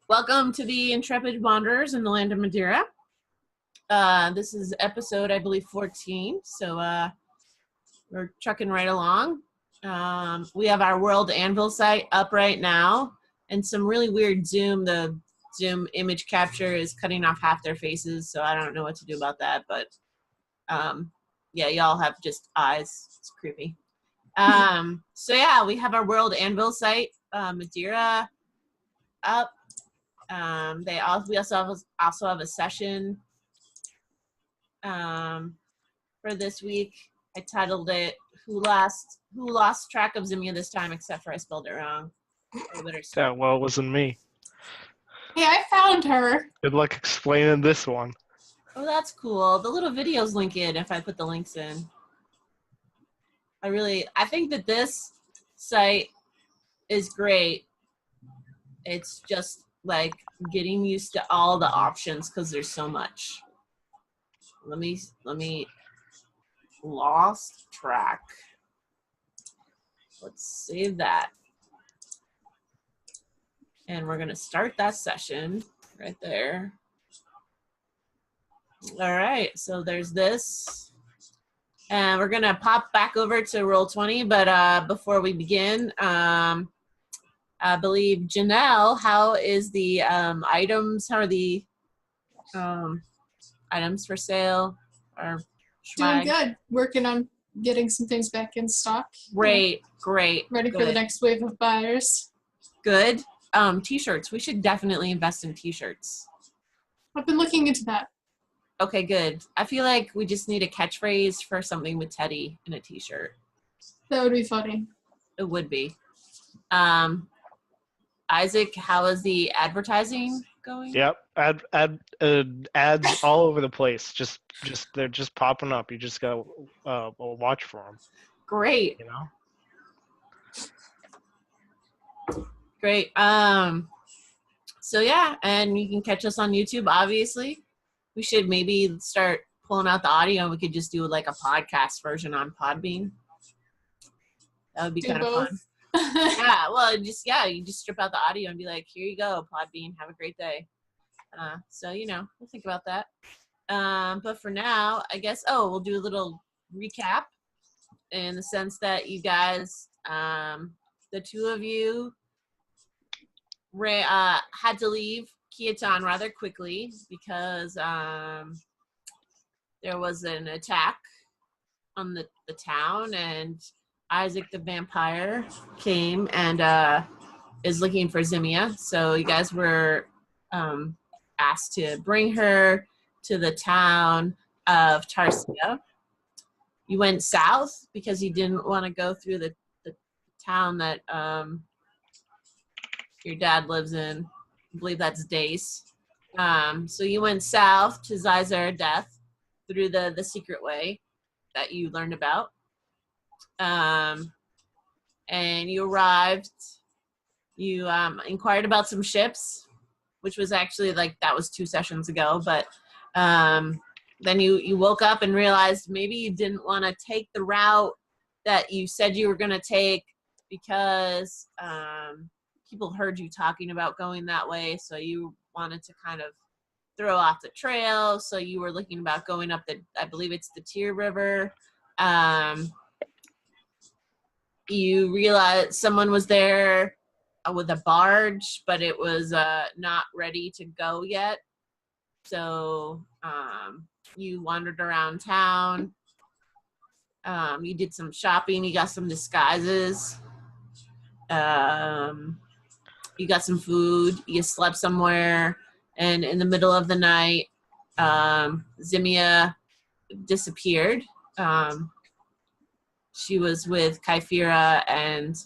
Welcome to the Intrepid Wanderers in the land of Madera. This is episode, I believe, 14. So we're trucking right along. We have our World Anvil site up right now, and some really weird Zoom. The Zoom image capture is cutting off half their faces, so I don't know what to do about that. But yeah, y'all have just eyes. It's creepy. So yeah, we have our World Anvil site, Madera, up. We also have a session for this week. I titled it "Who Lost Track of Ximia This Time?" Except for I spelled it wrong. Yeah, well, it wasn't me. Hey, I found her. Good luck explaining this one. Oh, that's cool. The little videos link in if I put the links in. I think that this site is great. It's just like getting used to all the options because there's so much. Let me lost track. Let's save that. And we're gonna start that session right there. All right, so there's this. And we're gonna pop back over to Roll20, but before we begin, I believe Janelle, how is the items? How are the items for sale? Or Doing good. Working on getting some things back in stock. Great. Ready good. for the next wave of buyers. Good. T-shirts. We should definitely invest in T-shirts. I've been looking into that. Okay, good. I feel like we just need a catchphrase for something with Teddy in a T-shirt. That would be funny. It would be. Isaac, how is the advertising going? Yep, ads all over the place. Just they're just popping up. You just gotta watch for them. Great. You know. Great. So yeah, and you can catch us on YouTube. Obviously, we should maybe start pulling out the audio. And we could just do like a podcast version on Podbean. That would be kind of fun. Yeah, well, you just strip out the audio and be like, here you go, Podbean, have a great day. So, we'll think about that. But for now, I guess, we'll do a little recap in the sense that you guys, the two of you had to leave Kiaton rather quickly because there was an attack on the town, and Isaac the vampire came and is looking for Ximia. So you guys were asked to bring her to the town of Teare. You went south because you didn't want to go through the town that your dad lives in. I believe that's Dace. So you went south to Xizar Death through the secret way that you learned about. And you arrived, you inquired about some ships, which was actually that was 2 sessions ago, but then you woke up and realized maybe you didn't want to take the route that you said you were going to take because people heard you talking about going that way, so you wanted to kind of throw off the trail, so you were looking about going up I believe it's the Teare River. You realized someone was there with a barge, but it was not ready to go yet. So you wandered around town. You did some shopping. You got some disguises. You got some food. You slept somewhere. And in the middle of the night, Ximia disappeared. She was with Kyphira, and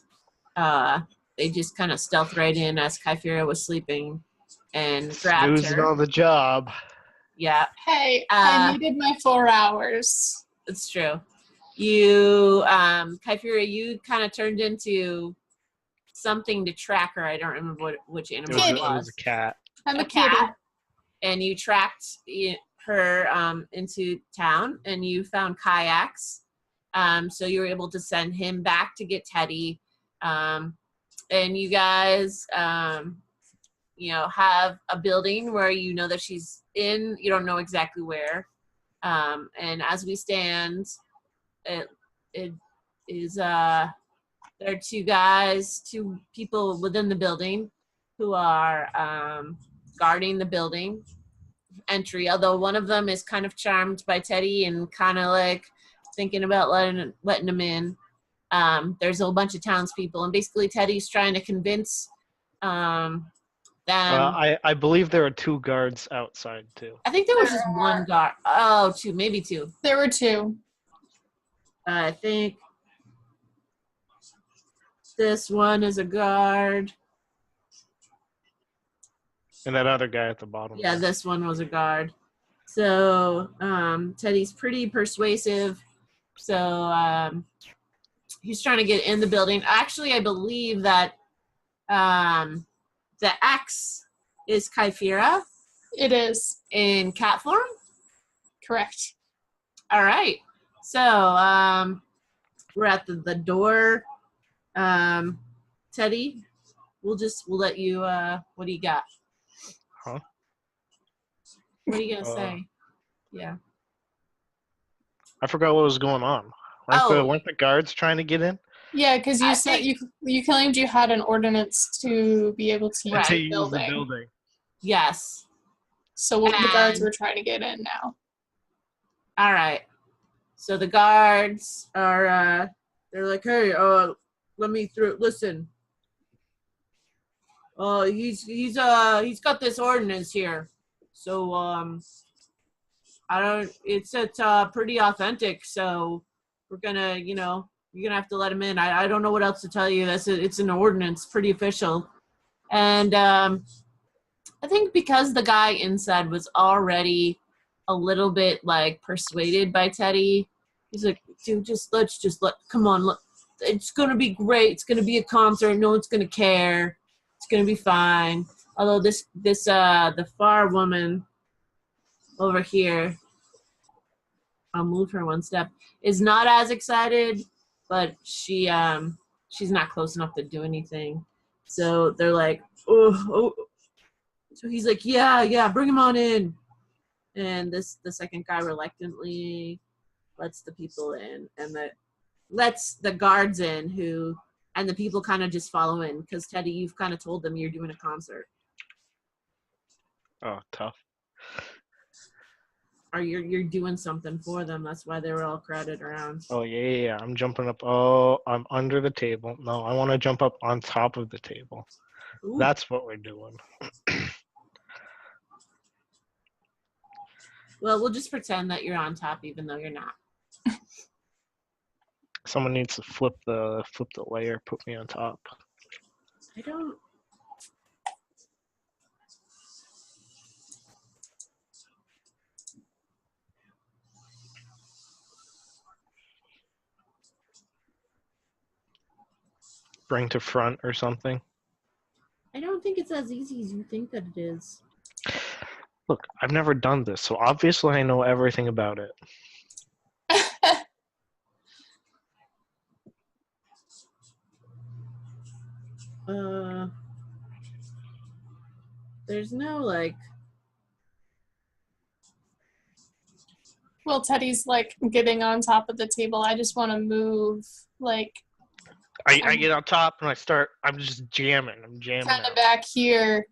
they just kind of stealthed right in as Kyphira was sleeping and grabbed Snoozing her. on the job. Yeah. Hey, I needed my 4 hours. It's true. You, Kyphira, you kind of turned into something to track her. I don't remember which animal it was. It was a cat. I'm a cat. kitty. And you tracked her into town, and you found kayaks. So you were able to send him back to get Teddy. And you guys have a building where you know that she's in. You don't know exactly where. And as we stand, it is there are two people within the building who are guarding the building entry. Although one of them is kind of charmed by Teddy and kind of like thinking about letting him in. There's a whole bunch of townspeople, and basically Teddy's trying to convince them. I believe there are 2 guards outside too. I think there was just one guard. Oh, two, maybe 2. There were 2. I think this one is a guard. And that other guy at the bottom. Yeah, this one was a guard. So Teddy's pretty persuasive. So he's trying to get in the building. Actually, I believe that the X is Kyphera. It is. In cat form? Correct. All right. So we're at the door. Teddy, we'll let you, what do you got? Huh? What are you going to say? Yeah. I forgot what was going on. Weren't the guards trying to get in? Yeah, because you said you claimed you had an ordinance to be able to use the building. Yes. So the guards were trying to get in now. All right. So the guards are, they're like, hey, let me through. Listen. He's got this ordinance here. So, it's pretty authentic. So we're gonna, you're gonna have to let him in. I don't know what else to tell you. It's an ordinance, pretty official. And, I think because the guy inside was already a little bit like persuaded by Teddy, he's like, dude, come on, look, it's gonna be great. It's gonna be a concert. No one's gonna care. It's gonna be fine. Although the far woman over here, I'll move her one step, is not as excited, but she's not close enough to do anything. So they're like, oh. So he's like, yeah, bring him on in. And the second guy reluctantly lets the people in, and lets the guards in, and the people kind of just follow in because Teddy, you've kind of told them you're doing a concert. Oh, tough. Or you're doing something for them. That's why they were all crowded around. Oh yeah. I'm jumping up. Oh, I'm under the table. No, I want to jump up on top of the table. Ooh. That's what we're doing. Well, we'll just pretend that you're on top, even though you're not. Someone needs to flip the layer, put me on top. I don't. Bring to front or something. I don't think it's as easy as you think that it is. Look, I've never done this, so obviously I know everything about it. There's no, like... Well, Teddy's, like, getting on top of the table. I just want to move, like... I get on top and I'm just jamming. I'm jamming kind of back here.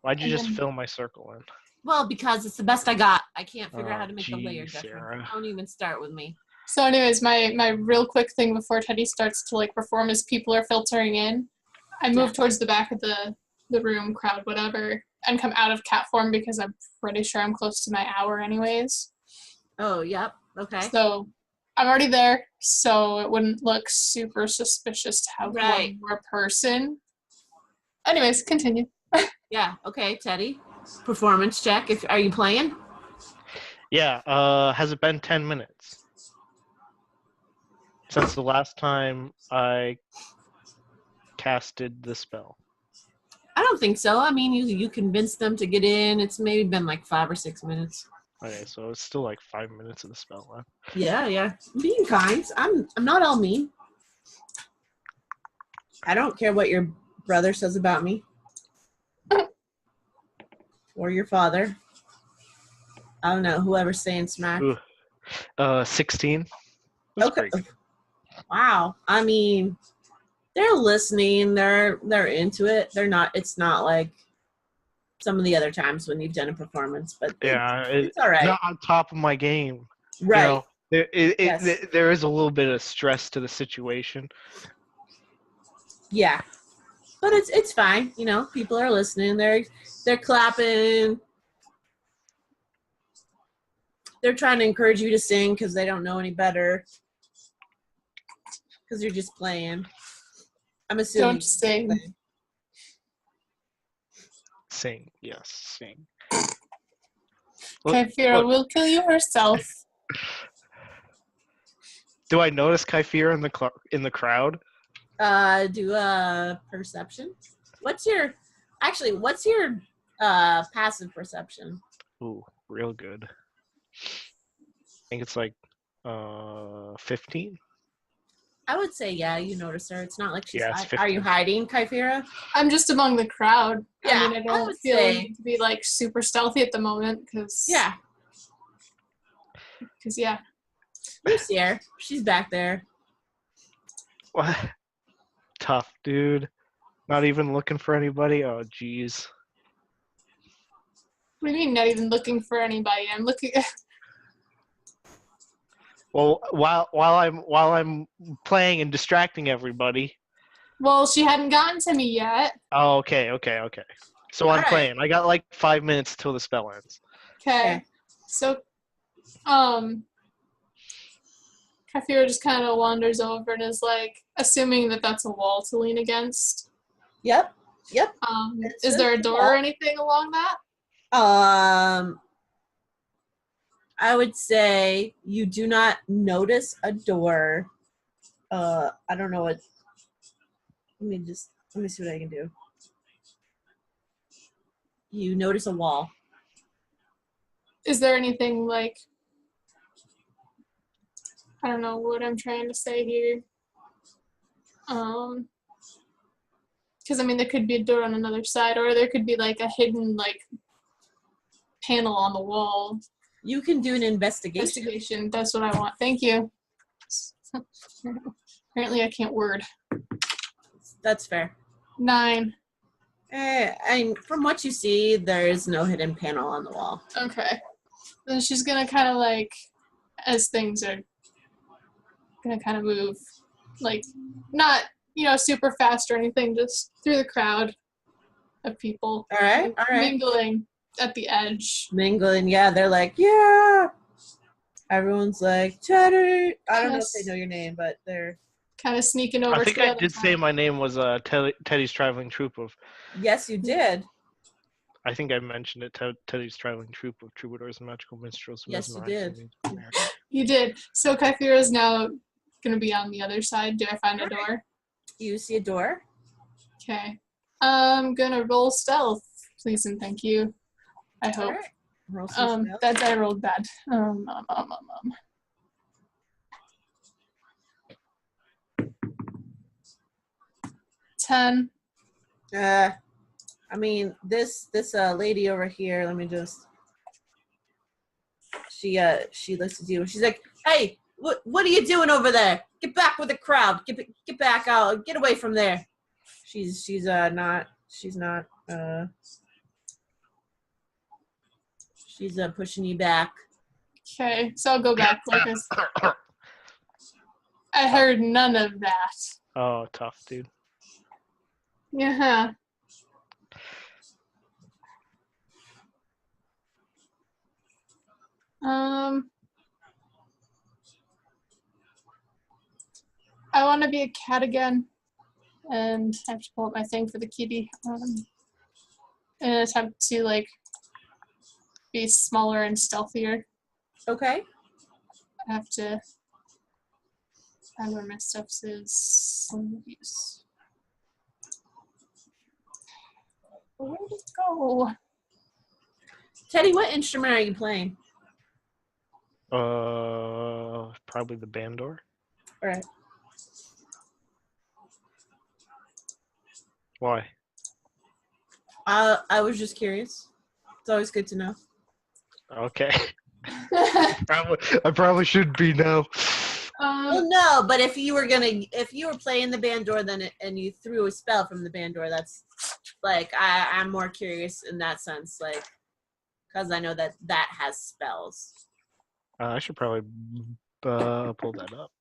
Why'd you just fill my circle in? Well, because it's the best I got. I can't figure out how to make the layer different. Sarah. Don't even start with me. So anyways, my real quick thing before Teddy starts to, like, perform as people are filtering in, I move towards the back of the room, crowd, whatever, and come out of cat form because I'm pretty sure I'm close to my hour anyways. Oh, yep. Okay. So I'm already there, so it wouldn't look super suspicious to have one more person. Anyways, continue. Yeah, okay, Teddy. Performance check. Are you playing? Yeah, has it been 10 minutes? Since the last time I casted the spell. I don't think so. I mean, you convinced them to get in. It's maybe been like 5 or 6 minutes. Okay, so it's still like 5 minutes of the spell left. Yeah. I'm being kind. I'm not all mean. I don't care what your brother says about me. Or your father. I don't know, whoever's saying smack. Ooh. 16. That's Okay. pretty good. Wow. I mean, they're listening. They're into it. They're not. It's not like some of the other times when you've done a performance, but Yeah, it's all right. not on top of my game. Right. You know, Yes. there is a little bit of stress to the situation. Yeah. But it's fine. You know, people are listening. They're clapping. They're trying to encourage you to sing because they don't know any better. Because you're just playing. I'm assuming. Don't sing. Sing, yes, sing. Kyphira will kill you herself. Do I notice Kyphira in the crowd? Do a perception. What's your passive perception? Ooh, real good. I think it's like 15. I would say, yeah, you notice her. It's not like she's Yeah, it's Are you 15. hiding, Kyphira? I'm just among the crowd. Yeah, I mean, I don't would feel say- need to be like super stealthy at the moment because Yeah, yeah. you see her. She's back there. What? Tough, dude. Not even looking for anybody? Oh, jeez. What do you mean not even looking for anybody? I'm looking. Well, while I'm playing and distracting everybody. Well, she hadn't gotten to me yet. Oh, okay. So I'm Alright. playing. I got like 5 minutes till the spell ends. Okay. So, Kyphira just kind of wanders over and is like, assuming that that's a wall to lean against. Yep. Is there a door or anything along that? I would say you do not notice a door. I don't know what. Let me see what I can do. You notice a wall. Is there anything like, I don't know what I'm trying to say here. Because I mean, there could be a door on another side, or there could be like a hidden like panel on the wall. You can do an investigation. Investigation. That's what I want. Thank you. Apparently, I can't word. That's fair. 9. And from what you see, there is no hidden panel on the wall. Okay. Then she's gonna kind of like, as things are gonna kind of move, like not super fast or anything, just through the crowd of people. All right. Mingling at the edge. Mingling, yeah. They're like, yeah. Everyone's like, Teare. I don't know if Yes. they know your name, but they're. Kind of sneaking over. I think to the I other did side. say my name was Teddy's Traveling Troupe of. Yes, you did. I think I mentioned it. Teddy's Traveling Troupe of Troubadours and Magical Minstrels. Yes, you mesmerizing did. me. You did. So Kyphira is now gonna be on the other side. Do I find a door? You see a door? Okay. I'm gonna roll stealth, please and thank you. I hope. All right. Roll some stealth. That I rolled bad. 10. I mean, this lady over here. Let me just. She looks at you and she's like, "Hey, what are you doing over there? Get back with the crowd. Get back out. Get away from there." She's not pushing you back. Okay, so I'll go back. I heard none of that. Oh, tough, dude. Yeah. I want to be a cat again, and I have to pull up my thing for the kitty. And attempt to like be smaller and stealthier. Okay. I have to find where my stuff is. Use. Where did it go? Teddy, what instrument are you playing? Probably the bandor. All right. Why? I was just curious. It's always good to know. Okay. I probably should be now. Well, no, but if you were playing the Bandor and you threw a spell from the Bandor, that's like I'm more curious in that sense, like because I know that has spells. I should probably pull that up.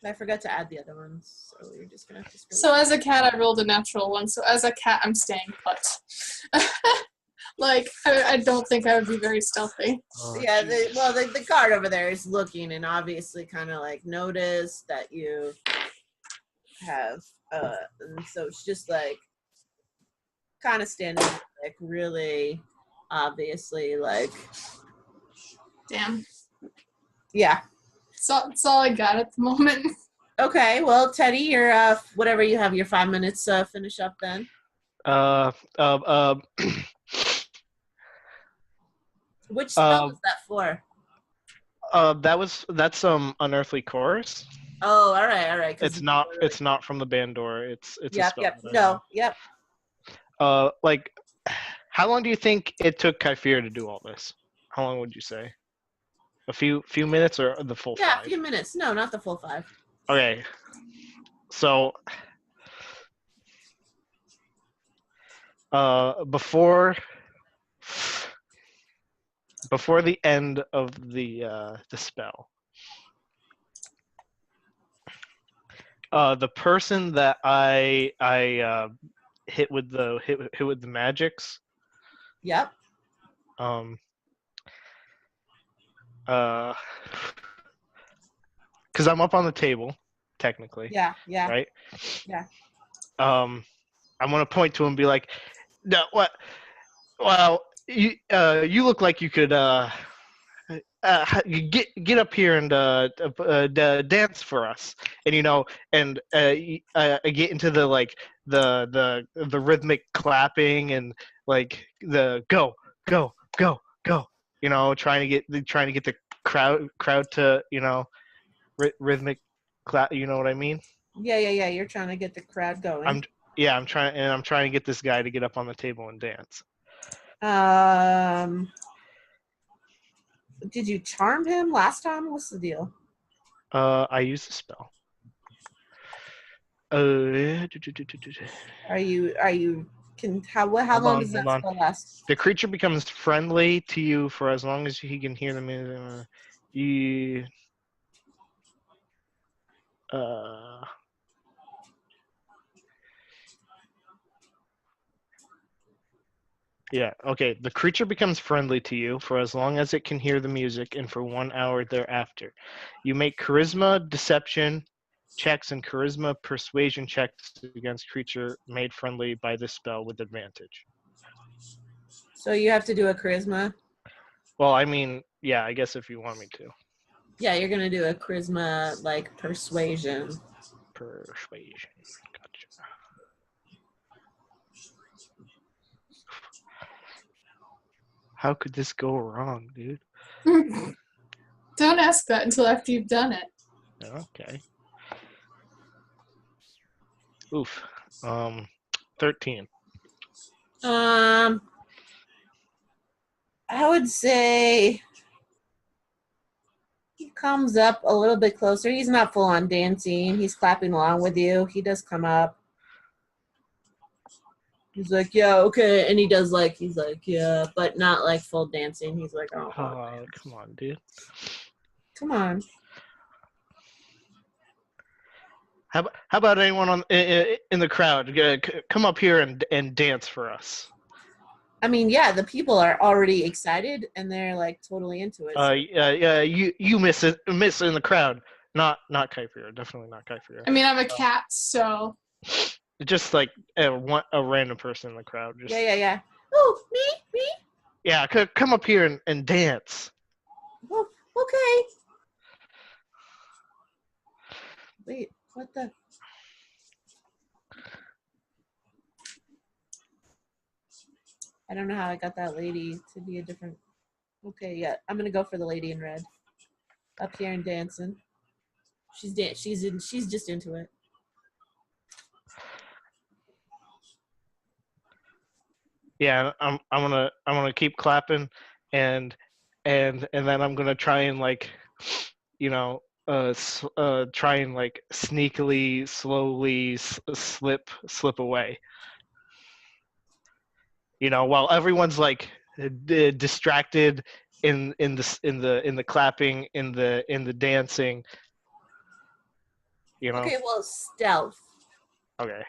I forgot to add the other ones, so you're just gonna have to. So as a cat, I rolled a natural one. So as a cat, I'm staying put. Like I don't think I would be very stealthy. Oh, Yeah, the guard over there is looking and obviously kind of like noticed that you have, and so it's just like kind of standing like really obviously like. Damn. Yeah. That's all I got at the moment. Okay, well, Teddy, you're whatever you have your 5 minutes finish up then. Which spell was that for? That's unearthly chorus. Oh, all right. It's not from the Bandor. It's a spell. Yep. No. Yep. Like, how long do you think it took Kyphir to do all this? How long would you say? A few minutes or the full 5? Yeah, a few minutes. No, not the full 5. Okay. So, before the end of the spell, the person that I hit with the magics. Yep. Because I'm up on the table, technically. Yeah. Right. Yeah. I'm gonna point to him and be like, "No, what? Well, you look like you could get up here and dance for us, and get into the like the rhythmic clapping and like the go, trying to get the crowd to rhythmic clap. You know what I mean? Yeah. You're trying to get the crowd going. I'm trying to get this guy to get up on the table and dance. Did you charm him last time? What's the deal? I used a spell. Are you how long does that spell last? The creature becomes friendly to you for as long as he can hear the music. Yeah, okay. The creature becomes friendly to you for as long as it can hear the music and for 1 hour thereafter. You make charisma, deception checks, and charisma persuasion checks against creature made friendly by this spell with advantage. So you have to do a charisma? Well, I mean, yeah, I guess if you want me to. Yeah, you're going to do a charisma, like, persuasion. Persuasion. Gotcha. How could this go wrong, dude? Don't ask that until after you've done it. Okay. Oof. 13. I would say he comes up a little bit closer. He's not full on dancing. He's clapping along with you. He does come up. He's like, yeah, okay. And he does like, he's like, yeah, but not like full dancing. He's like, oh, Come on, dude. Come on. How about anyone in the crowd? Come up here and dance for us. I mean, yeah, the people are already excited and they're like totally into it. You miss in the crowd. Not Kyphir. Definitely not Kyphir. I mean, I'm a cat, so. Just like a random person in the crowd. Just, yeah. Oh, me? Yeah, come up here and dance. Oh, okay. Wait, what the? I don't know how I got that lady to be a different. Okay, yeah, I'm gonna go for the lady in red. Up here and dancing. She's just into it. Yeah, I'm gonna keep clapping, and then I'm gonna try and like, you know, try and like sneakily, slowly slip away. You know, while everyone's like distracted in the clapping, in the dancing. You know. Okay, well, stealth. Okay.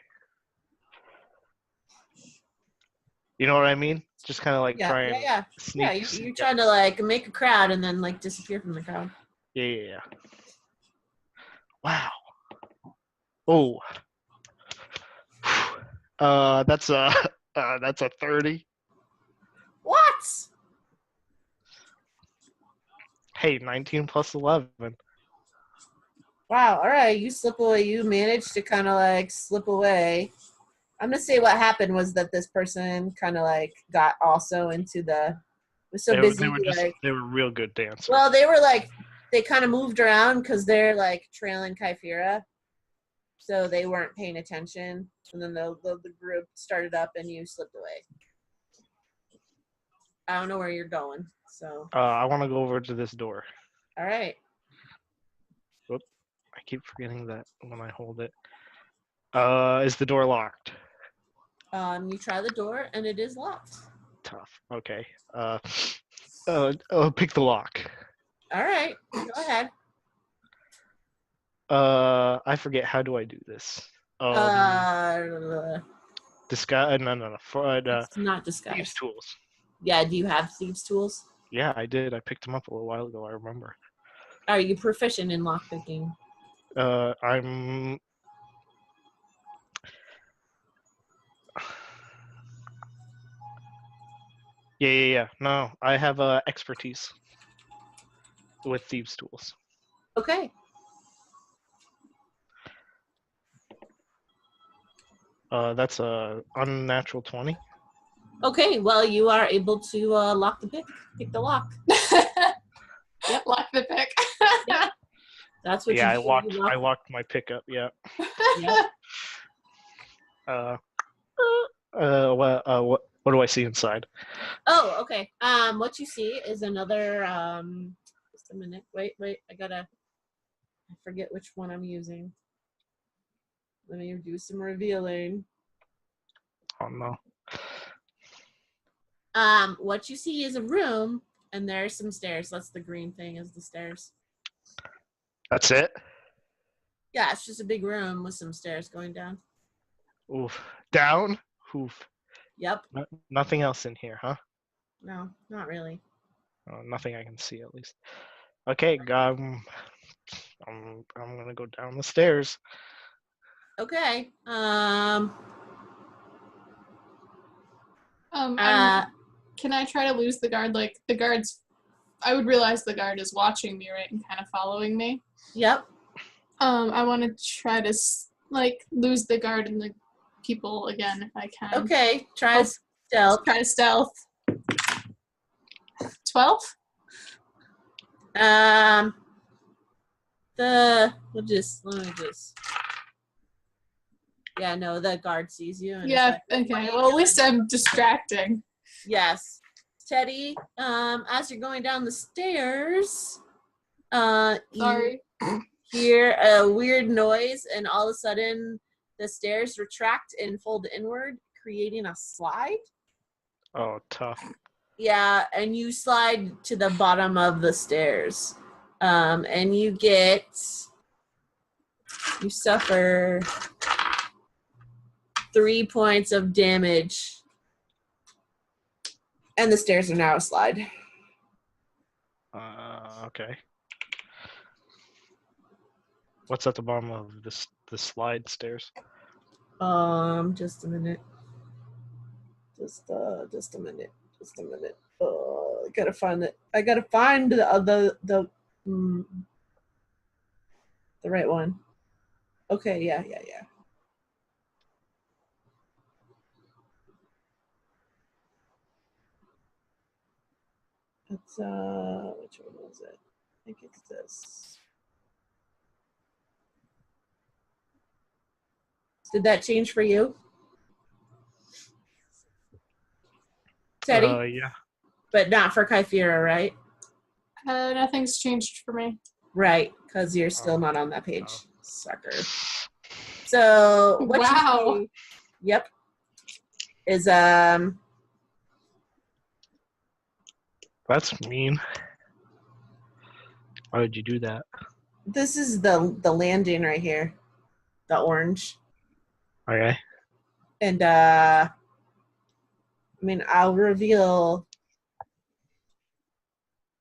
You know what I mean? Just kind of like Yeah, try yeah, and yeah. sneak. Yeah, you're sneak trying to like make a crowd and then like disappear from the crowd. Yeah. Wow. Oh. That's a that's a 30. What? Hey, 19 plus 11. Wow, all right, you slip away. You managed to kind of like slip away. I'm gonna say what happened was that this person kind of like got also into the was so busy like They were real good dancers. well they were like they kind of moved around because they're like trailing Kyphera, so they weren't paying attention, and then the group started up and you slipped away. I don't know where you're going, so I want to go over to this door. all right. Whoop. I keep forgetting that when I hold it. Is the door locked? You try the door and it is locked. Tough. Okay. Pick the lock. All right, go ahead. I forget. How do I do this? Disguise. No. For It's not thieves' disguise. tools. Yeah, do you have thieves' tools? Yeah, I did. I picked them up a little while ago. I remember. Are you proficient in lockpicking? I'm. Yeah. No, I have expertise with thieves' tools. Okay. That's a unnatural 20. Okay, well, you are able to lock the pick the lock. Yep. Lock the pick. Yep. That's what Yeah, you do. You I lock. locked my pickup. Yeah. Yep. What do I see inside? Oh, okay. What you see is another. Just a minute. Wait. I forget which one I'm using. Let me do some revealing. Oh no. What you see is a room, and there's some stairs. That's the green thing is the stairs. That's it? Yeah, it's just a big room with some stairs going down. Oof. Down? Oof. Yep. Nothing else in here, huh? No, not really. Oh, nothing I can see, at least. Okay, I'm gonna go down the stairs. Okay. Can I try to lose the guard? Like the guard's, I would realize the guard is watching me, right, and kind of following me. Yep. I want to try to like lose the guard and the people again if I can. Okay. Try stealth. Try to stealth. 12. Let me just. Yeah, no, the guard sees you. And Yeah. like, Okay. Well, at least I'm distracting. Yes. Teddy, as you're going down the stairs, Sorry. you hear a weird noise, and all of a sudden the stairs retract and fold inward, creating a slide. Oh, tough. Yeah, and you slide to the bottom of the stairs. And you suffer 3 points of damage. And the stairs are now a slide. Okay. What's at the bottom of the slide stairs? Just a minute. Just a minute. I gotta find it. I gotta find the right one. Okay, yeah. It's which one was it? I think it's this. Did that change for you? Teddy? Yeah. But not for Kyphera, right? Nothing's changed for me. Right, because you're still Oh. not on that page, Oh. sucker. So what Wow. you see, yep, is That's mean. Why would you do that? this is the landing right here, the orange, Okay. and I mean I'll reveal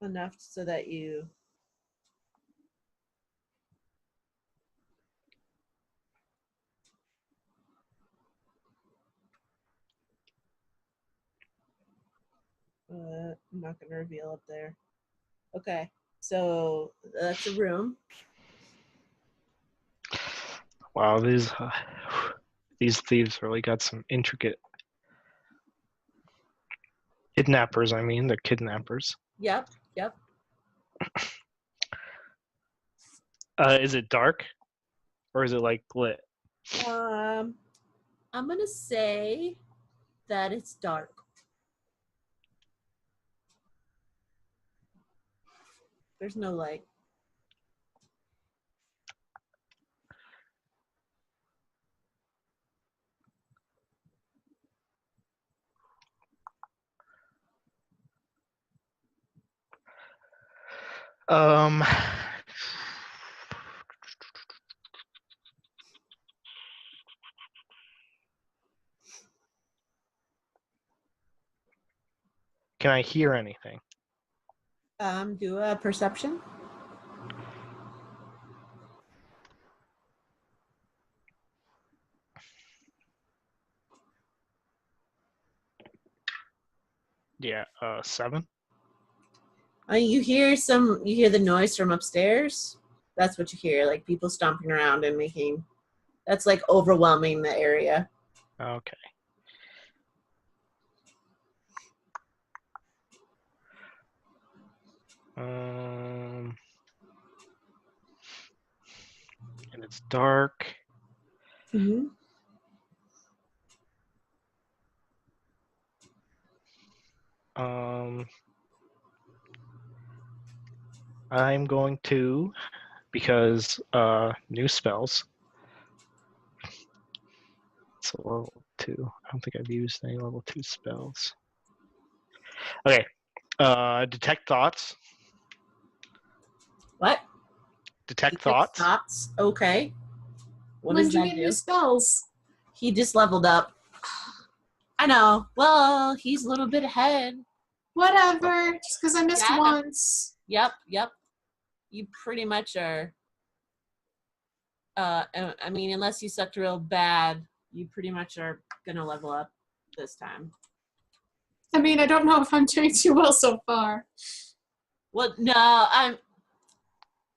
enough so that you. I'm not going to reveal up there. Okay, so that's a room. Wow, these thieves really got some intricate kidnappers. I mean, they're kidnappers. Yep, yep. Is it dark, or is it like lit? I'm going to say that it's dark. There's no light. Um. Can I hear anything? Do a perception. Yeah. 7. You hear the noise from upstairs. That's what you hear, like people stomping around and making. That's like overwhelming the area. Okay. And it's dark. Mm-hmm. I'm going to, because new spells. It's a level 2. I don't think I've used any level 2 spells. Okay. Detect thoughts. What? Detect Detect thoughts. Okay. What When does did you that get do? new spells? He just leveled up. I know. Well, he's a little bit ahead. Whatever. Just because I missed Yeah. once. Yep. You pretty much are. I mean, unless you sucked real bad, you pretty much are gonna level up this time. I mean, I don't know if I'm doing too well so far. Well, no,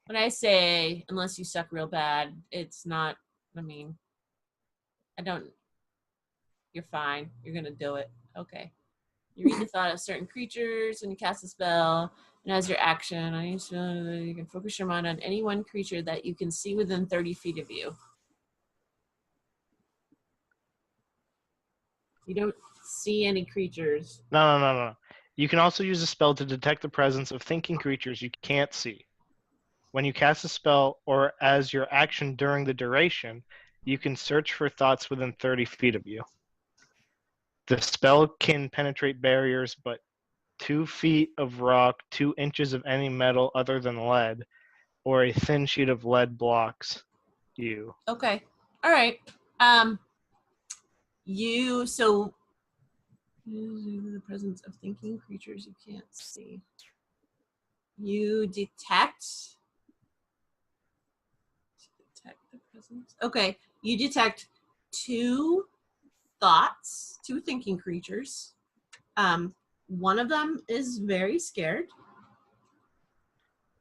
when I say unless you suck real bad, it's not. I mean, I don't. You're fine. You're gonna do it. Okay. You read the thought of certain creatures when you cast a spell, and as your action, you can focus your mind on any one creature that you can see within 30 feet of you. You don't see any creatures. No. You can also use a spell to detect the presence of thinking creatures you can't see. When you cast a spell or as your action during the duration, you can search for thoughts within 30 feet of you. The spell can penetrate barriers, but 2 feet of rock, 2 inches of any metal other than lead, or a thin sheet of lead blocks you. Okay. All right. So the presence of thinking creatures you can't see. You detect the presence. Okay. You detect 2 thoughts, 2 thinking creatures. One of them is very scared.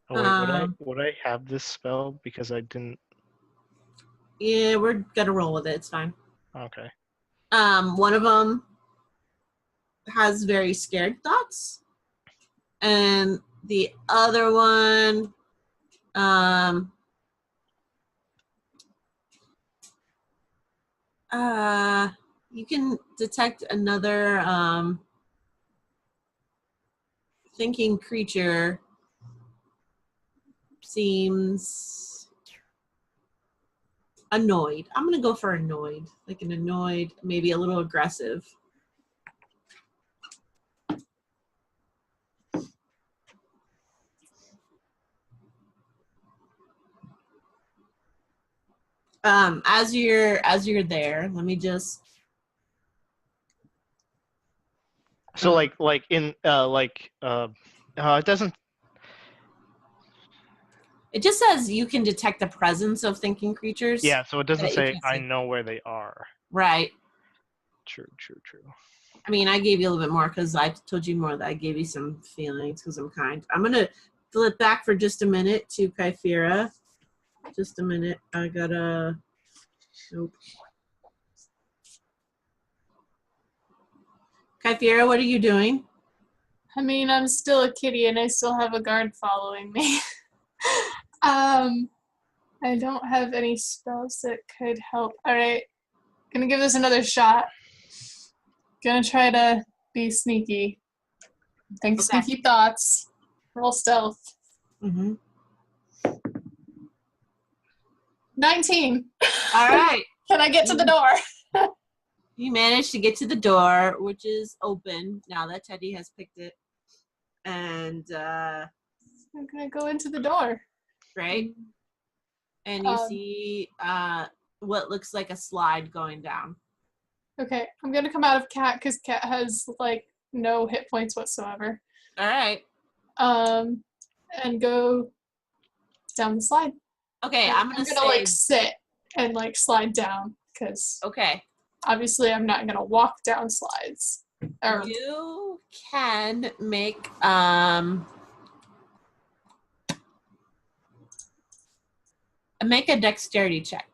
Oh, wait, would I have this spell because I didn't? Yeah, we're gonna roll with it. It's fine. Okay. One of them has very scared thoughts, and the other one, you can detect another thinking creature seems annoyed. I'm going to go for annoyed. Like an annoyed, maybe a little aggressive. As you're there, let me just. So it doesn't. It just says you can detect the presence of thinking creatures. Yeah, so it doesn't that you say can I see. know where they are. Right. True. I mean, I gave you a little bit more because I told you more that I gave you some feelings because I'm kind. I'm going to flip back for just a minute to Kyphera. Just a minute. I got to... Nope. Kyphera, what are you doing? I mean, I'm still a kitty and I still have a guard following me. I don't have any spells that could help. All right, gonna give this another shot. Gonna try to be sneaky. Think Okay. sneaky thoughts. Roll stealth. Mm-hmm. 19. All right. Can I get to the door? You managed to get to the door, which is open now that Teddy has picked it. And, I'm gonna go into the door. great. And you see what looks like a slide going down. Okay, I'm gonna come out of Cat because Cat has like no hit points whatsoever. All right. And go down the slide. Okay, I'm gonna say, like sit and like slide down because okay. obviously I'm not gonna walk down slides. You can make a dexterity check.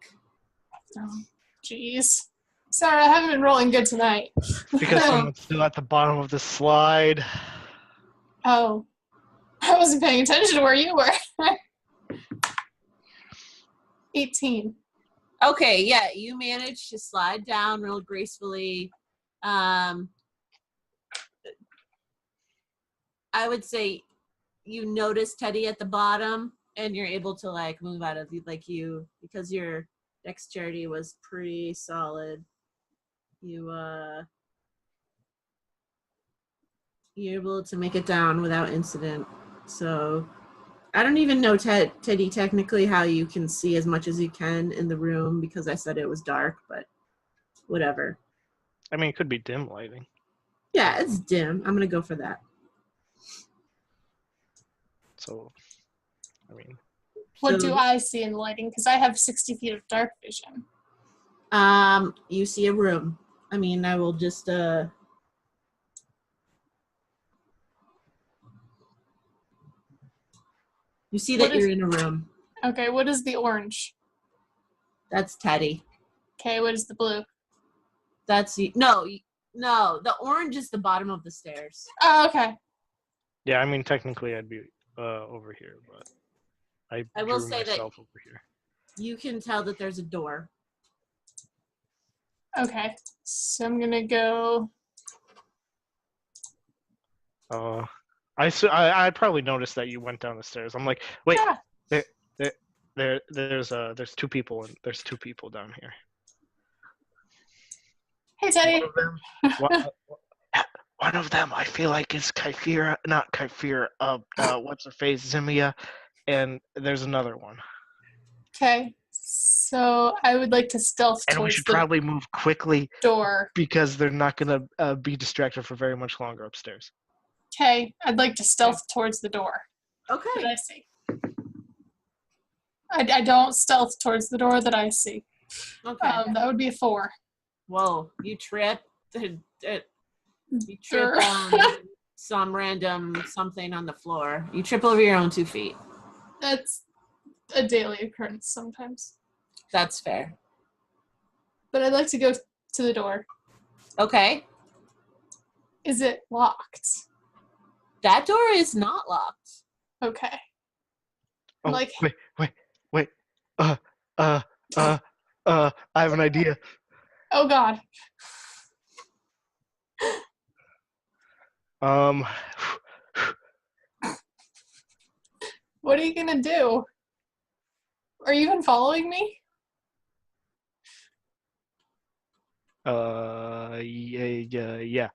Oh, jeez. Sorry, I haven't been rolling good tonight. Because someone's still at the bottom of the slide. Oh, I wasn't paying attention to where you were. 18. Okay, yeah, you managed to slide down real gracefully. I would say you notice Teddy at the bottom, and you're able to like move out of because your dexterity was pretty solid. You're able to make it down without incident. So I don't even know, Teddy, technically how you can see as much as you can in the room because I said it was dark, but whatever. I mean, it could be dim lighting. Yeah, it's dim. I'm going to go for that. So, I mean. What do I see in the lighting? Because I have 60 feet of dark vision. You see a room. I mean, I will just, you see that you're in a room. Okay, what is the orange? That's Teddy. Okay, what is the blue? That's no, the orange is the bottom of the stairs. Oh, okay. Yeah, I mean, technically I'd be over here, but I will drew say myself that over here. You can tell that there's a door. Okay, so I'm gonna go. I probably noticed that you went down the stairs. I'm like, wait, Yeah. there's two people and there's two people down here. Hey, Teddy. One of them I feel like is Kyphera, not Kyphera. What's her face, Ximia, and there's another one. Okay, so I would like to stealth and we towards should the probably move quickly door. because they're not gonna be distracted for very much longer upstairs. Okay, I'd like to stealth towards the door. Okay. That I see. I don't stealth towards the door that I see. Okay. That would be a 4. Whoa, you trip. You trip Sure. on some random something on the floor. You trip over your own 2 feet. That's a daily occurrence sometimes. That's fair. But I'd like to go to the door. Okay. Is it locked? That door is not locked. Okay. Oh, like, wait. I have an idea. Oh God. What are you gonna do? Are you even following me? Yeah.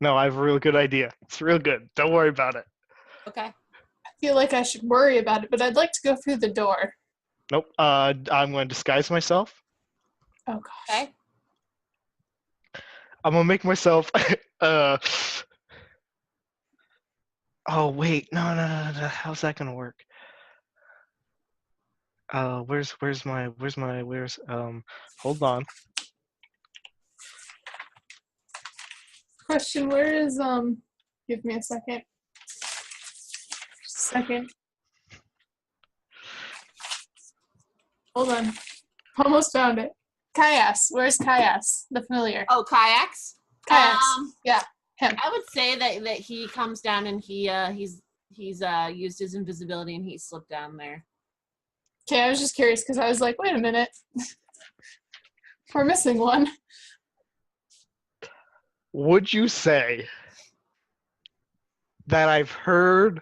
No, I have a real good idea. It's real good. Don't worry about it. Okay. I feel like I should worry about it, but I'd like to go through the door. Nope. I'm going to disguise myself. Oh gosh. Okay. I'm gonna make myself. Oh wait, no. How's that gonna work? Where's hold on. Question, where is give me a second. Just a second. Hold on. Almost found it. Kayas. Where's Kayas? The familiar. Oh, kayaks. Kayas. Yeah, him. I would say that he comes down and he's used his invisibility and he slipped down there. Okay, I was just curious because I was like, wait a minute. We're missing one. Would you say that I've heard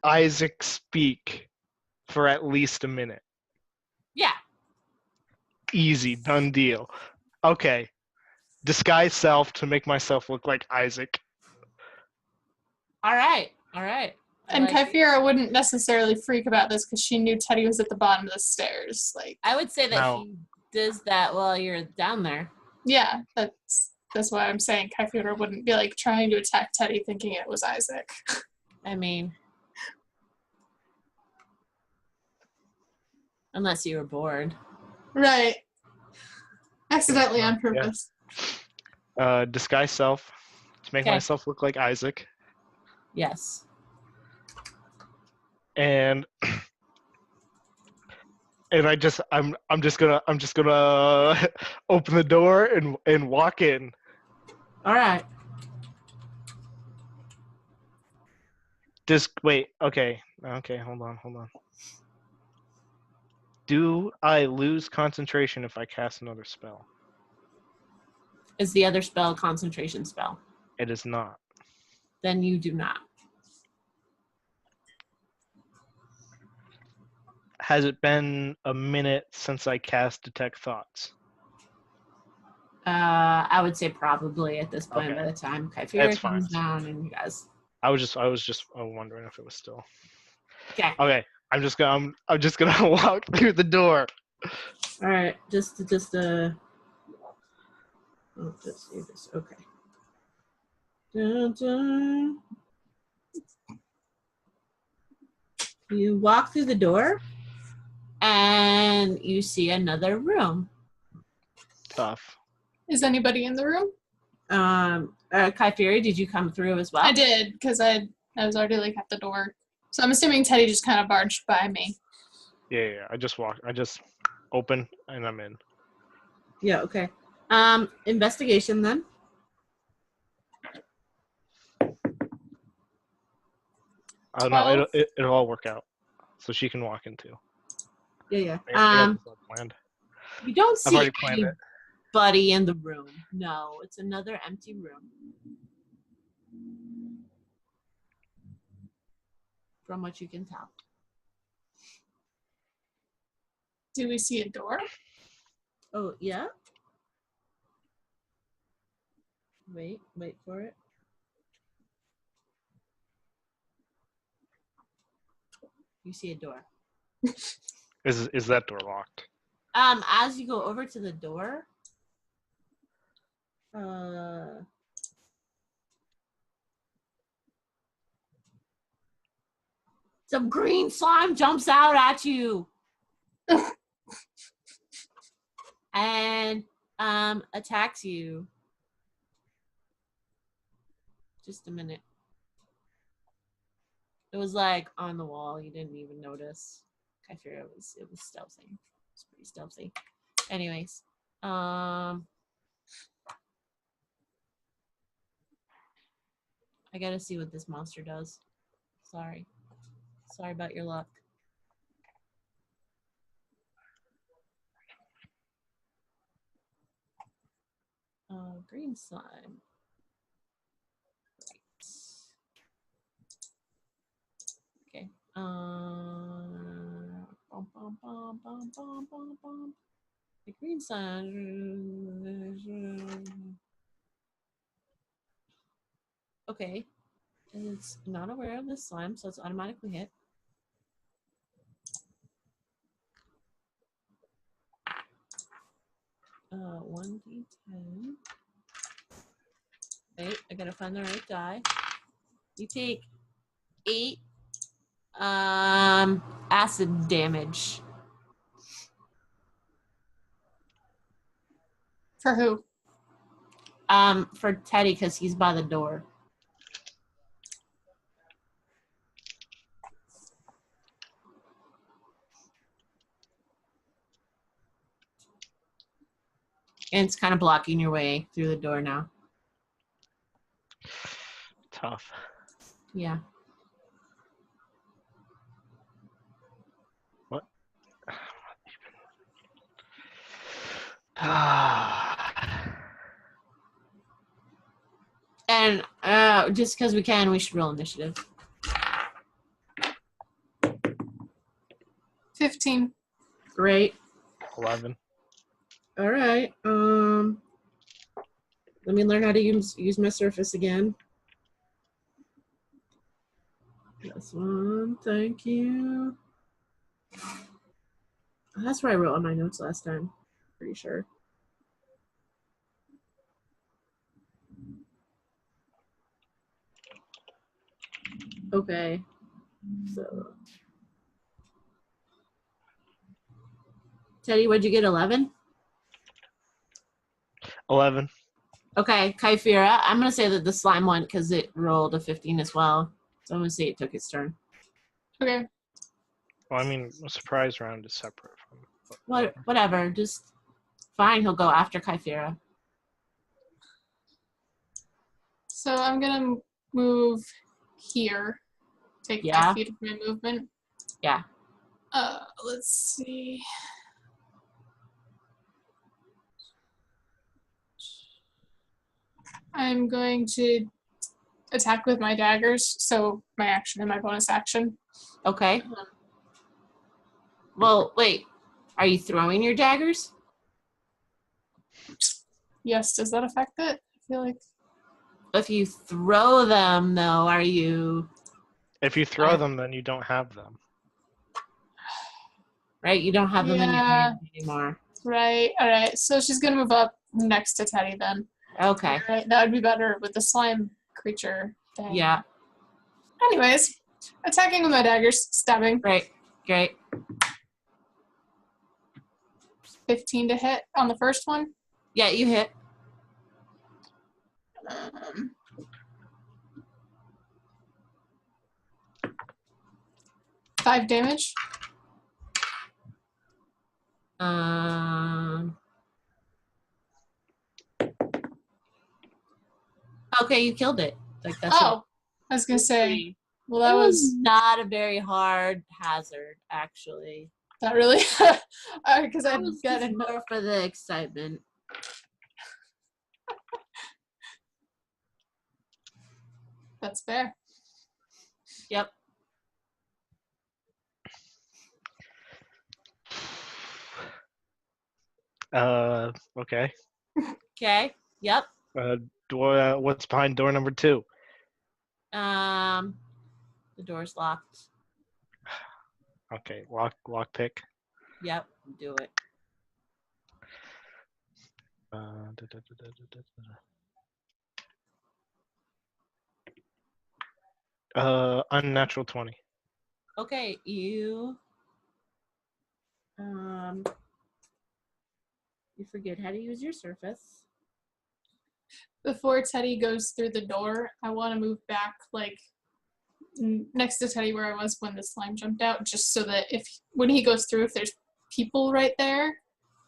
Isaac speak for at least a minute? Yeah. Easy, done deal. Okay. Disguise self to make myself look like Isaac. All right. All right. And Like, Kyphira wouldn't necessarily freak about this because she knew Teddy was at the bottom of the stairs. Like, I would say that No. he does that while you're down there. yeah, that's why I'm saying Kyphira wouldn't be like trying to attack Teddy thinking it was Isaac. I mean, unless you were bored. Right. Accidentally on purpose. Disguise self to make Okay. myself look like Isaac. Yes. And I'm just gonna open the door and walk in. All right. Wait, okay, hold on. Do I lose concentration if I cast another spell? Is the other spell a concentration spell? It is not. Then you do not. Has it been a minute since I cast Detect Thoughts? I would say probably at this point Okay. by the time Kyphira That's comes fine. down and you guys. I was just wondering if it was still. Okay. Okay, I'm just gonna walk through the door. All right. Just oh, let's see this. Okay. Dun, dun. You walk through the door and you see another room. Tough. Is anybody in the room? Kyphira, did you come through as well? I did, because I was already like at the door. So I'm assuming Teddy just kind of barged by me. Yeah. I just open and I'm in. Yeah, okay. Investigation then. Oh no, it'll all work out. So she can walk in too. Yeah. I got this all planned. You don't I've see already planned it. anybody in the room. No, it's another empty room. From what you can tell. Do we see a door? Oh, yeah? Wait for it. You see a door. Is that door locked? As you go over to the door, some green slime jumps out at you. And attacks you. Just a minute. It was like on the wall. You didn't even notice. I figured it was stealthy. It's pretty stealthy. Anyways, I gotta see what this monster does. Sorry about your luck. Green slime. Right. Okay. bum, bum, bum, bum. The green sun. Okay. It's not aware of this slime, so it's automatically hit. Uh, 1d10. Wait, I gotta find the right die. You take 8 acid damage. For who? For Teddy, because he's by the door. And it's kind of blocking your way through the door now. Tough. Yeah. What? And just because we can, we should roll initiative. 15. Great. 11. All right. Let me learn how to use my surface again. This one, thank you. Oh, that's where I wrote on my notes last time. Pretty sure. Okay. So, Teddy, what'd you get? 11? 11. Okay, Kyphira, I'm gonna say that the slime went because it rolled a 15 as well. So I'm gonna say it took its turn. Okay. Well, I mean, a surprise round is separate from. Whatever, just fine. He'll go after Kyphira. So I'm gonna move here. Take 5 feet of my movement. Yeah. Let's see. I'm going to attack with my daggers, so my action and my bonus action. Okay. Well, wait. Are you throwing your daggers? Yes, does that affect it? I feel like. If you throw them, though, are you... If you throw them, then you don't have them. Right? You don't have them in your hand anymore. Right. All right. So she's going to move up next to Teddy then. Okay. All right. That would be better with the slime creature thing. Yeah. Anyways, attacking with my daggers, stabbing. Great. 15 to hit on the first one. Yeah, you hit. 5 damage. Okay, you killed it. Like that's I was gonna say. Well, that it was not a very hard hazard, actually. not really, because I was got just more for the excitement. That's fair. Yep. Okay. Okay. Yep. What's behind door number 2? The door's locked. Okay, lock pick. Yep, do it. Unnatural 20. Okay, you forget how to use your surface. Before Teddy goes through the door, I want to move back, like, next to Teddy where I was when the slime jumped out, just so that when he goes through, if there's people right there,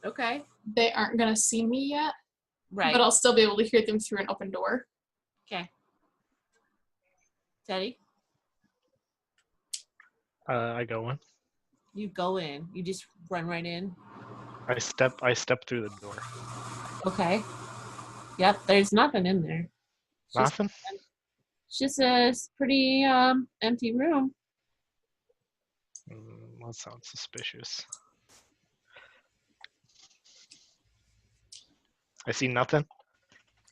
okay, they aren't going to see me yet. Right. But I'll still be able to hear them through an open door. Okay. Teddy? I go in. You go in. You just run right in. I step through the door. Okay. Yep, there's nothing in there. Nothing? It's just a pretty empty room. That sounds suspicious. I see nothing.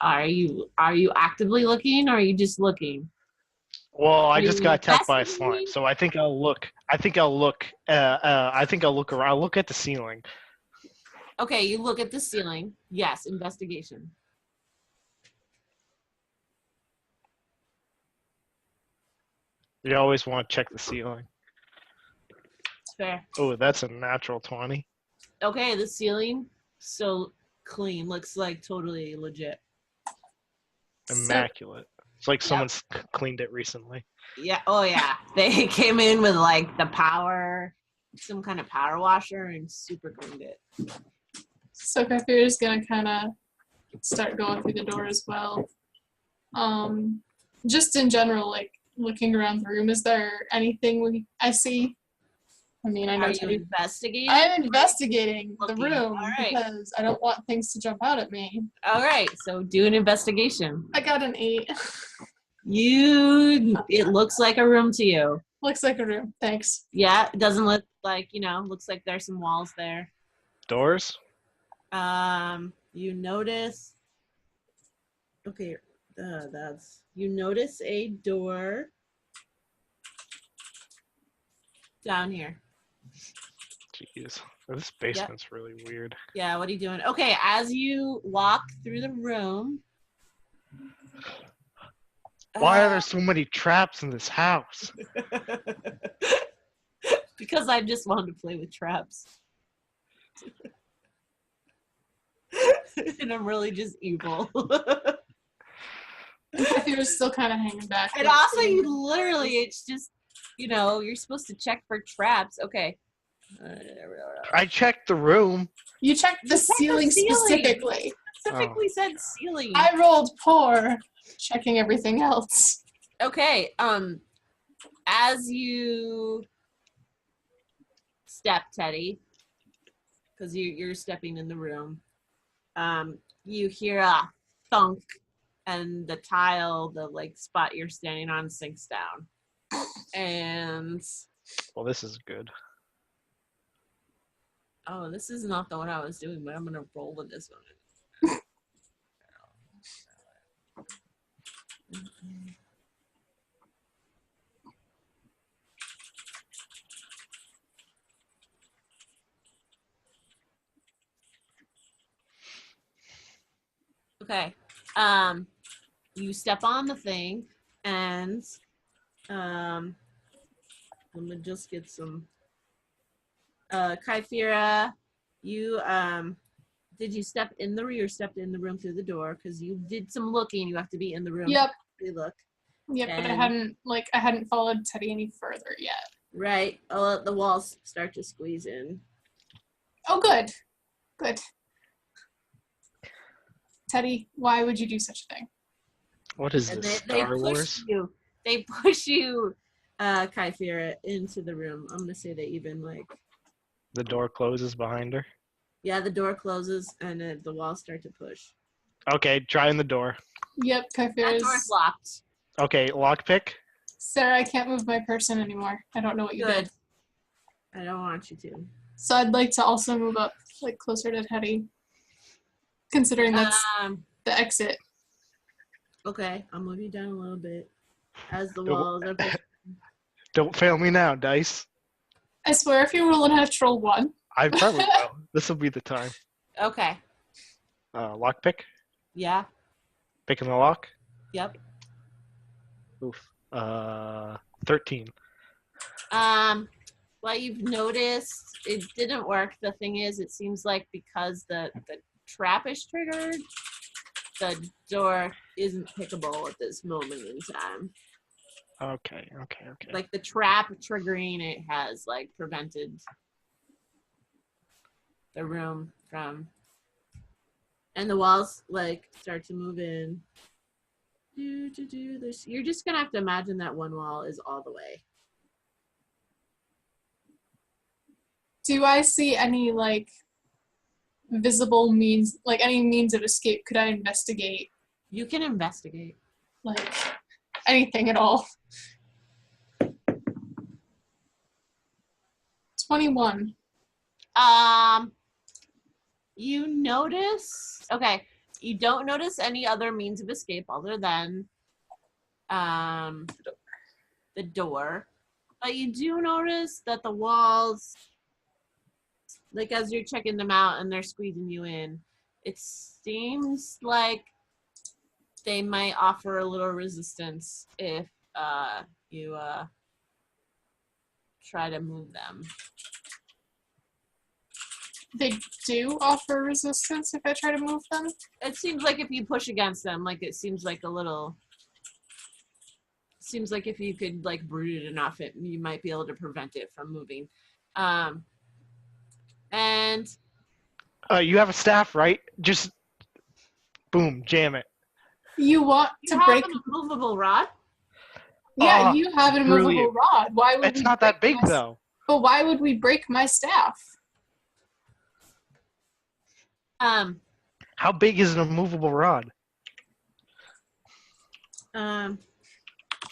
Are you actively looking, or are you just looking? Well, I Are just you got attacked by a slime, investigating? so I think I'll look. I think I'll look. I think I'll look around. I'll look at the ceiling. Okay, you look at the ceiling. Yes, investigation. You always want to check the ceiling. It's fair. Oh, that's a natural 20. Okay, the ceiling, so clean. Looks like totally legit. Immaculate. It's like Yep. someone's cleaned it recently. Yeah. Oh, yeah. They came in with like the power, some kind of power washer, and super cleaned it. So Kafir is gonna kind of start going through the door as well. Just in general, like looking around the room, is there anything I see? I mean, I know Are you Teddy. investigating? I'm investigating the Looking. room All right. because I don't want things to jump out at me. All right. So do an investigation. I got an 8. It looks like a room to you. Looks like a room. Thanks. Yeah. It doesn't look like, looks like there's some walls there. Doors? You notice. Okay. You notice a door down here. Jeez. This basement's really weird. Yeah, what are you doing? Okay, as you walk through the room. Why are there so many traps in this house? Because I just wanted to play with traps. And I'm really just evil. Kafir is still kind of hanging back. And also, it's just, you're supposed to check for traps. Okay. I checked the room. You checked the ceiling specifically. Specifically said ceiling. I rolled poor, checking everything else. Okay. As you step, Teddy, because you're stepping in the room, you hear a thunk, and the tile, the spot you're standing on, sinks down. And Well, this is good. oh, this is not the one I was doing, but I'm gonna roll with this one. Okay. You step on the thing, and I'm gonna just get some. Kyphira, you did you step in the room or stepped in the room through the door? Because you did some looking. You have to be in the room. Yep. To look. Yep, but I hadn't followed Teddy any further yet. Right. Oh, the walls start to squeeze in. Oh, good. Good. Teddy, why would you do such a thing? What is And this, they Star Wars? They push you, Kyphira, into the room. I'm gonna say they even The door closes behind her. Yeah, the door closes and the walls start to push. Okay, trying the door. Yep, That Kyphira's. door's locked. Okay, lockpick. Sarah, I can't move my person anymore. I don't know what you Good. did. I don't want you to. So I'd like to also move up, closer to Teddy. Considering that's the exit. Okay, I'll move you down a little bit as the walls are pushing. Don't fail me now, dice. I swear if you roll a natural 1. I probably will. This will be the time. Okay. Lockpick. Yeah. Picking the lock. Yep. Oof. 13. Well, you've noticed it didn't work. The thing is, it seems like because the trap is triggered, the door isn't pickable at this moment in time. Okay. Like the trap triggering it has prevented the room from, and the walls start to move in. This. You're just gonna have to imagine that one wall is all the way. Do I see any visible means, any means of escape? Could I investigate? You can investigate. Anything at all. 21. You notice. Okay, You don't notice any other means of escape other than the door. But you do notice that the walls, like as you're checking them out and they're squeezing you in, it seems like they might offer a little resistance if you try to move them. They do offer resistance if I try to move them? It seems like if you push against them, like it seems like if you could like brood it enough, you might be able to prevent it from moving. And you have a staff, right? Just boom, jam it. You want you to have break... an immovable rod? Yeah, you have an immovable brilliant. rod. Why would It's we not that break big, though. But why would we break my staff? How big is an immovable rod?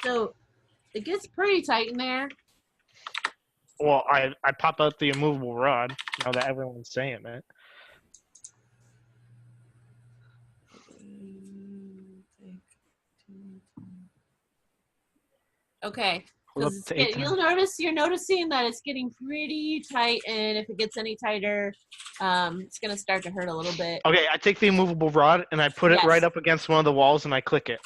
So it gets pretty tight in there. Well, I pop out the immovable rod now that everyone's saying it. Okay. Hold up Because to 8 times. you're noticing that it's getting pretty tight, and if it gets any tighter, it's gonna start to hurt a little bit. Okay, I take the immovable rod and I put it Yes. right up against one of the walls and I click it.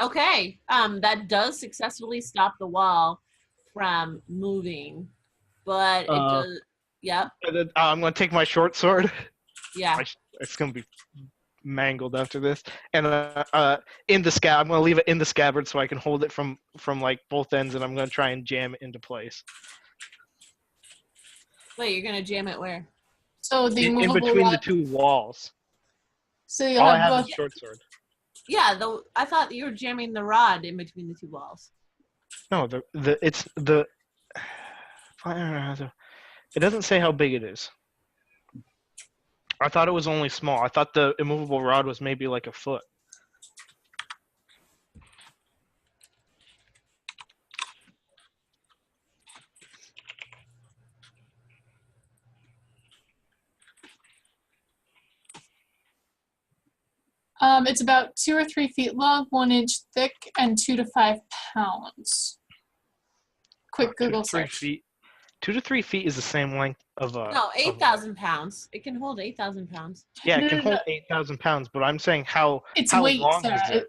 Okay. That does successfully stop the wall from moving, but it does. Yep. And then, I'm gonna take my short sword. Yeah. It's gonna be mangled after this, and in the scab, I'm gonna leave it in the scabbard so I can hold it from like both ends, and I'm gonna try and jam it into place. Wait, you're gonna jam it where? So the In immovable between rod... the two walls. So you'll All I have have both... is short sword. Yeah, I thought you were jamming the rod in between the two walls. No, I don't know how to. It doesn't say how big it is. I thought it was only small. I thought the immovable rod was maybe like a foot. It's about 2 or 3 feet long, 1 inch thick, and 2 to 5 pounds. Quick 2 to Google 3 search. feet. 2 to 3 feet is the same length of a. No, 8,000 pounds. It can hold 8,000 pounds. Yeah, it No, can no, hold no. 8,000 pounds, but I'm saying how It's how weight, long Sarah. is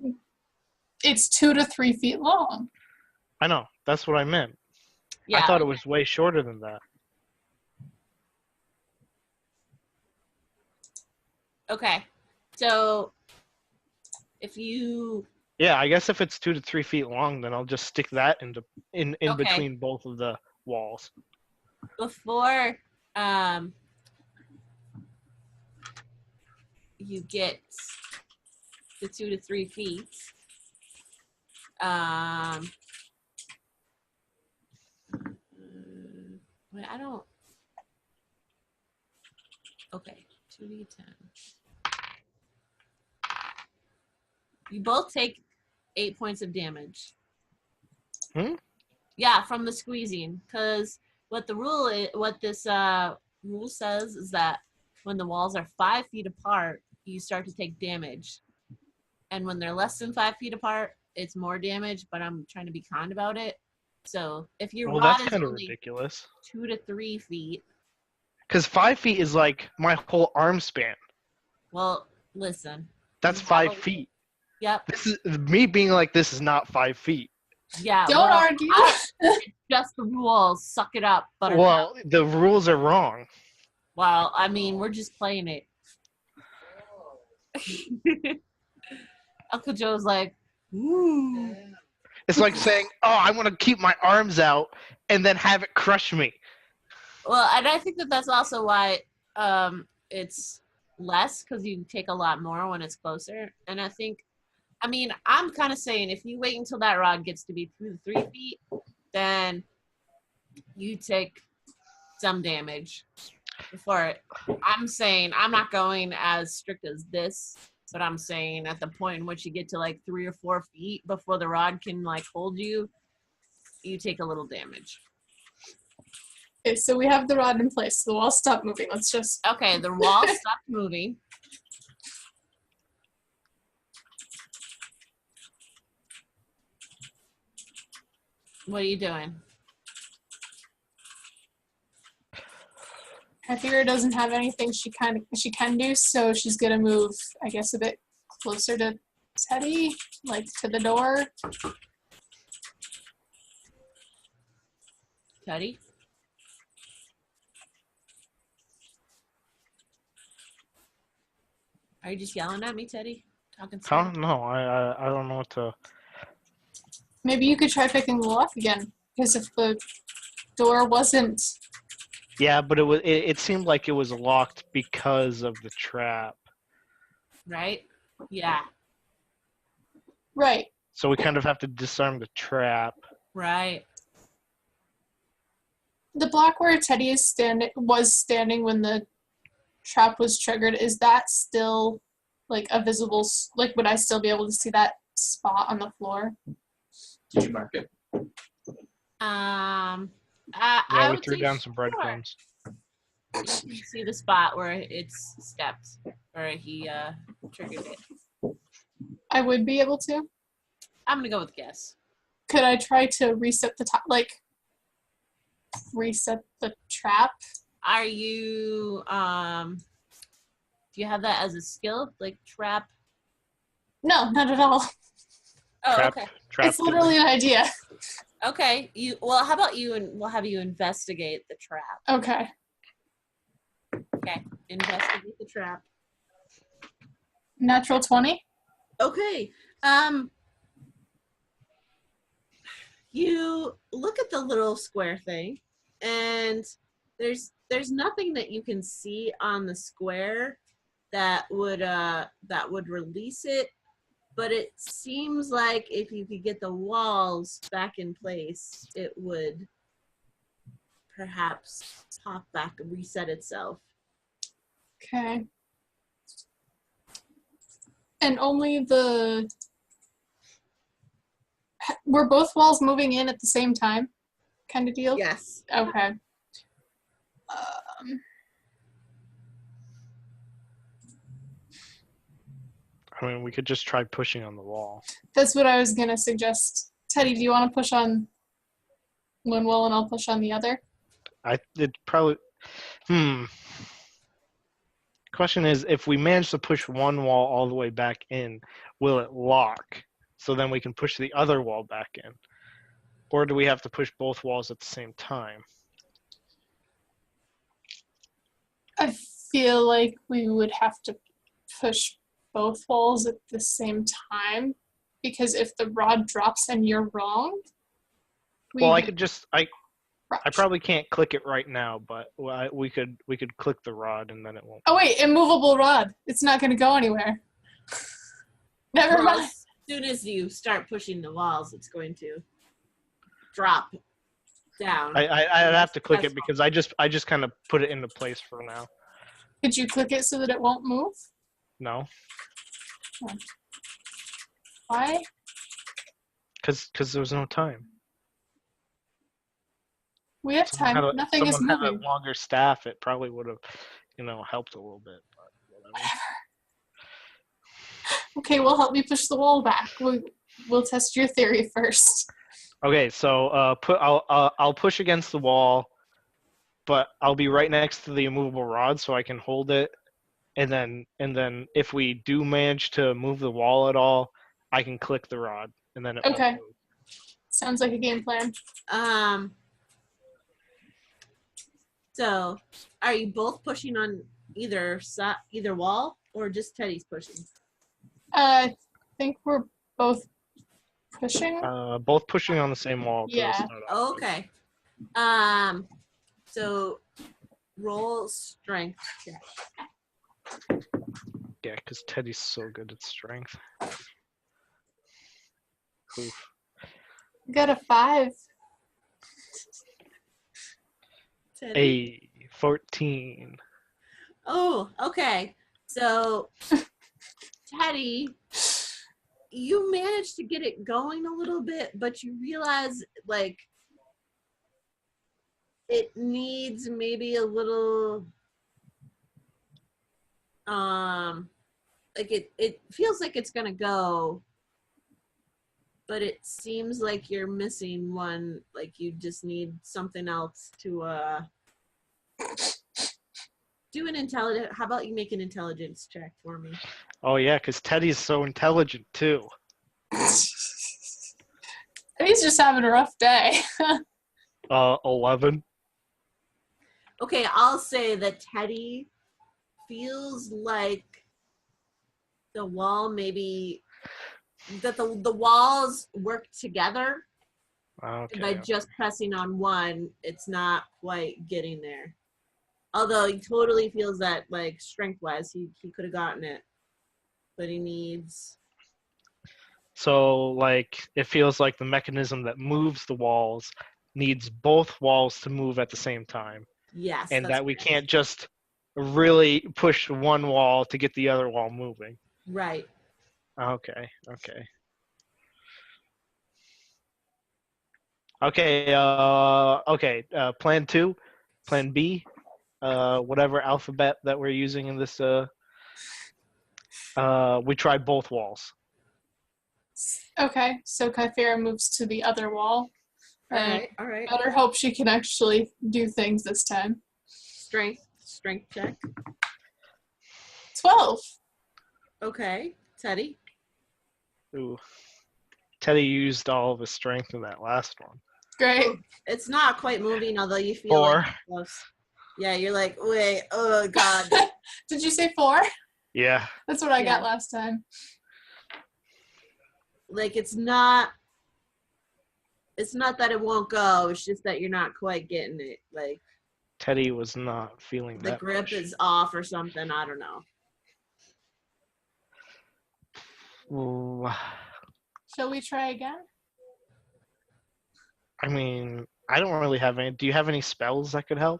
it? It's 2 to 3 feet long. I know. That's what I meant. Yeah. I thought it was way shorter than that. Okay. So if you Yeah, I guess if it's 2 to 3 feet long, then I'll just stick that in Okay. between both of the walls. before you get the 2 to 3 feet, wait, I don't. Okay, 2d10. You both take 8 points of damage. Yeah, from the squeezing. Because what this rule says is that when the walls are 5 feet apart, you start to take damage. And when they're less than 5 feet apart, it's more damage, but I'm trying to be kind about it. So if your Well, rod that's is kind of only ridiculous. 2 to 3 feet, Because 5 feet is like my whole arm span. well, listen. That's you have 5 a- feet. Yep. This is me being like this is not 5 feet. Yeah. Don't argue. Just the rules. Suck it up, Buttercup. Well, the rules are wrong. Well, I mean, we're just playing it. Uncle Joe's like, ooh. It's like saying, "Oh, I want to keep my arms out and then have it crush me." Well, and I think that that's also why it's less, because you take a lot more when it's closer. And I'm kind of saying if you wait until that rod gets to be 2 to 3 feet, then you take some damage before it. I'm saying I'm not going as strict as this, but I'm saying at the point in which you get to like 3 or 4 feet before the rod can like hold you, you take a little damage. Okay, so we have the rod in place. The wall stopped moving. Let's just... Okay, the wall stopped moving. What are you doing? Teare doesn't have anything she can do, so she's gonna move, I guess, a bit closer to Teddy, like to the door. Teddy? Are you just yelling at me, Teddy? Talking Huh? smack? No, I don't know what to. Maybe you could try picking the lock again, because if the door wasn't... Yeah, but it seemed like it was locked because of the trap. Right? Yeah. Right. So we kind of have to disarm the trap. Right. The block where Teddy was standing when the trap was triggered, is that still like a visible, like would I still be able to see that spot on the floor? Did you mark it? I Yeah, we would threw say down some sure. breadcrumbs. You can see the spot where it's stepped, where he triggered it. I would be able to. I'm gonna go with guess. Could I try to reset the reset the trap? Are you do you have that as a skill, like trap? No, not at all. Oh, Trap, okay. trap. It's literally an idea. Okay. How about you and we'll have you investigate the trap. Okay. Okay. Investigate the trap. Natural 20? Okay. You look at the little square thing, and there's nothing that you can see on the square that would release it, but it seems like if you could get the walls back in place, it would perhaps pop back and reset itself. Okay. And only were both walls moving in at the same time kind of deal? Yes. Okay. I mean, we could just try pushing on the wall. That's what I was going to suggest. Teddy, do you want to push on one wall and I'll push on the other? It probably. Question is, if we manage to push one wall all the way back in, will it lock? So then we can push the other wall back in. Or do we have to push both walls at the same time? I feel like we would have to push both walls at the same time, because if the rod drops and you're wrong, Well, I probably can't click it right now, but we could click the rod and then it won't. Oh wait, immovable rod. It's not going to go anywhere. Never Well, mind. as soon as you start pushing the walls, it's going to drop down. I'd have to click it because I just kind of put it into place for now. Could you click it so that it won't move? No, Why? because there was no time. We have time. Nothing is someone moving. had a longer staff, it probably would have, helped a little bit. But whatever. Okay, well, help me push the wall back. We'll test your theory first. Okay, so I'll push against the wall, but I'll be right next to the immovable rod so I can hold it, and then if we do manage to move the wall at all, I can click the rod, and then it won't Okay. move. Sounds like a game plan. So, are you both pushing on either wall, or just Teddy's pushing? I think we're both pushing. Both pushing on the same wall. To Yeah. start off. Okay. So roll strength check. Yeah, because Teddy's so good at strength. Oof. Got a 5. Teddy. 14. Oh, okay. So Teddy, you managed to get it going a little bit, but you realize like it needs maybe a little like it feels like it's gonna go but it seems like you're missing one. Like you just need something else to do an intelligence. How about you make an intelligence check for me? Oh yeah, because Teddy's so intelligent too. He's just having a rough day. 11. Okay, I'll say that Teddy feels like the wall maybe that the walls work together. Okay. By just pressing on one, it's not quite getting there. Although he totally feels that, like, strength-wise, he could have gotten it. But he needs... So, like, it feels like the mechanism that moves the walls needs both walls to move at the same time. Yes. And that we correct. can't just really push one wall to get the other wall moving. Right. Okay. Okay, plan 2, plan B, whatever alphabet that we're using in this, we try both walls. Okay, so Kythera moves to the other wall. All right. Better hope she can actually do things this time. Strength check. 12. Okay. Teddy? Ooh. Teddy used all of his strength in that last one. Great. It's not quite moving, although you feel 4. like it's close. Yeah, you're like, wait, oh, God. Did you say 4? Yeah. That's what I Yeah. got last time. Like, it's not that it won't go, it's just that you're not quite getting it. Like, Teddy was not feeling the that grip much. is off or something, I don't know. Ooh. Shall we try again? I mean, I don't really have any. Do you have any spells that could help?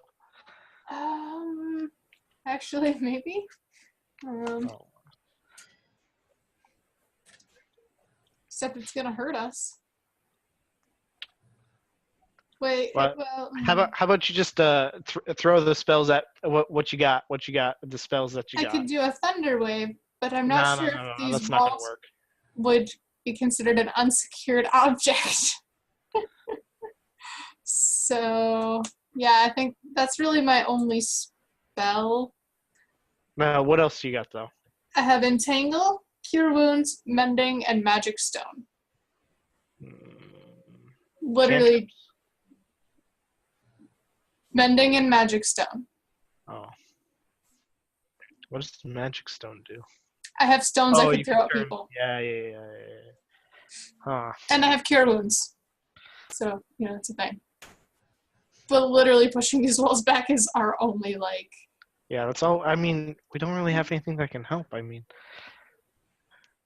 Actually, maybe. Oh. Except it's gonna hurt us. Wait. What? Well. How about you just throw the spells at what you got? What you got? The spells that you I got. could do a thunder wave, but I'm not sure if No, these that's not gonna walls work. would be considered an unsecured object. So yeah, I think that's really my only spell. No, what else do you got though? I have Entangle, Cure Wounds, Mending, and Magic Stone. Literally, Cantrips? Mending and Magic Stone. Oh. What does the magic stone do? I have stones I you can throw at turn- people. Yeah. Huh. And I have Cure Wounds. So, it's a thing. But literally pushing these walls back is our only, like... Yeah, that's all. I mean, we don't really have anything that can help. I mean,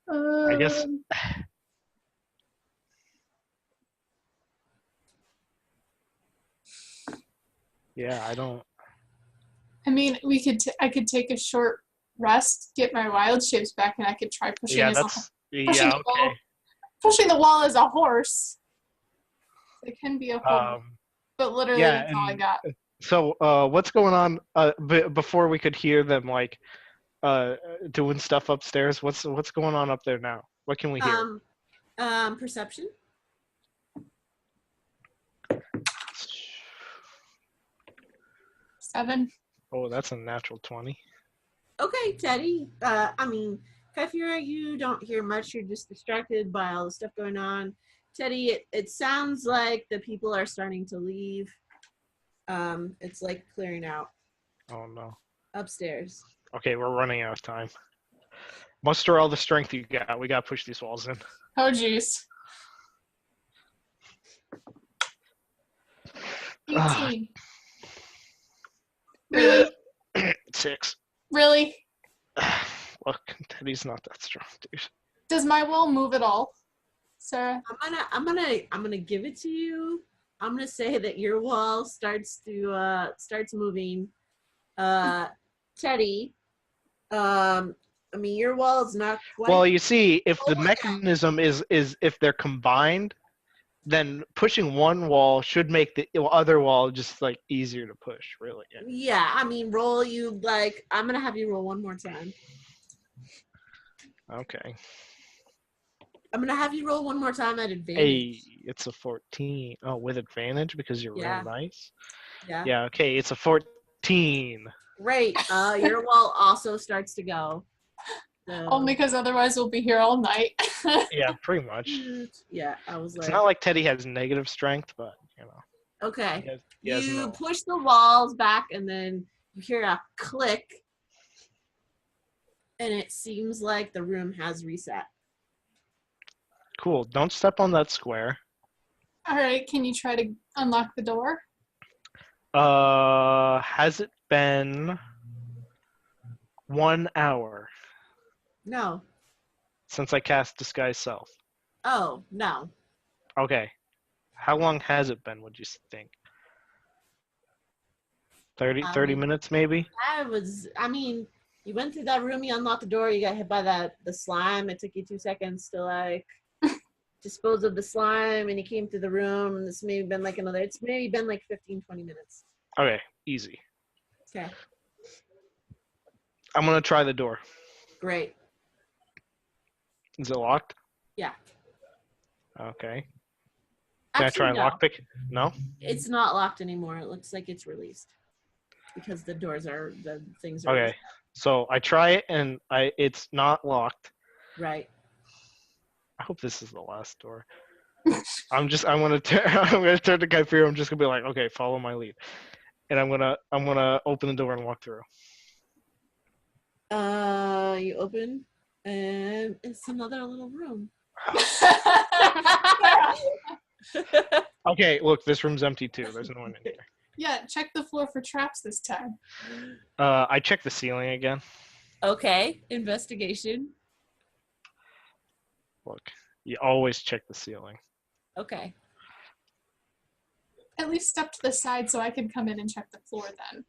I guess. Yeah, I don't. I mean, I could take a short rest, get my wild shapes back, and I could try pushing Yeah, pushing the wall. Pushing the wall as a horse. It can be a horse. But literally, yeah, that's all I got. So, what's going on? Before we could hear them like doing stuff upstairs. What's going on up there now? What can we hear? Perception. Seven. Oh, that's a natural 20. Okay, Teddy. I mean, Kythera, you don't hear much. You're just distracted by all the stuff going on. Teddy, it sounds like the people are starting to leave. It's like clearing out. Oh no. Upstairs. Okay, we're running out of time. Muster all the strength you got. We gotta push these walls in. Oh, jeez. 18. Really? 6. Really? Look, Teddy's not that strong, dude. Does my wall move at all, Sarah? I'm gonna give it to you. I'm gonna say that your wall starts moving. Teddy, I mean, your wall is not quite. Well, you see, if the mechanism is if they're combined, then pushing one wall should make the other wall just like easier to push, really. Yeah, I mean, I'm gonna have you roll one more time. Okay. I'm gonna have you roll one more time at advantage. Hey, it's a 14. Oh, with advantage because you're Yeah. real nice. Yeah. Yeah. Okay, it's a 14. Great. Your wall also starts to go. So, Only because otherwise we'll be here all night. Yeah, pretty much. yeah, I was It's like, not like Teddy has negative strength, but you know. okay. He has You no. push the walls back, and then you hear a click, and it seems like the room has reset. Cool. Don't step on that square. All right, can you try to unlock the door? Has it been 1 hour No. since I cast Disguise Self? Oh, no. Okay. How long has it been, would you think? 30 minutes, maybe? I mean, you went through that room, you unlocked the door, you got hit by the slime. It took you 2 seconds to, like, dispose of the slime, and you came through the room, and it's maybe been like 15, 20 minutes. Okay, easy. Okay, I'm going to try the door. great. Is it locked? Yeah. Okay. Can I try Actually, no. lockpick? No? It's not locked anymore. It looks like it's released because the things are Okay. So I try it, and it's not locked. right. I hope this is the last door. I'm gonna turn to Kypher. I'm just gonna be like, okay, follow my lead, and I'm gonna open the door and walk through. You open, and it's another little room. Okay, look, this room's empty too. There's no one in here. Yeah, check the floor for traps this time. I checked the ceiling again. Okay, investigation. Look, you always check the ceiling. Okay. At least step to the side so I can come in and check the floor then.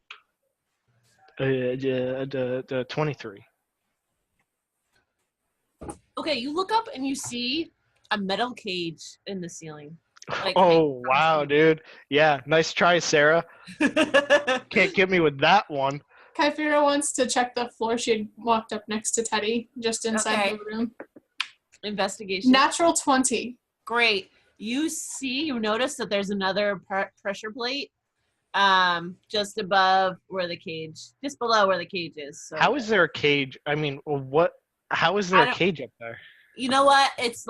The 23. Okay, you look up and you see a metal cage in the ceiling. Like, Oh, wow, dude. Yeah, nice try, Sarah. Can't get me with that one. Kyphira wants to check the floor. She had walked up next to Teddy, just inside Okay. the room. Investigation. Natural 20. Great. You notice that there's another pressure plate just below where the cage is. So How is there a cage? I mean, what? How is there a cage up there? You know what? It's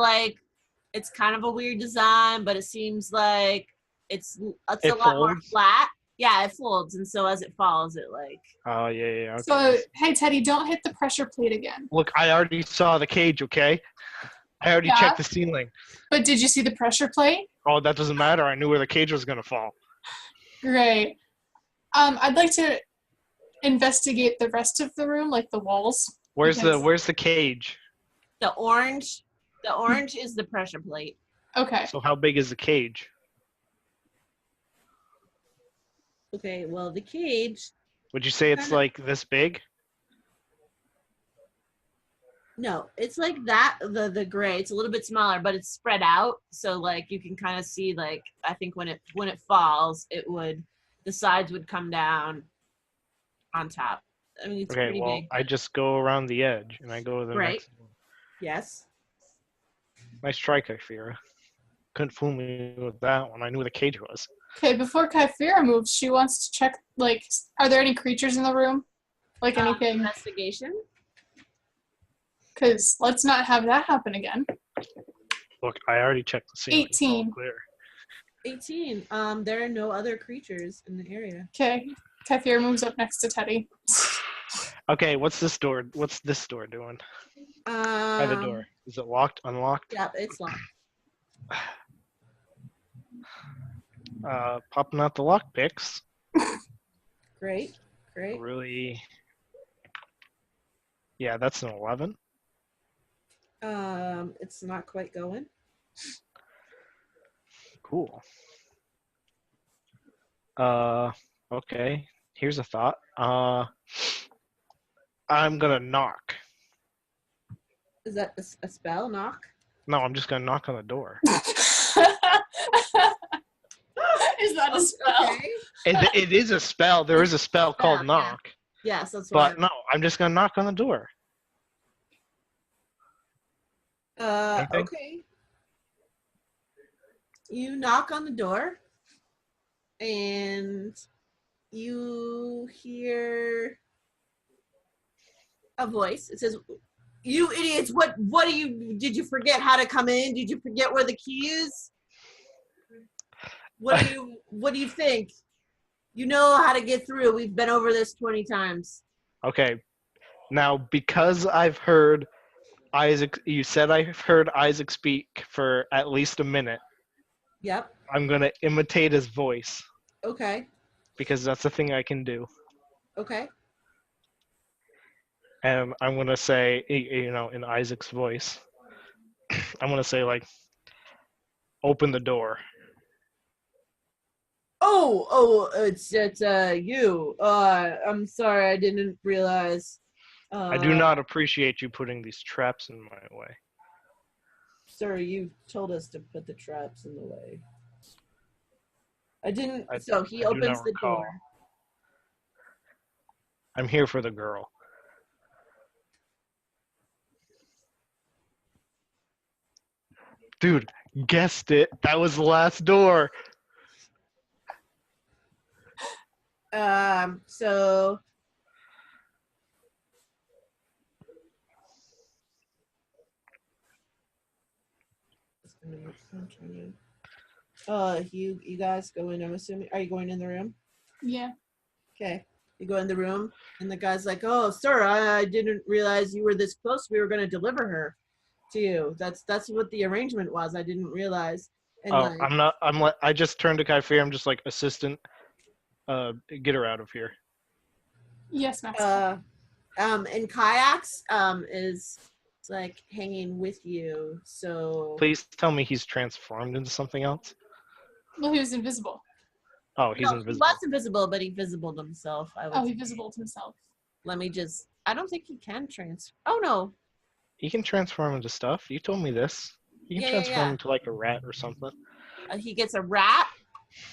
kind of a weird design, but it seems like it's a lot more flat. Yeah, it folds, and so as it falls, it like. Oh, yeah. Okay. So, hey, Teddy, don't hit the pressure plate again. Look, I already saw the cage, okay? I already checked the ceiling. But did you see the pressure plate? Oh, that doesn't matter. I knew where the cage was going to fall. Great. I'd like to investigate the rest of the room, like the walls. Where's the cage? The orange is the pressure plate. Okay. So how big is the cage? Okay, well, the cage. Would you say it's like this big? No, it's like that. The gray. It's a little bit smaller, but it's spread out, so like you can kind of see. Like I think when it falls, the sides would come down on top. I mean, it's pretty big. I just go around the edge and I go to the next one. Yes. Nice try, Kyphira. Couldn't fool me with that one. I knew where the cage was. Okay, before Kyphira moves, she wants to check, like, are there any creatures in the room? Like anything? Investigation. Because let's not have that happen again. Look, I already checked the ceiling. 18. It's all clear. 18. There are no other creatures in the area. Okay. Kyphira moves up next to Teddy. Okay, what's this door? What's this door doing? By the door. Is it locked? Unlocked? Yep, it's locked. Popping out the lock picks. Great. Really? Yeah, that's an 11. It's not quite going. Cool. Okay. Here's a thought. I'm gonna knock. Is that a spell? Knock? No, I'm just gonna knock on the door. Is that a spell? Okay. It is a spell. There is a spell called knock. Yes, that's right. But no, I'm just gonna knock on the door. Anything? Okay. You knock on the door, and you hear a voice. It says, "You idiots! What do you? Did you forget how to come in? Did you forget where the key is? What do you think? You know how to get through. We've been over this 20 times." Okay. Now, because I've heard Isaac, you said I've heard Isaac speak for at least a minute. Yep. I'm going to imitate his voice Okay. because that's the thing I can do. Okay. And I'm going to say, in Isaac's voice, I'm going to say, like, open the door. Oh, it's you. I'm sorry, I didn't realize. I do not appreciate you putting these traps in my way. Sir, you told us to put the traps in the way. I didn't. I So he do opens not the recall. door. I'm here for the girl. Dude, guessed it. That was the last door. So you guys go in. I'm assuming. Are you going in the room? Yeah. Okay. You go in the room, and the guy's like, "Oh, sir, I didn't realize you were this close. We were going to deliver her to you. That's what the arrangement was. I didn't realize." And Oh, I just turned to Kaifir. I'm just like, assistant, get her out of here. Yes, master. And kayaks is like hanging with you. So Please tell me he's transformed into something else. Well, he was invisible. Oh, he's no, he invisible. was invisible, but he visibled himself. Oh, he visible to himself. Let me just. I don't think he can Oh no. He can transform into stuff. You told me this. He can transform Yeah. into like a rat or something. He gets a rat,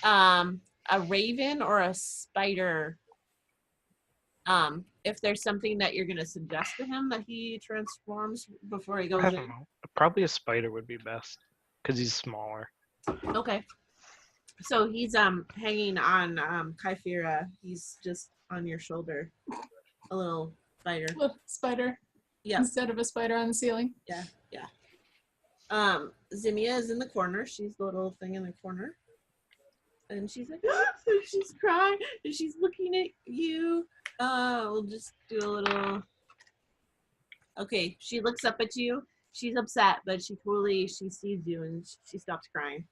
a raven, or a spider. If there's something that you're gonna suggest to him that he transforms before he goes I in. don't know. Probably a spider would be best because he's smaller. Okay. So he's hanging on Kaifira. He's just on your shoulder. A little spider. Little spider. Yeah. Instead of a spider on the ceiling. Yeah. Ximia is in the corner. She's the little thing in the corner. And she's like, she's crying, and she's looking at you. We'll just do a little. Okay, she looks up at you. She's upset, but she sees you, and she stops crying.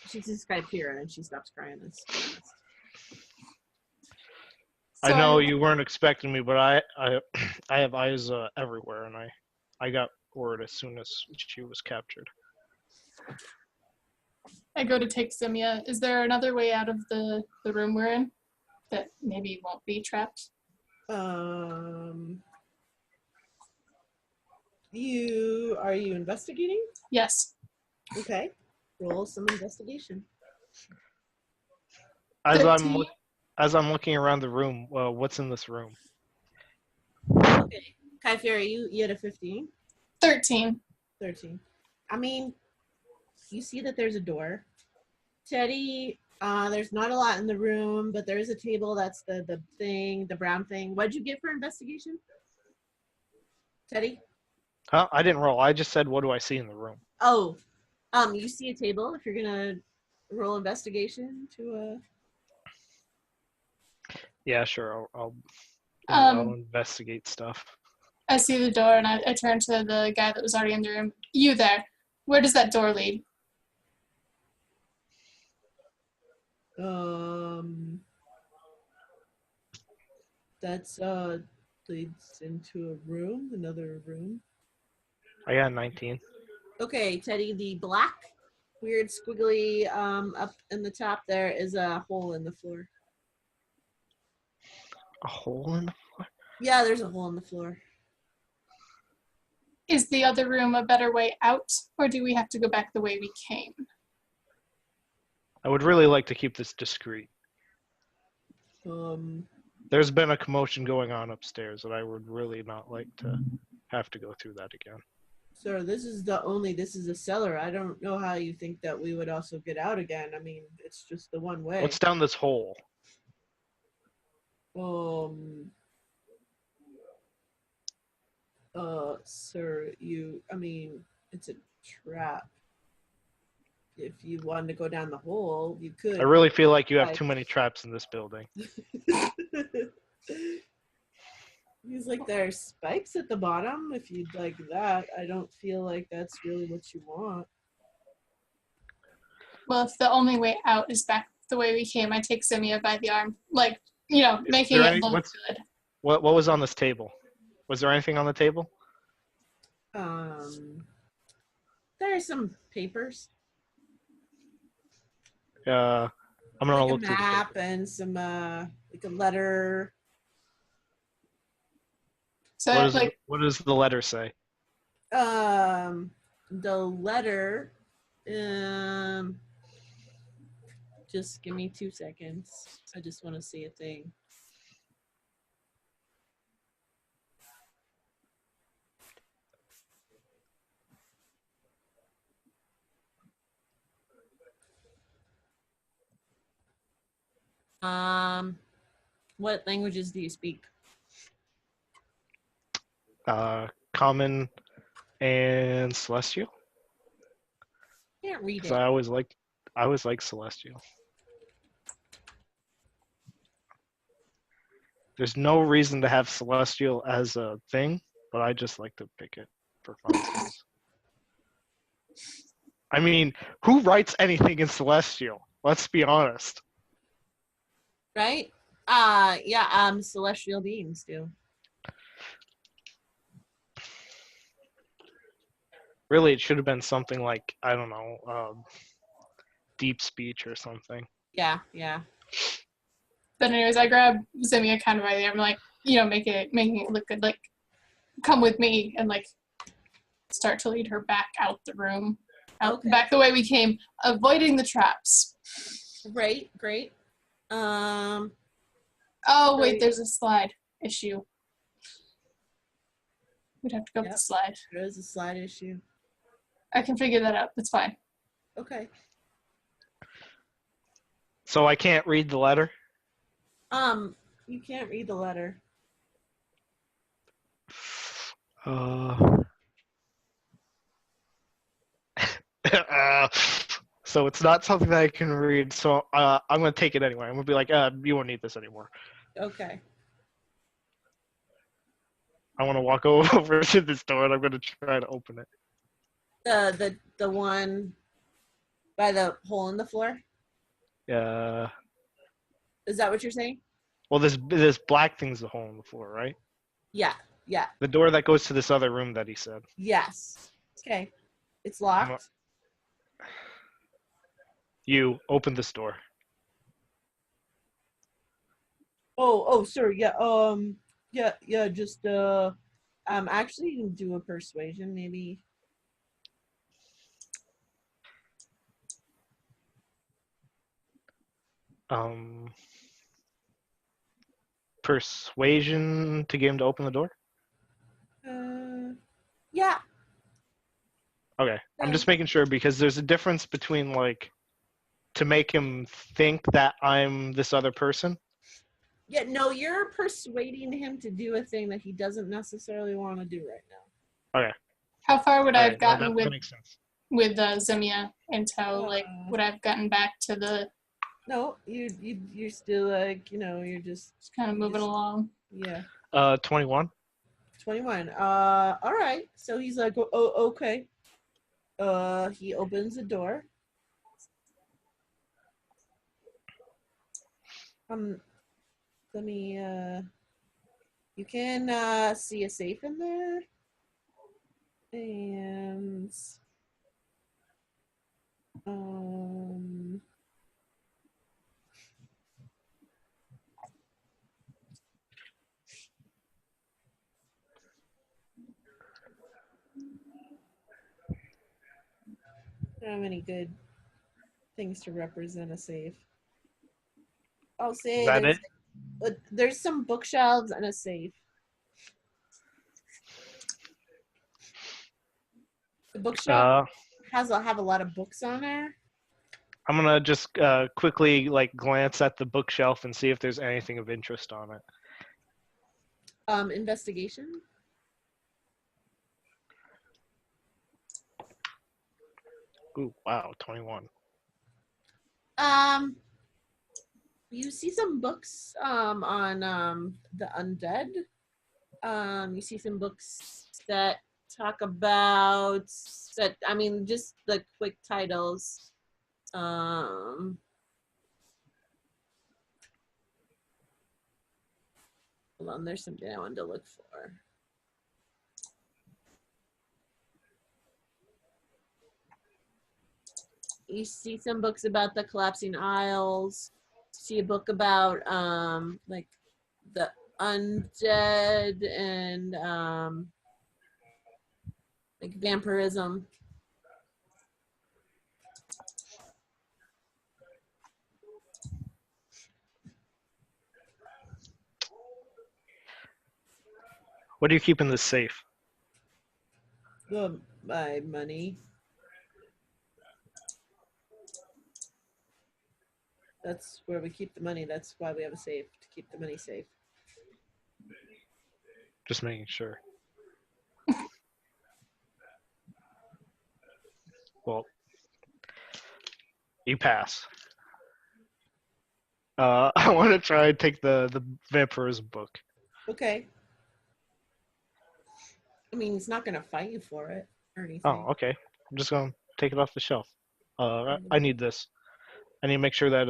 She sees Kaifira, and she stops crying. I know you weren't expecting me, but I have eyes everywhere, and I got word as soon as she was captured. I go to take Ximia. Is there another way out of the room we're in that maybe won't be trapped? Are you investigating? Yes. Okay. Roll some investigation. As 13. I'm looking around the room, what's in this room? Okay. Kaifira, you had a 15? 13. 13. I mean, you see that there's a door. Teddy, there's not a lot in the room, but there is a table. That's the thing, the brown thing. What'd you get for investigation? Teddy? Huh? I didn't roll. I just said, what do I see in the room? Oh, you see a table. If you're gonna roll investigation to Yeah, sure. I'll investigate stuff. I see the door and I turn to the guy that was already in the room. You there. Where does that door lead? That's leads into a room, another room. I got 19. Okay, Teddy, the black weird squiggly up in the top there is a hole in the floor. A hole in the floor? Yeah, there's a hole in the floor. Is the other room a better way out, or do we have to go back the way we came? I would really like to keep this discreet. There's been a commotion going on upstairs, and I would really not like to have to go through that again. Sir, this is a cellar. I don't know how you think that we would also get out again. I mean, it's just the one way. What's down this hole? Sir, I mean, it's a trap. If you wanted to go down the hole, you could. I really feel like you have too many traps in this building. He's like, there are spikes at the bottom. If you'd like that, I don't feel like that's really what you want. Well, if the only way out is back the way we came, I take Ximia by the arm, like, making it look good. What was on this table? Was there anything on the table? There are some papers. I'm gonna like look a through the map paper. and some like a letter. So What does the letter say? The letter. Just give me 2 seconds. I just want to see a thing. What languages do you speak? Common and Celestial. Can't read Because it. I always like Celestial. There's no reason to have Celestial as a thing, but I just like to pick it for fun. I mean, who writes anything in Celestial? Let's be honest. Right? Celestial beings do. Really, it should have been something like, I don't know, deep speech or something. Yeah. But anyways, I grab Ximia kind of by the arm, like, making it look good, like, come with me, and like start to lead her back out the room, back the way we came, avoiding the traps. Great. Oh wait, there's a slide issue. We'd have to go up the slide. There is a slide issue. I can figure that out. That's fine. Okay. So I can't read the letter? You can't read the letter. So it's not something that I can read, so I'm going to take it anyway. I'm going to be like, you won't need this anymore. Okay. I want to walk over to this door, and I'm going to try to open it. The one by the hole in the floor? Yeah. Is that what you're saying? Well, this black thing's the hole in the floor, right? Yeah. The door that goes to this other room that he said. Yes. Okay. It's locked. You open this door. Oh, sir. Yeah. Yeah. Just actually, you can do a persuasion, maybe. Persuasion to get him to open the door? Yeah. Okay. I'm just making sure because there's a difference between like to make him think that I'm this other person. Yeah, no, you're persuading him to do a thing that he doesn't necessarily want to do right now. Okay. How far would I have gotten that makes sense. with Ximia in tow? Like, would I have gotten back to the? No, you're still like, you're just kind of moving along. Yeah. 21. 21. All right. So he's like, oh, okay. He opens the door. Let me. You can see a safe in there, and I don't have any good things to represent a safe. I'll say Is that it? There's some bookshelves and a safe. The bookshop Uh, have a lot of books on there. I'm gonna just quickly like glance at the bookshelf and see if there's anything of interest on it. Investigation. Ooh, wow, 21. You see some books on the undead. You see some books that talk about that. I mean, just the quick titles. Hold on, there's something I wanted to look for. You see some books about the collapsing isles. See a book about like the undead and like vampirism. What do you keep in this safe? My money. That's where we keep the money. That's why we have a safe, to keep the money safe. Just making sure. Well, you pass. I want to try and take the vampirism book. Okay. I mean, he's not going to fight you for it or anything. Oh, okay. I'm just gonna take it off the shelf. I need this. I need to make sure that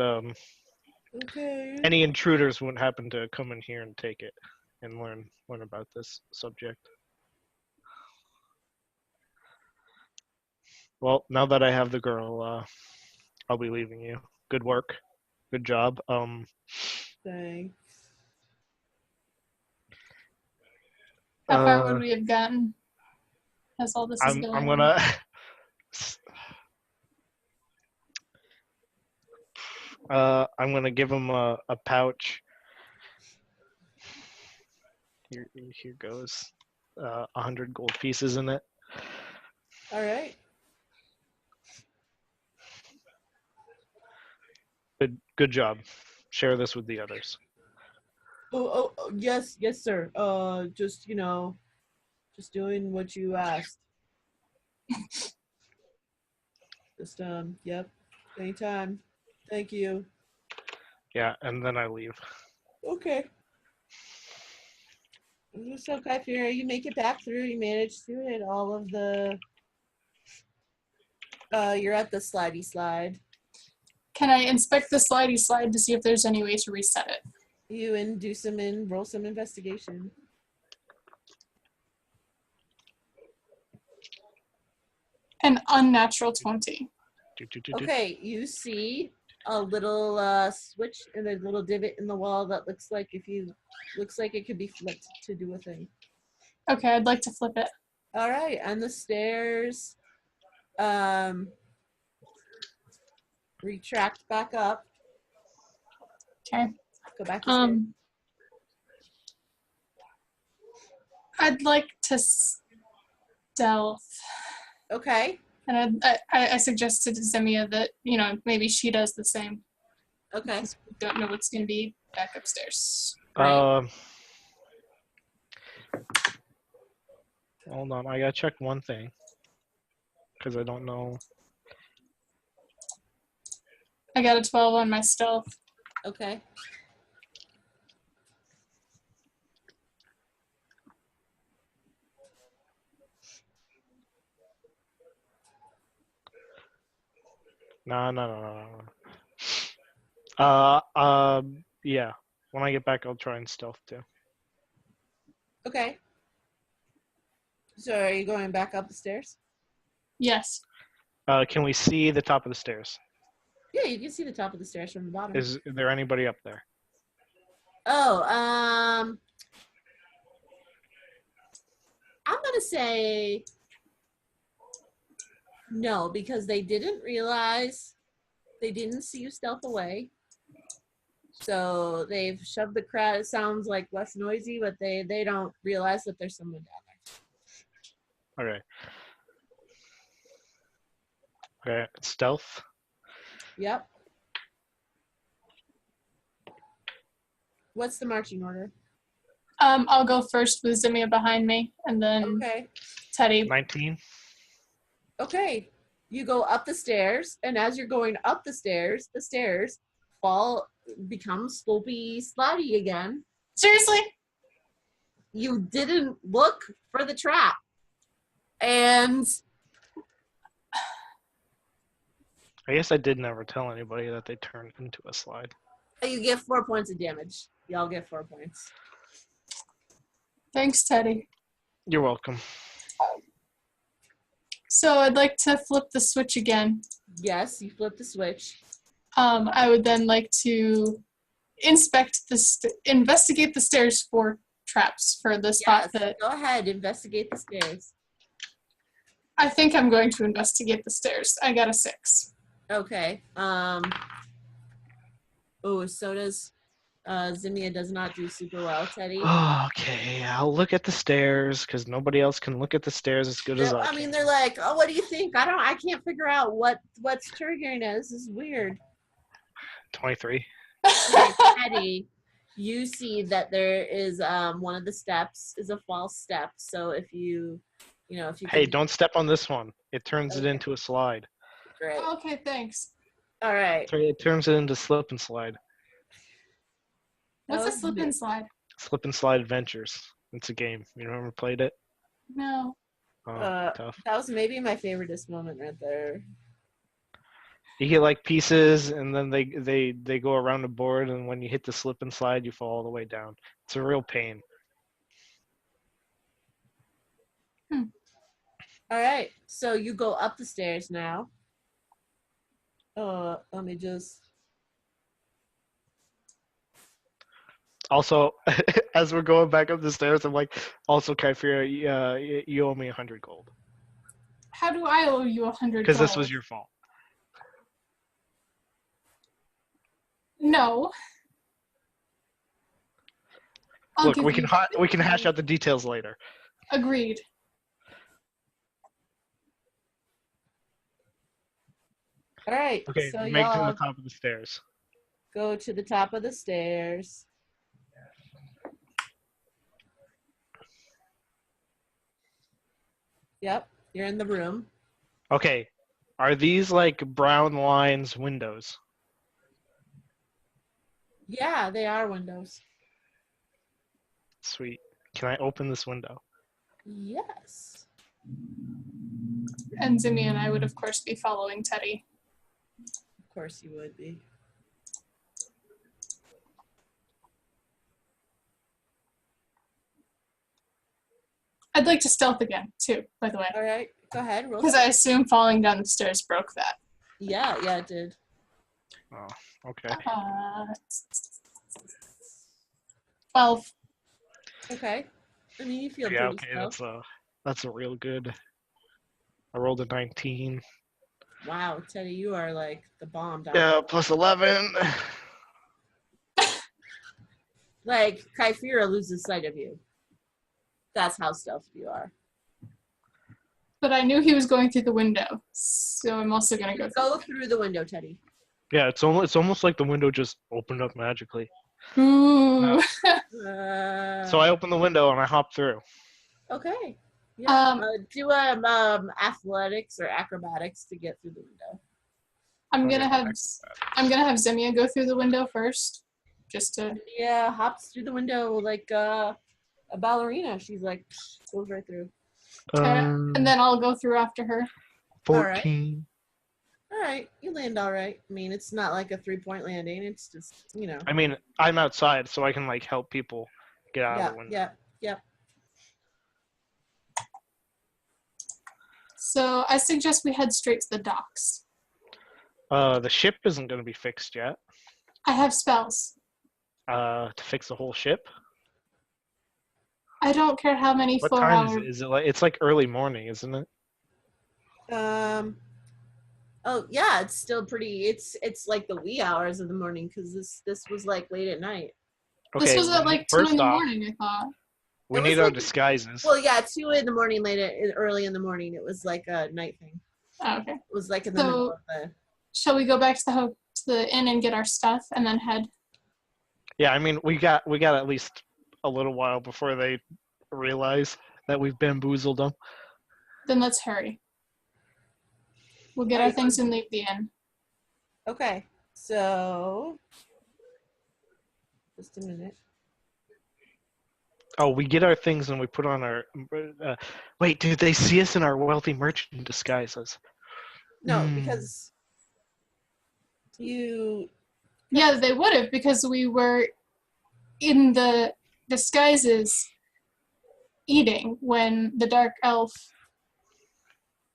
Okay. any intruders wouldn't happen to come in here and take it and learn about this subject. Well, now that I have the girl, I'll be leaving you. Good work. Good job. Thanks. How far would we have gotten as all this is going I'm on? gonna I'm gonna give him a pouch. Here goes 100 gold pieces in it. All right. Good job. Share this with the others. Oh, yes, sir. Just, just doing what you asked. Just, yep. Anytime. Thank you. Yeah, and then I leave. Okay. It's okay if you make it back through. You manage through it. All of the. You're at the slidey slide. Can I inspect the slidey slide to see if there's any way to reset it? You roll some investigation. An unnatural 20. Okay, you see a little switch and a little divot in the wall that looks like it could be flipped to do a thing. Okay, I'd like to flip it. All right, and the stairs retract back up. Okay. Go back to stairs. I'd like to stealth. Okay. And I suggested to Ximia that, maybe she does the same. Okay. We don't know what's going to be back upstairs. Right. Hold on, I gotta check one thing. Because I don't know. I got a 12 on my stealth. Okay. No. Yeah. When I get back, I'll try and stealth too. Okay. So are you going back up the stairs? Yes. Can we see the top of the stairs? Yeah, you can see the top of the stairs from the bottom. Is there anybody up there? Oh, I'm gonna say no, because they didn't see you stealth away. So they've shoved the crowd. It sounds like less noisy, but they don't realize that there's someone down there. Okay. Okay, stealth. Yep. What's the marching order? I'll go first with Ximia behind me, and then Okay. Teddy. 19. Okay. You go up the stairs, and as you're going up the stairs become slopey, slidey again. Seriously? You didn't look for the trap. And I guess I did never tell anybody that they turned into a slide. you get 4 points of damage. Y'all get 4 points. Thanks, Teddy. You're welcome. So I'd like to flip the switch again. Yes, you flip the switch. I would then like to investigate the stairs for traps for the spot that Go ahead, investigate the stairs. I think I'm going to investigate the stairs. I got a 6. Okay. So does Ximia does not do super well, Teddy. Okay, I'll look at the stairs because nobody else can look at the stairs as good as I I can. mean, they're like, oh, what do you think? I can't figure out what's triggering it. This is weird. 23. Okay, Teddy, you see that there is one of the steps is a false step. So if you Hey, don't step on this one. It turns it Okay. into a slide. Great. Okay, thanks. All right. Sorry, it turns it into slip and slide. What's That a was slip new. and slide? Slip and slide adventures. It's a game. You ever played it? No. Oh, tough. That was maybe my favoriteest moment right there. You get like pieces, and then they go around the board, and when you hit the slip and slide, you fall all the way down. It's a real pain. All right. So you go up the stairs now. Let me just. Also, as we're going back up the stairs, I'm like, also, Kyphria, you owe me 100 gold How do I owe you 100 because this gold? was your fault. No. I'll Look, give we you- can hash out the details later. Agreed. All right. Okay, So make it to y'all the top of the stairs. go to the top of the stairs. Yep, you're in the room. Okay, are these like brown lines windows? Yeah, they are windows. Sweet. Can I open this window? Yes. And Ximia and I would, of course, be following Teddy. Of course you would be. I'd like to stealth again, too, by the way. All right, go ahead. Roll. Because I assume falling down the stairs broke that. Yeah, it did. Oh, okay. 12. Okay. I mean, you feel Yeah, pretty okay, stealth. that's a real good. I rolled a 19. Wow, Teddy, you are like the bomb. Down. Yeah, plus 11. Like Kyphira loses sight of you. That's how stealthy you are. But I knew he was going through the window, so I'm also going to go Go through the window, Teddy. Yeah, it's almost like the window just opened up magically. Ooh. So I open the window and I hop through. Okay. Yeah. Um, Do athletics or acrobatics to get through the window. I'm gonna Okay, have Ximia go through the window first, just to. Yeah, hops through the window like a ballerina. She's like goes right through. And then I'll go through after her. 14. All right, you land all right. I mean, it's not like a 3-point landing. It's just, I mean, I'm outside, so I can like help people get out of the window. Yeah. So I suggest we head straight to the docks. The ship isn't going to be fixed yet. I have spells. To fix the whole ship. I don't care how many What 4 time hour. is it? Is it like it's like early morning, isn't it? Oh yeah, it's still pretty. It's like the wee hours of the morning because this was like late at night. Okay. This was at like 2 first in the off, morning, I thought. we It need was our like- disguises. Well, yeah, 2 in the morning, early in the morning. It was like a night thing. Oh, okay. It was like in the middle So, of the. shall we go back to the inn and get our stuff and then head? Yeah, I mean, we got at least a little while before they realize that we've bamboozled them. Then let's hurry. We'll get our things and leave the inn. Okay, so just a minute. Oh, we get our things and we put on our. Wait, do they see us in our wealthy merchant disguises? No, because you. Yeah, they would have because we were in the disguises eating when the dark elf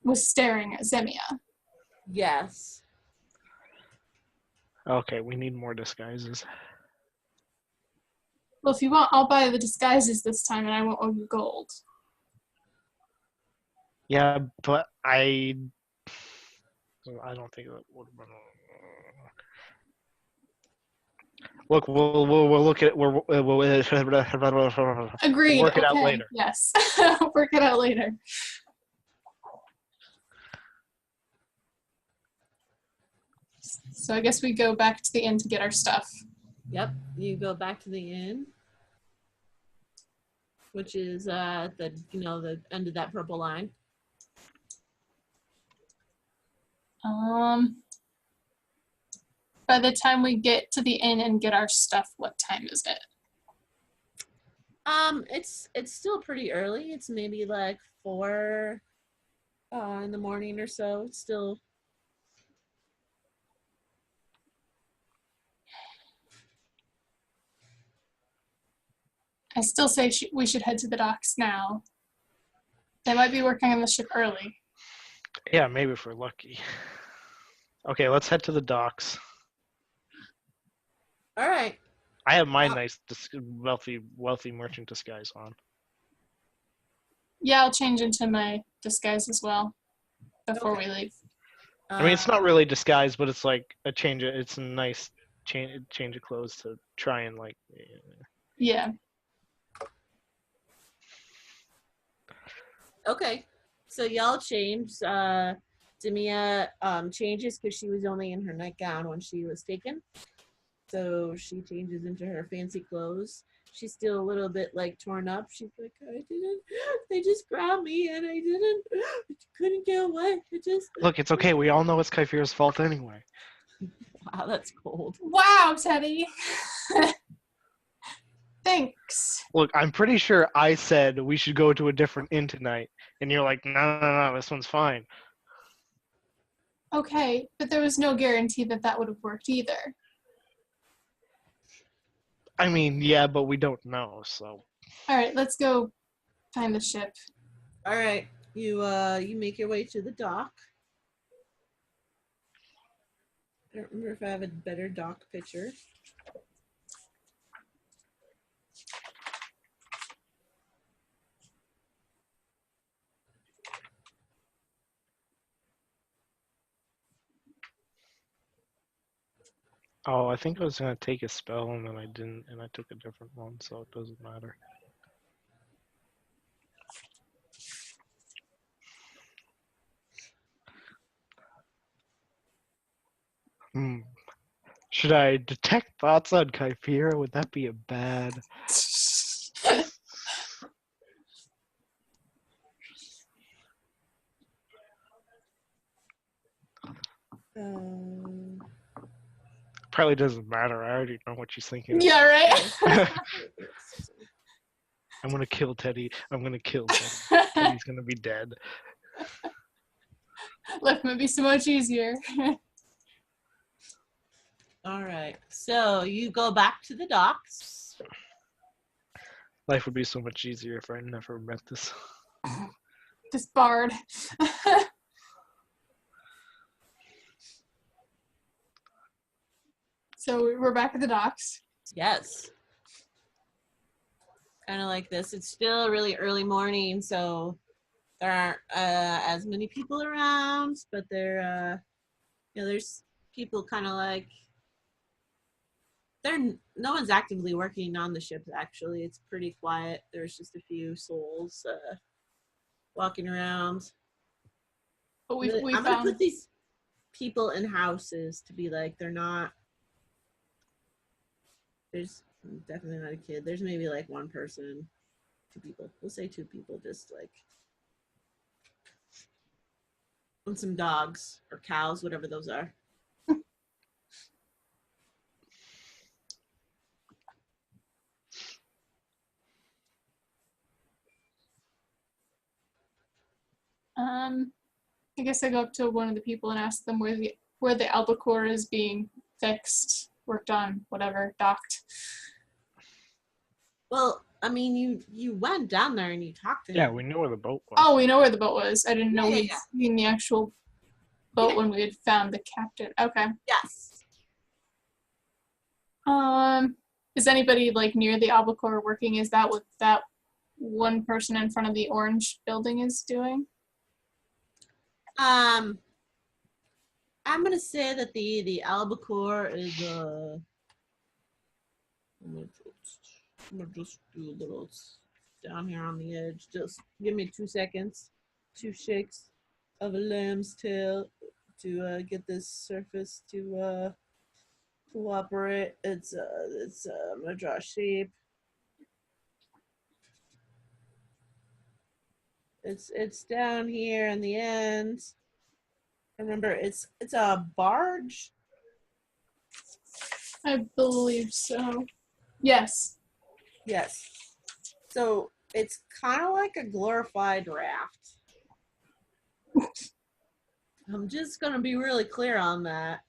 was staring at Ximia. Yes. Okay, we need more disguises. Well, if you want, I'll buy the disguises this time and I won't owe you gold. Yeah, but I don't think that would. Look, we'll look at it. We'll Agreed. work it out Okay. later. Yes. Work it out later. So I guess we go back to the inn to get our stuff. Yep. You go back to the inn, which is the the end of that purple line. By the time we get to the inn and get our stuff, what time is it? It's still pretty early. It's maybe like 4 in the morning or so. It's still. I still say we should head to the docks now. They might be working on the ship early. Yeah, maybe if we're lucky. Okay, let's head to the docks. All right. I have my nice wealthy merchant disguise on. Yeah, I'll change into my disguise as well before we leave. I mean, it's not really disguise, but it's like a change. It's a nice change of clothes to try and like. Yeah. Okay, so y'all change. Ximia changes because she was only in her nightgown when she was taken. So she changes into her fancy clothes. She's still a little bit like torn up. She's like, they just grabbed me and I couldn't get away. Look, it's okay. We all know it's Kaifira's fault anyway. Wow, that's cold. Wow, Teddy. Thanks. Look, I'm pretty sure I said we should go to a different inn tonight, and you're like, no, this one's fine. Okay, but there was no guarantee that would have worked either. I mean, yeah, but we don't know, so. All right, let's go find the ship. All right, you make your way to the dock. I don't remember if I have a better dock picture. Oh, I think I was going to take a spell, and then I didn't, and I took a different one, so it doesn't matter. Should I detect thoughts on Kaifira? Would that be a bad... Probably doesn't matter. I already know what she's thinking. Yeah, right? I'm going to kill Teddy. I'm going to kill Teddy. Teddy's going to be dead. Life might be so much easier. All right, so you go back to the docks. Life would be so much easier if I never met this. This bard. So we're back at the docks. Yes. Kind of like this. It's still really early morning, so there aren't as many people around, but there's people kind of like no one's actively working on the ship. Actually, it's pretty quiet. There's just a few souls walking around. But we I'm gonna found put these people in houses to be like they're not. There's definitely not a kid. There's maybe like one person, 2 people. We'll say 2 people, just like. And some dogs or cows, whatever those are. I guess I go up to one of the people and ask them where the albacore is being fixed, worked on, whatever, docked. Well, I mean, you went down there and you talked to him. Yeah, we know where the boat was. Oh, we know where the boat was. I didn't know Yeah, we'd seen the actual boat when we had found the captain. Okay. Yes. Is anybody like near the albacore working? Is that what that one person in front of the orange building is doing? I'm gonna say that the albacore is I'm gonna just do a little down here on the edge. Just give me 2 seconds. 2 shakes of a lamb's tail to get this surface to cooperate. It's I'm gonna draw a shape. It's down here in the end. Remember, it's a barge. I believe so. Yes. Yes. So it's kind of like a glorified raft. I'm just gonna be really clear on that.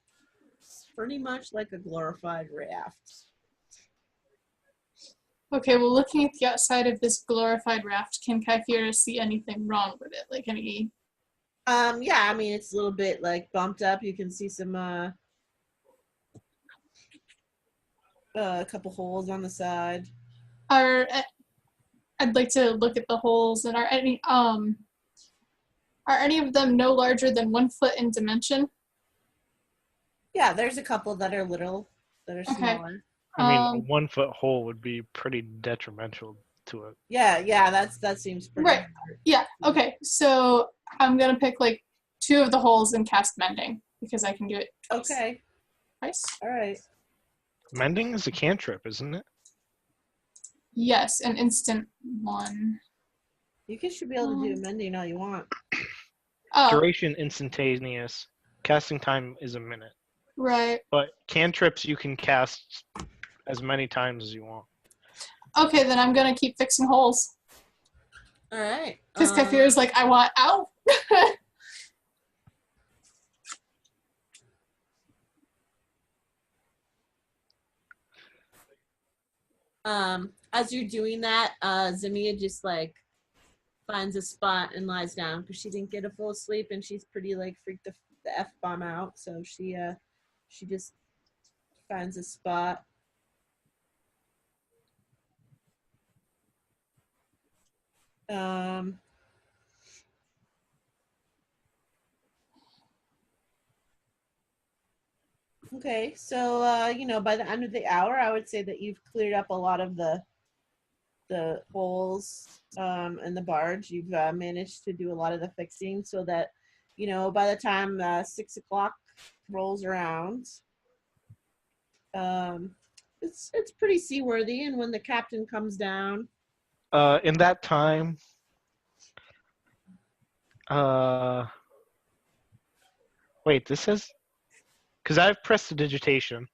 It's pretty much like a glorified raft. Okay, well, looking at the outside of this glorified raft, can Kyphira see anything wrong with it? Like any... Yeah, I mean, it's a little bit like bumped up. You can see some a couple holes on the side. I'd like to look at the holes, and are any of them no larger than 1 foot in dimension? Yeah, there's a couple that are little, that are Okay. smaller. I mean, a 1 foot hole would be pretty detrimental to it. Yeah, that seems pretty Right. Yeah, okay, so I'm gonna pick like 2 of the holes and cast mending, because I can do it twice. Okay, Twice? all right. Mending is a cantrip, isn't it? Yes, an instant one. Should be able to do mending all you want. Oh, Duration instantaneous. Casting time is a minute. right. But cantrips you can cast as many times as you want. Okay, then I'm gonna keep fixing holes. All right. Because Kyphira's like, I want out. As you're doing that, Ximia just like finds a spot and lies down because she didn't get a full sleep and she's pretty like freaked the F-bomb out. So she just finds a spot. Okay, so by the end of the hour, I would say that you've cleared up a lot of the holes in the barge. You've managed to do a lot of the fixing so that by the time 6 o'clock rolls around, it's pretty seaworthy. And when the captain comes down, In that time, wait, this says, because I've prestidigitation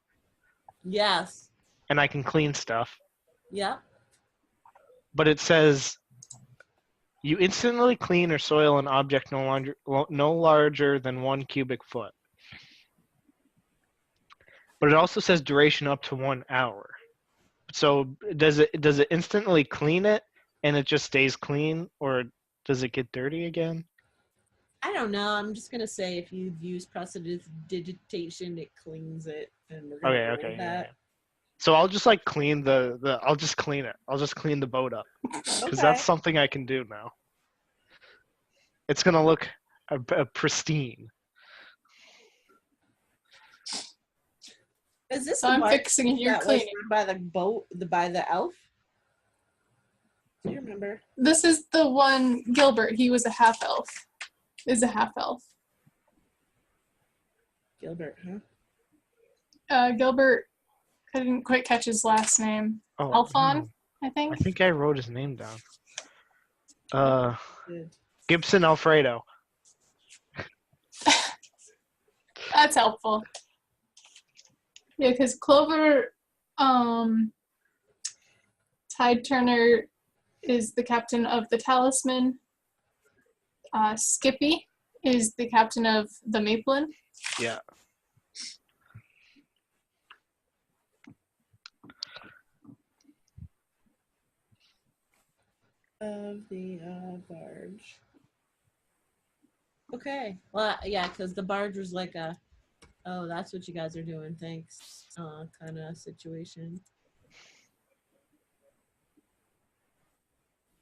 yes, and I can clean stuff, yep. but it says you instantly clean or soil an object no larger than 1 cubic foot. But it also says duration up to 1 hour. So does it instantly clean it and it just stays clean, or does it get dirty again? I don't know. I'm just gonna say if you've used prestidigitation, it cleans it, and we're gonna roll with that. Yeah. So I'll just like clean I'll just clean it. I'll just clean the boat up because Okay. that's something I can do now. It's gonna look pristine. Is this So the I'm barge fixing and you're that was cleaning. by the boat, by the elf? Do you remember? This is the one, Gilbert. He was a half elf. Is a half elf. Gilbert, huh? Gilbert, I didn't quite catch his last name. Oh, Alphon, I I think. think I wrote his name down. Good. Gibson Alfredo. That's helpful. Yeah, because Clover, Tide Turner is the captain of the Talisman. Skippy is the captain of the Maplin. Yeah. Of the barge. Okay. Well, yeah, because the barge was like a, oh, that's what you guys are doing, thanks, kind of situation.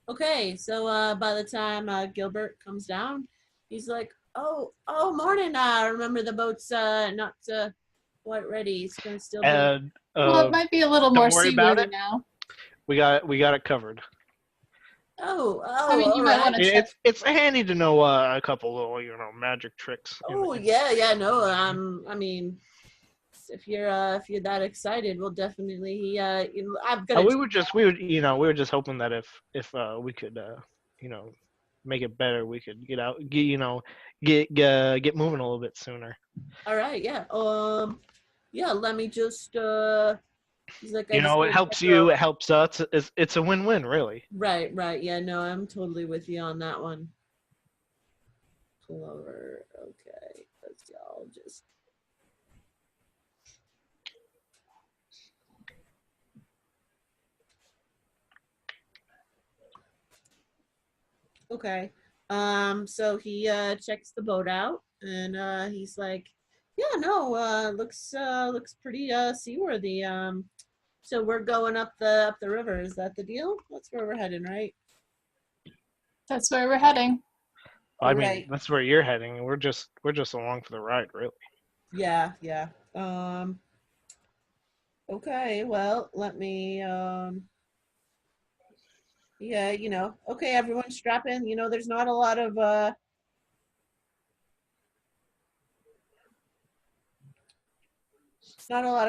Okay, so by the time Gilbert comes down, he's like, oh, morning. Remember the boat's not quite ready. It's gonna still be. And Well, it might be a little more don't worry about seaworthy it. now. We got it covered. Oh, I mean, you all might right. want to check. It's handy to know a couple little magic tricks. Oh yeah, no. I mean, if you're that excited, we'll definitely. I'm gonna. we were just hoping that if we could make it better, we could get moving a little bit sooner. All right, yeah. Yeah. Let me just. He's like, I You just know, it need helps to you, it helps us. It's a win-win, really. Right. Yeah, no, I'm totally with you on that one. Clover. Okay, let's y'all just. Okay. So he checks the boat out and he's like, yeah, no, looks pretty seaworthy. So we're going up the river. Is that the deal? That's where we're heading, right? That's where we're heading. I mean, Right. that's where you're heading, and we're just along for the ride, really. Yeah. Okay, well, let me yeah, okay, everyone strap in. There's not a lot of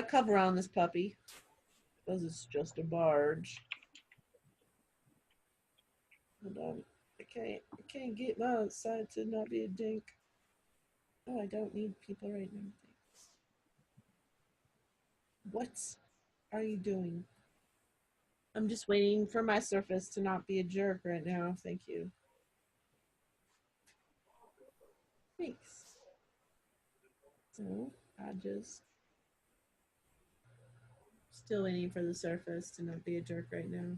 cover on this puppy because it's just a barge. Hold on. I can't get my side to not be a dink. Oh, I don't need people right now. Thanks. What are you doing? I'm just waiting for my surface to not be a jerk right now. Thank you. Thanks. So I just still waiting for the surface to not be a jerk right now.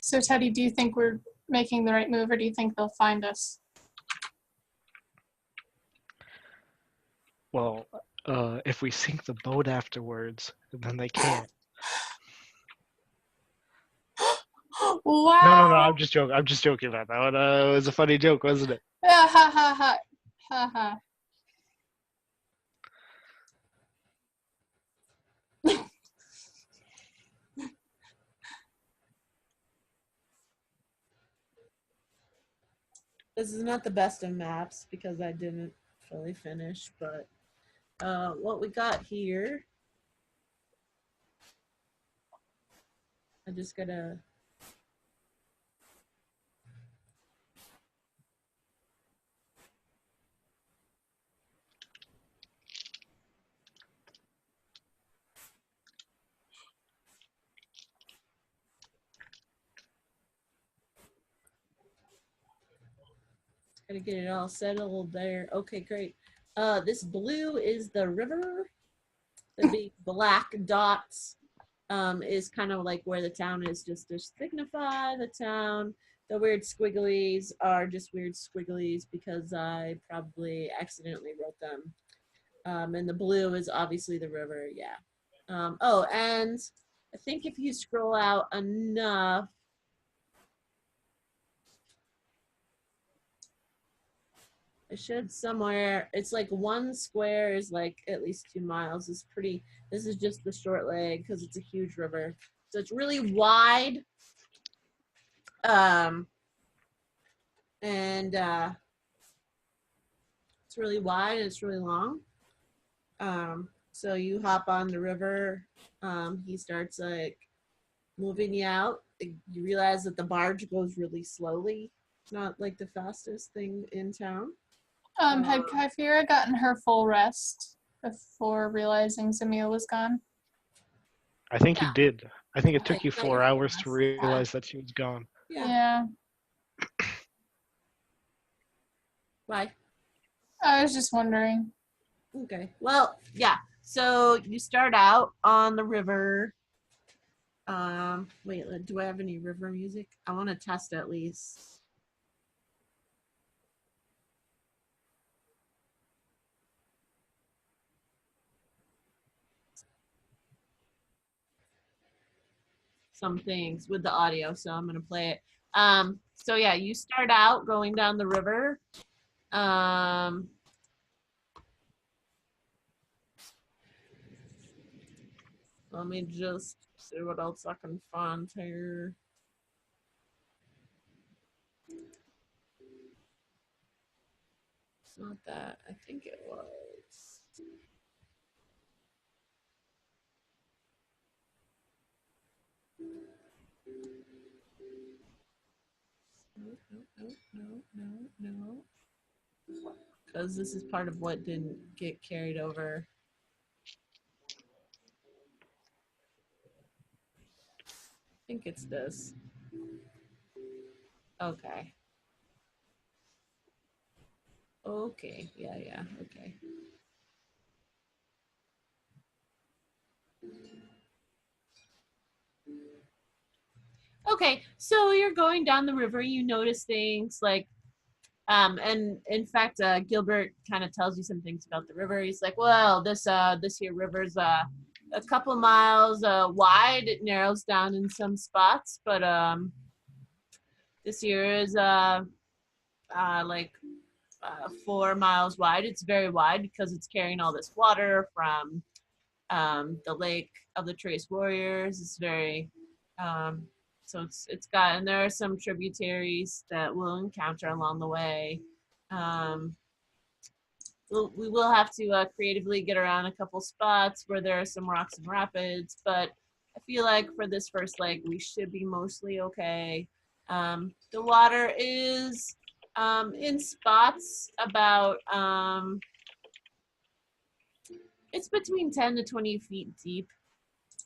So, Teddy, do you think we're making the right move, or do you think they'll find us? Well, if we sink the boat afterwards, then they can't. Wow! No, I'm just joking. I'm just joking about that one. It was a funny joke, wasn't it? Ha ha ha ha ha ha. This is not the best of maps because I didn't fully finish, but what we got here, I just gotta. Gotta get it all settled there. Okay, great. This blue is the river. The big black dots is kind of like where the town is, just to signify the town. The weird squigglies are just weird squigglies because I probably accidentally wrote them. And the blue is obviously the river, yeah. Oh, and I think if you scroll out enough, It should somewhere. It's like 1 square is like at least 2 miles. It's pretty. This is just the short leg because it's a huge river. So it's really wide. And it's really wide and it's really long. So you hop on the river. He starts like moving you out. You realize that the barge goes really slowly. It's not like the fastest thing in town. Had Kyphira gotten her full rest before realizing Ximia was gone? I think you did. I think it Okay, took you got 4 your hours to full rest. realize that she was gone. Yeah. Why? I was just wondering. Okay. Well, yeah. So you start out on the river. Wait, do I have any river music? I want to test at least. Some things with the audio, so I'm gonna play it. So yeah, you start out going down the river. Let me just see what else I can find here. It's not that. I think it was. No. Because this is part of what didn't get carried over. I think it's this. Okay. Okay. Yeah. Okay. Okay. So you're going down the river. You notice things like, and in fact, Gilbert kind of tells you some things about the river. He's like, well, this here river's a couple miles wide. It narrows down in some spots, but this here is like 4 miles wide. It's very wide because it's carrying all this water from the lake of the Trace Warriors. It's very so it's got, and there are some tributaries that we'll encounter along the way. We will have to creatively get around a couple spots where there are some rocks and rapids, but I feel like for this first leg, we should be mostly okay. The water is in spots about, it's between 10 to 20 feet deep.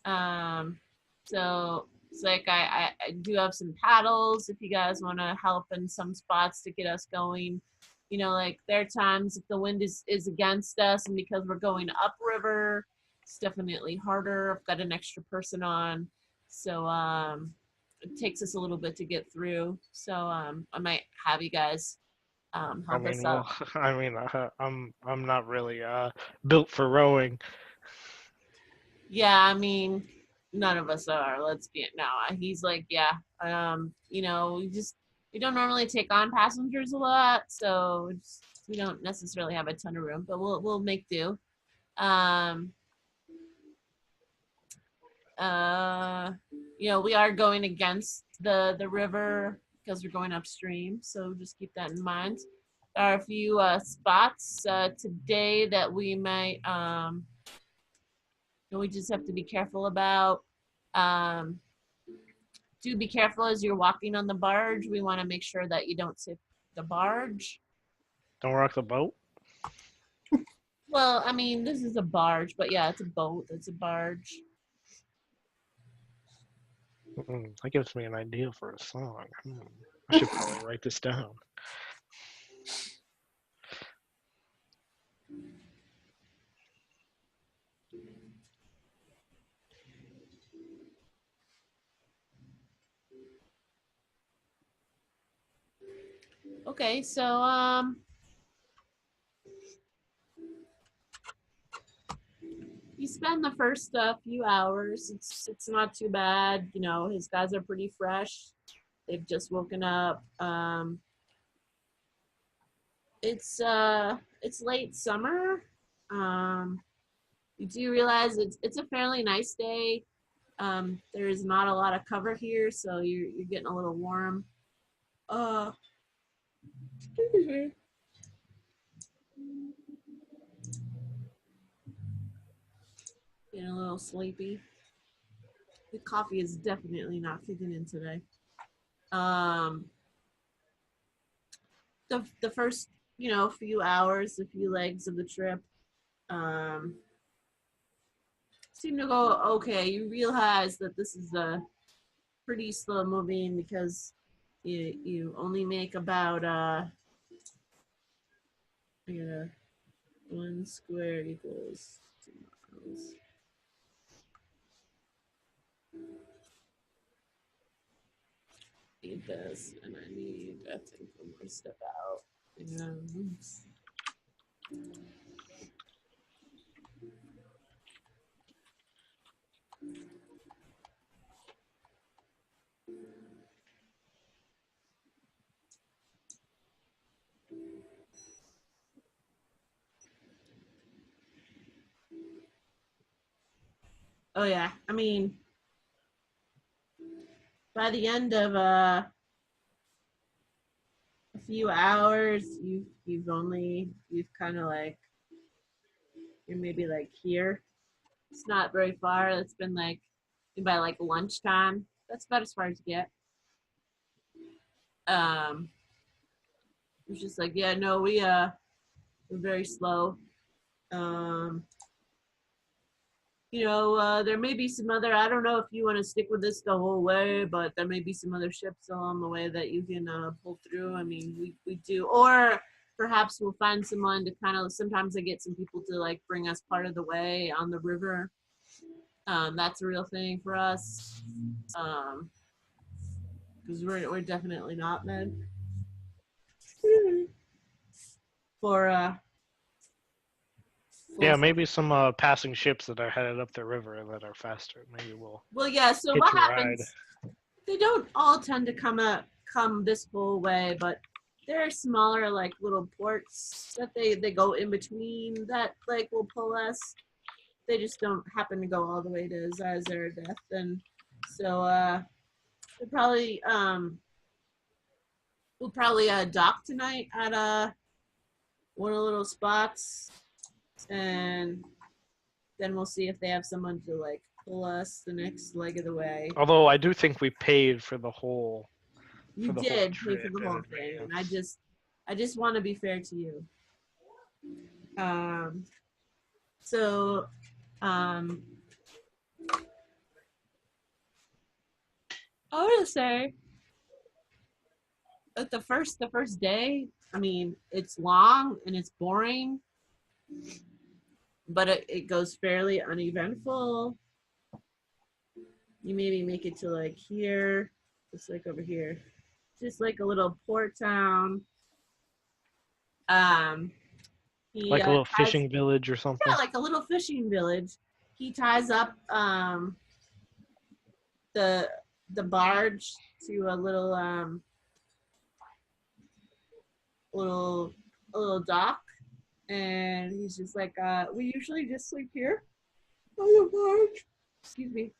So it's like I do have some paddles if you guys want to help in some spots to get us going. You know, like there are times if the wind is against us and because we're going upriver, it's definitely harder. I've got an extra person on. So it takes us a little bit to get through. So I might have you guys help us up. I'm not really built for rowing. Yeah, I mean, none of us are. Let's be it now. He's like, yeah, you know, we don't normally take on passengers a lot, so we don't necessarily have a ton of room, but we'll make do. You know, we are going against the river because we're going upstream, so just keep that in mind. There are a few spots today that we might we just have to be careful about. Do be careful as you're walking on the barge. We want to make sure that you don't tip the barge. Don't rock the boat. Well, I mean, this is a barge, but yeah, it's a boat. It's a barge. That gives me an idea for a song. I should probably write this down. Okay, so you spend the first few hours. It's not too bad. You know, his guys are pretty fresh. They've just woken up. It's late summer. You do realize it's a fairly nice day. There's not a lot of cover here, so you're getting a little warm. Excuse me. Getting a little sleepy. The coffee is definitely not kicking in today. The first few hours, a few legs of the trip, seem to go okay. You realize that this is a pretty slow moving because you only make about 1 square equals 2 miles. Need this, and I need I think one more step out. And oh yeah, I mean, by the end of a few hours, you've kind of like you're maybe like here. It's not very far. It's been like by like lunchtime. That's about as far as you get. It's just like, yeah, no, we're very slow. There may be some other, I don't know if you want to stick with this the whole way, but there may be some other ships along the way that you can pull through. I mean, we do, or perhaps we'll find someone to kind of, sometimes I get some people to like bring us part of the way on the river. That's a real thing for us. Because we're definitely not men. Yeah, maybe some passing ships that are headed up the river that are faster. Maybe we'll yeah, so hitch what a happens, ride. they don't all tend to come this whole way, but there are smaller like little ports that they go in between that like will pull us. They just don't happen to go all the way to Zarzardeth. And so we'll probably dock tonight at one of the little spots, and then we'll see if they have someone to like pull us the next leg of the way. Although I do think we paid for the whole. You did pay for the whole thing, and I just want to be fair to you. I want to say that the first day, I mean, it's long and it's boring, but it goes fairly uneventful. You maybe make it to like here, just like over here, just like a little port town. Like a little fishing village or something. Yeah, like a little fishing village. He ties up the barge to a little dock, and he's just like, we usually just sleep here on the barge. Excuse me,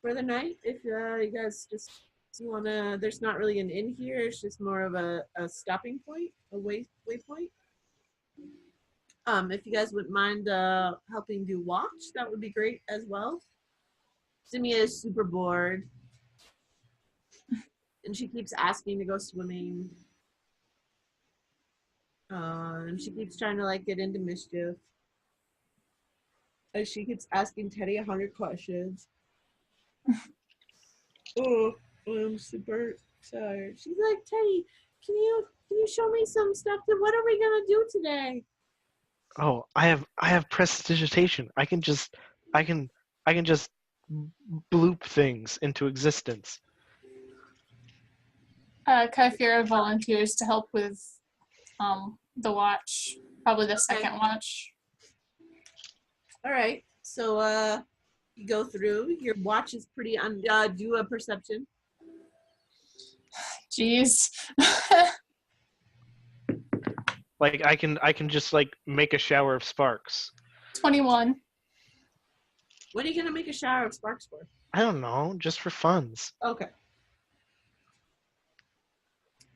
for the night. If you guys just wanna, there's not really an inn here. It's just more of a stopping point, a waypoint. If you guys wouldn't mind helping do watch, that would be great as well. Ximia is super bored, and she keeps asking to go swimming. And she keeps trying to like get into mischief. And she keeps asking Teddy 100 questions. Oh, I'm super tired. She's like, Teddy, can you show me some stuff? What are we gonna do today? Oh, I have prestidigitation. I can just bloop things into existence. Kaifira volunteers to help with the watch, probably the second watch. All right, so you go through. Your watch is pretty do a perception. Jeez. Like I can just like make a shower of sparks. 21. What are you gonna make a shower of sparks for? I don't know, just for funs. Okay.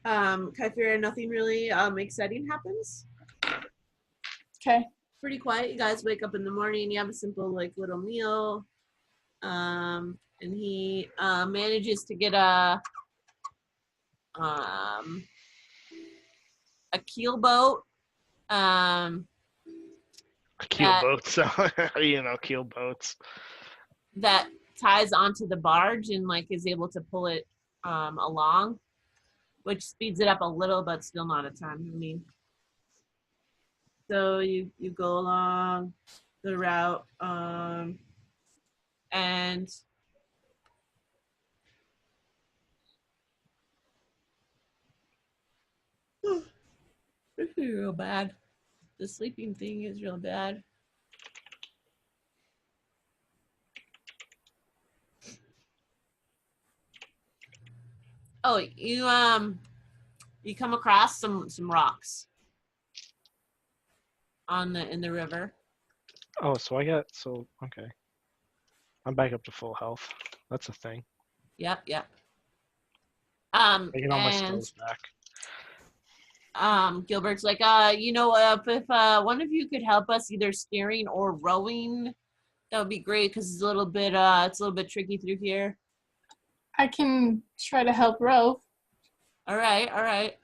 Kyphira, nothing really exciting happens. Okay. Pretty quiet. You guys wake up in the morning. You have a simple like little meal. And he manages to get a keel boat. Keel That- boats, keel boats. that ties onto the barge and like is able to pull it along, which speeds it up a little, but still not a ton. I mean, so you go along the route, and this is real bad. The sleeping thing is real bad. Oh, you come across some rocks in the river. Oh, okay. I'm back up to full health. That's a thing. Yep. Taking all my And skills back. Gilbert's like, if one of you could help us either steering or rowing, that would be great because it's a little bit tricky through here. I can try to help row. All right.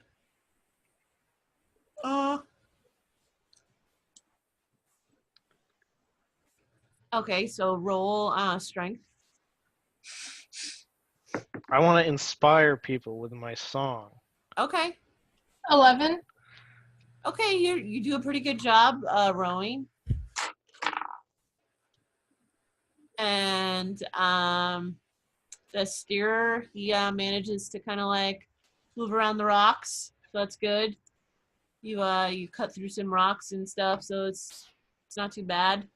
Okay, so roll strength. I want to inspire people with my song. Okay. 11. Okay, you do a pretty good job rowing. And the steerer, he manages to kind of like move around the rocks, so that's good. You cut through some rocks and stuff, so it's not too bad.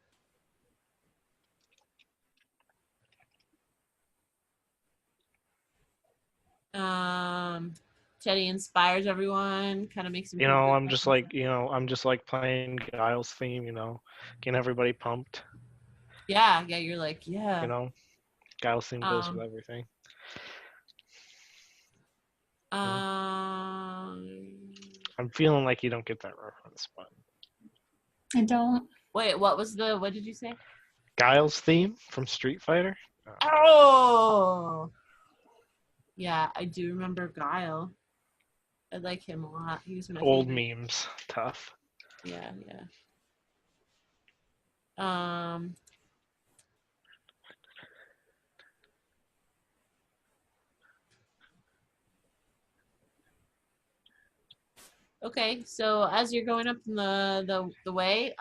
Teddy inspires everyone, kind of makes them. I'm just like playing Giles' theme, getting everybody pumped. Yeah, you're like, yeah. Giles' theme goes with everything. I'm feeling like you don't get that reference, but I don't. Wait, what did you say? Giles' theme from Street Fighter? Oh! Yeah, I do remember Guile. I like him a lot. He was my Old favorite. memes. Tough. Yeah. Okay, so as you're going up in the way,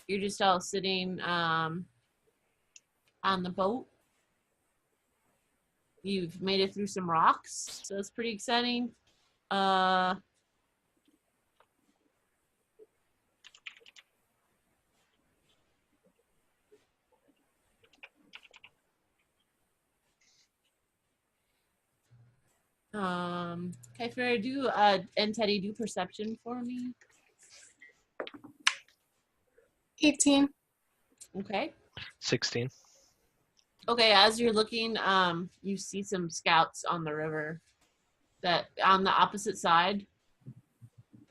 you're just all sitting on the boat. You've made it through some rocks, so it's pretty exciting. Kyphira, and Teddy, do perception for me. 18. Okay. 16. Okay, as you're looking, you see some scouts on the river that on the opposite side.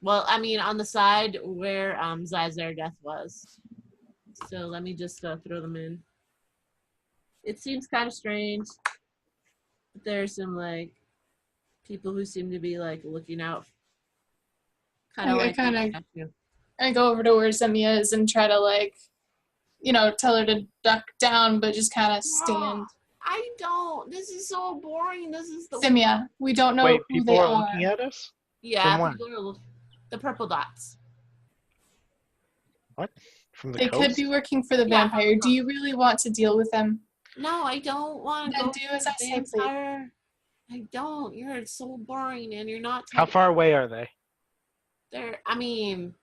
Well, I mean, on the side where Zizar Death was. So let me just throw them in. It seems kind of strange. But there's some like people who seem to be like looking out. I go over to where Ximia is and try to tell her to duck down, but just kind of stand. I don't. This is so boring. This is the Ximia. We don't know who people they are are. Looking at us? Yeah, From when? people are the purple dots. What? From the They coast? could be working for the Yeah, vampire. Do you really want to deal with them? No, I don't want to Then go. do as I say, please. vampire. I don't. You're so boring, and you're not. How far away are they? I mean,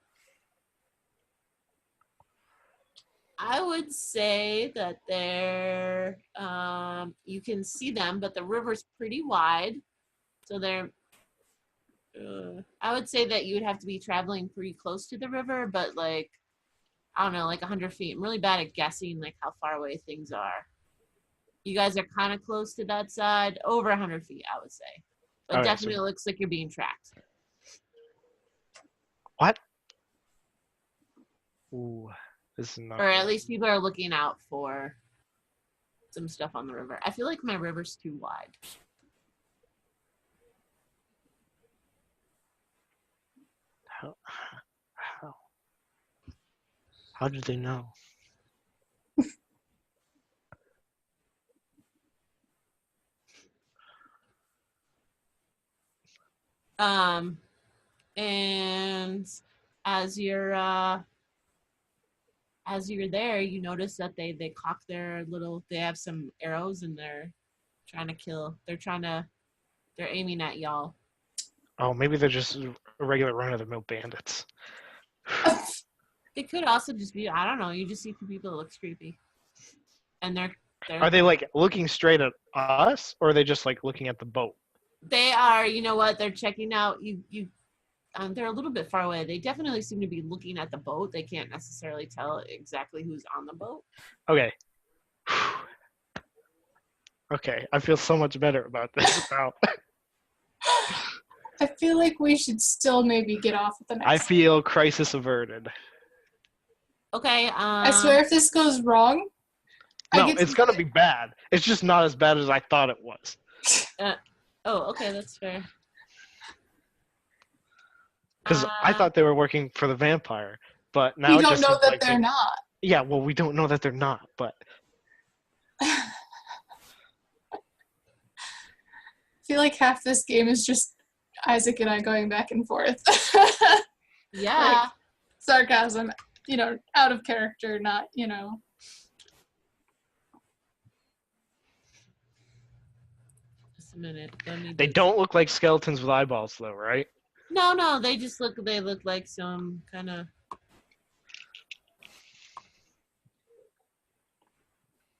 I would say that they're. You can see them, but the river's pretty wide, so they're I would say that you would have to be traveling pretty close to the river, but like, I don't know, like 100 feet. I'm really bad at guessing like how far away things are. You guys are kind of close to that side, over 100 feet, I would say. But Okay, definitely looks like you're being tracked. What? Ooh, this is not. Or at least people are looking out for some stuff on the river. I feel like my river's too wide. How did they know? And as you're there, you notice that they cock their little. They have some arrows and they're trying to kill. They're aiming at y'all. Oh, maybe they're just regular run-of-the-mill bandits. It could also just be, I don't know. You just see two people that look creepy, and they're Are they like looking straight at us, or are they just like looking at the boat? They are. You know what? They're checking out. They're a little bit far away. They definitely seem to be looking at the boat. They can't necessarily tell exactly who's on the boat. Okay. Okay, I feel so much better about this now. I feel like we should still maybe get off at the next. I feel crisis averted. Okay. I swear, if this goes wrong, No, it's gonna be bad. It's just not as bad as I thought it was. Okay, that's fair. Because I thought they were working for the vampire, but now we it don't just know seems that like they're not. Yeah, well, we don't know that they're not, but I feel like half this game is just Isaac and I going back and forth. Yeah. Like, sarcasm, out of character, not, Just a minute. they don't look like skeletons with eyeballs, though, right? No, they look like some kind of.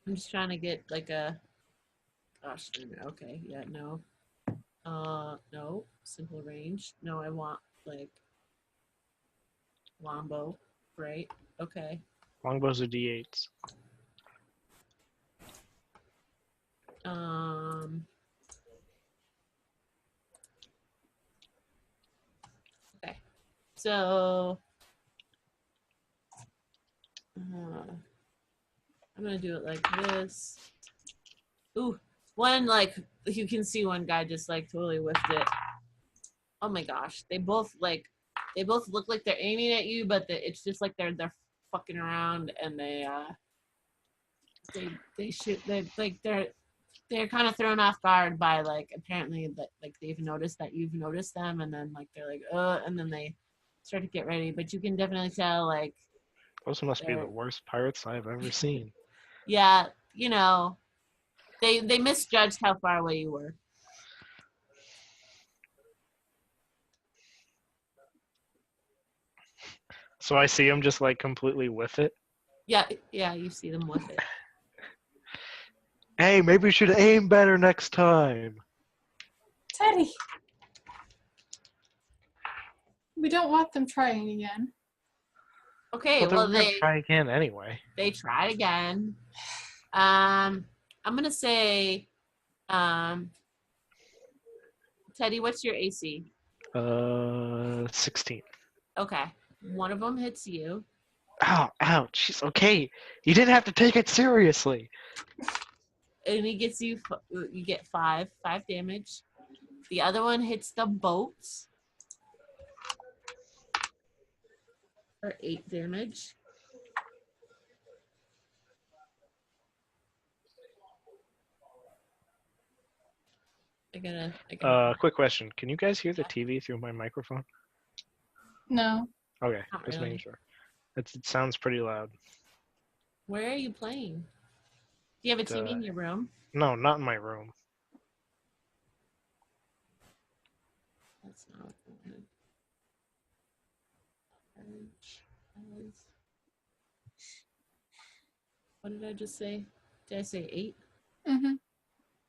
I'm just trying to get like a. Gosh, okay, yeah, no. No, simple range. No, I want like longbow, right? Okay. Longbows are D8s. Okay. So I'm gonna do it like this. Ooh, one like you can see one guy just like totally whiffed it. Oh my gosh, they both look like they're aiming at you, but it's just like they're fucking around and they shoot. They're kind of thrown off guard by like apparently that like they've noticed that you've noticed them, and then like they're like and then they start to get ready. But you can definitely tell like those must be the worst pirates I've ever seen. Yeah, they misjudged how far away you were. So I see them just like completely with it. Yeah, you see them with it. Hey, maybe we should aim better next time. Teddy. We don't want them trying again. Okay, Well, they try again anyway. They tried again. I'm gonna say, Teddy, what's your AC? 16. Okay, one of them hits you. Ow, ouch. Jeez, okay. You didn't have to take it seriously. And he gets you get 5 damage. The other one hits the boat for 8 damage. Quick question. Can you guys hear the TV through my microphone? No. Okay, Not just really. making sure. It sounds pretty loud. Where are you playing? Do you have a TV in your room? No, not in my room. That's not good. What did I just say? Did I say 8? Mm-hmm.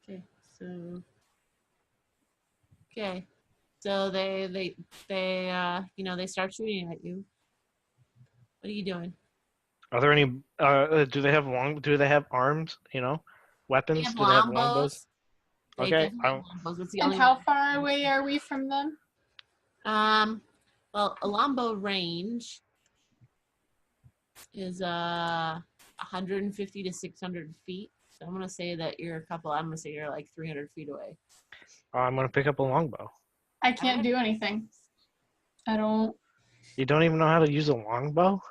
Okay, so. Okay. So they they start shooting at you. What are you doing? Are there any? Do they have arms? They Weapons? have Do they have longbows? longbows. They Okay. definitely have longbows. That's the And only how one. far away are we from them? Well, a longbow range is 150 to 600 feet. So I'm gonna say that I'm gonna say you're like 300 feet away. I'm gonna pick up a longbow. I can't do anything. I don't. You don't even know how to use a longbow?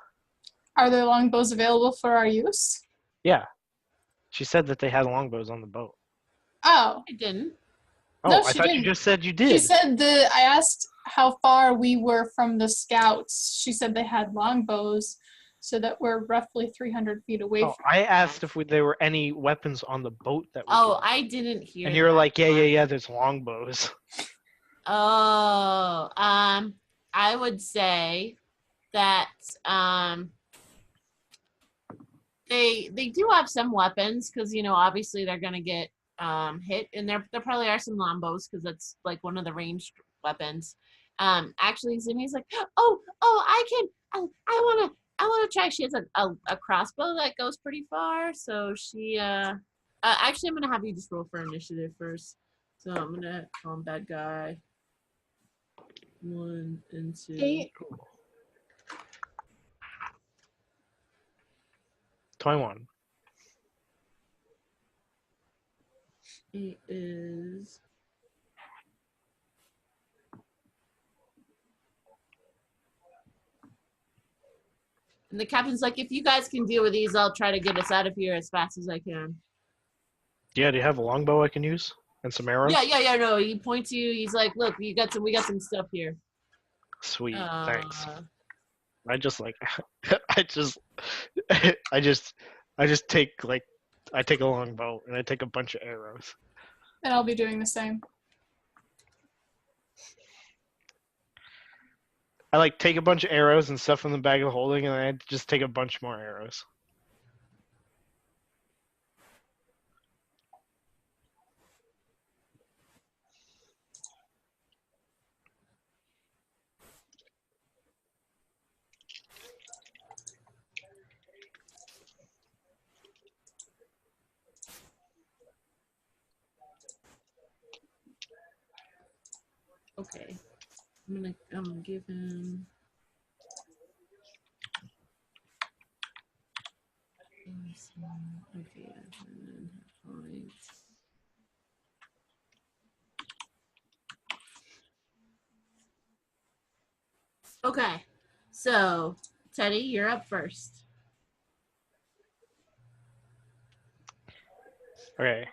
Are there longbows available for our use? Yeah. She said that they had longbows on the boat. Oh, I didn't. Oh, No, I she thought you didn't. just said you did. she said I asked how far we were from the scouts. She said they had longbows, so that we're roughly 300 feet away Oh, from. I asked if there were any weapons on the boat that we Oh, could... I didn't hear. And you were that. like, yeah, there's longbows. Oh, I would say that they do have some weapons because obviously they're gonna get hit, and there probably are some longbows because that's like one of the ranged weapons. Actually, Ximia's like, oh, I wanna try. She has a crossbow that goes pretty far, so she actually I'm gonna have you just roll for initiative first. So I'm gonna call him bad guy. 1 and 2. 8. 21. 8 is. And the captain's like, if you guys can deal with these, I'll try to get us out of here as fast as I can. Yeah, do you have a longbow I can use? And some arrows? Yeah, no. He points to you. He's like, look, we got some stuff here. Sweet, thanks. Uh, I just like, I just take I take a longbow and I take a bunch of arrows. And I'll be doing the same. I take a bunch of arrows and stuff from the bag of holding, and I just take a bunch more arrows. okay. I'm gonna give him. Okay. Points. Okay. So, Teddy, you're up first. Okay.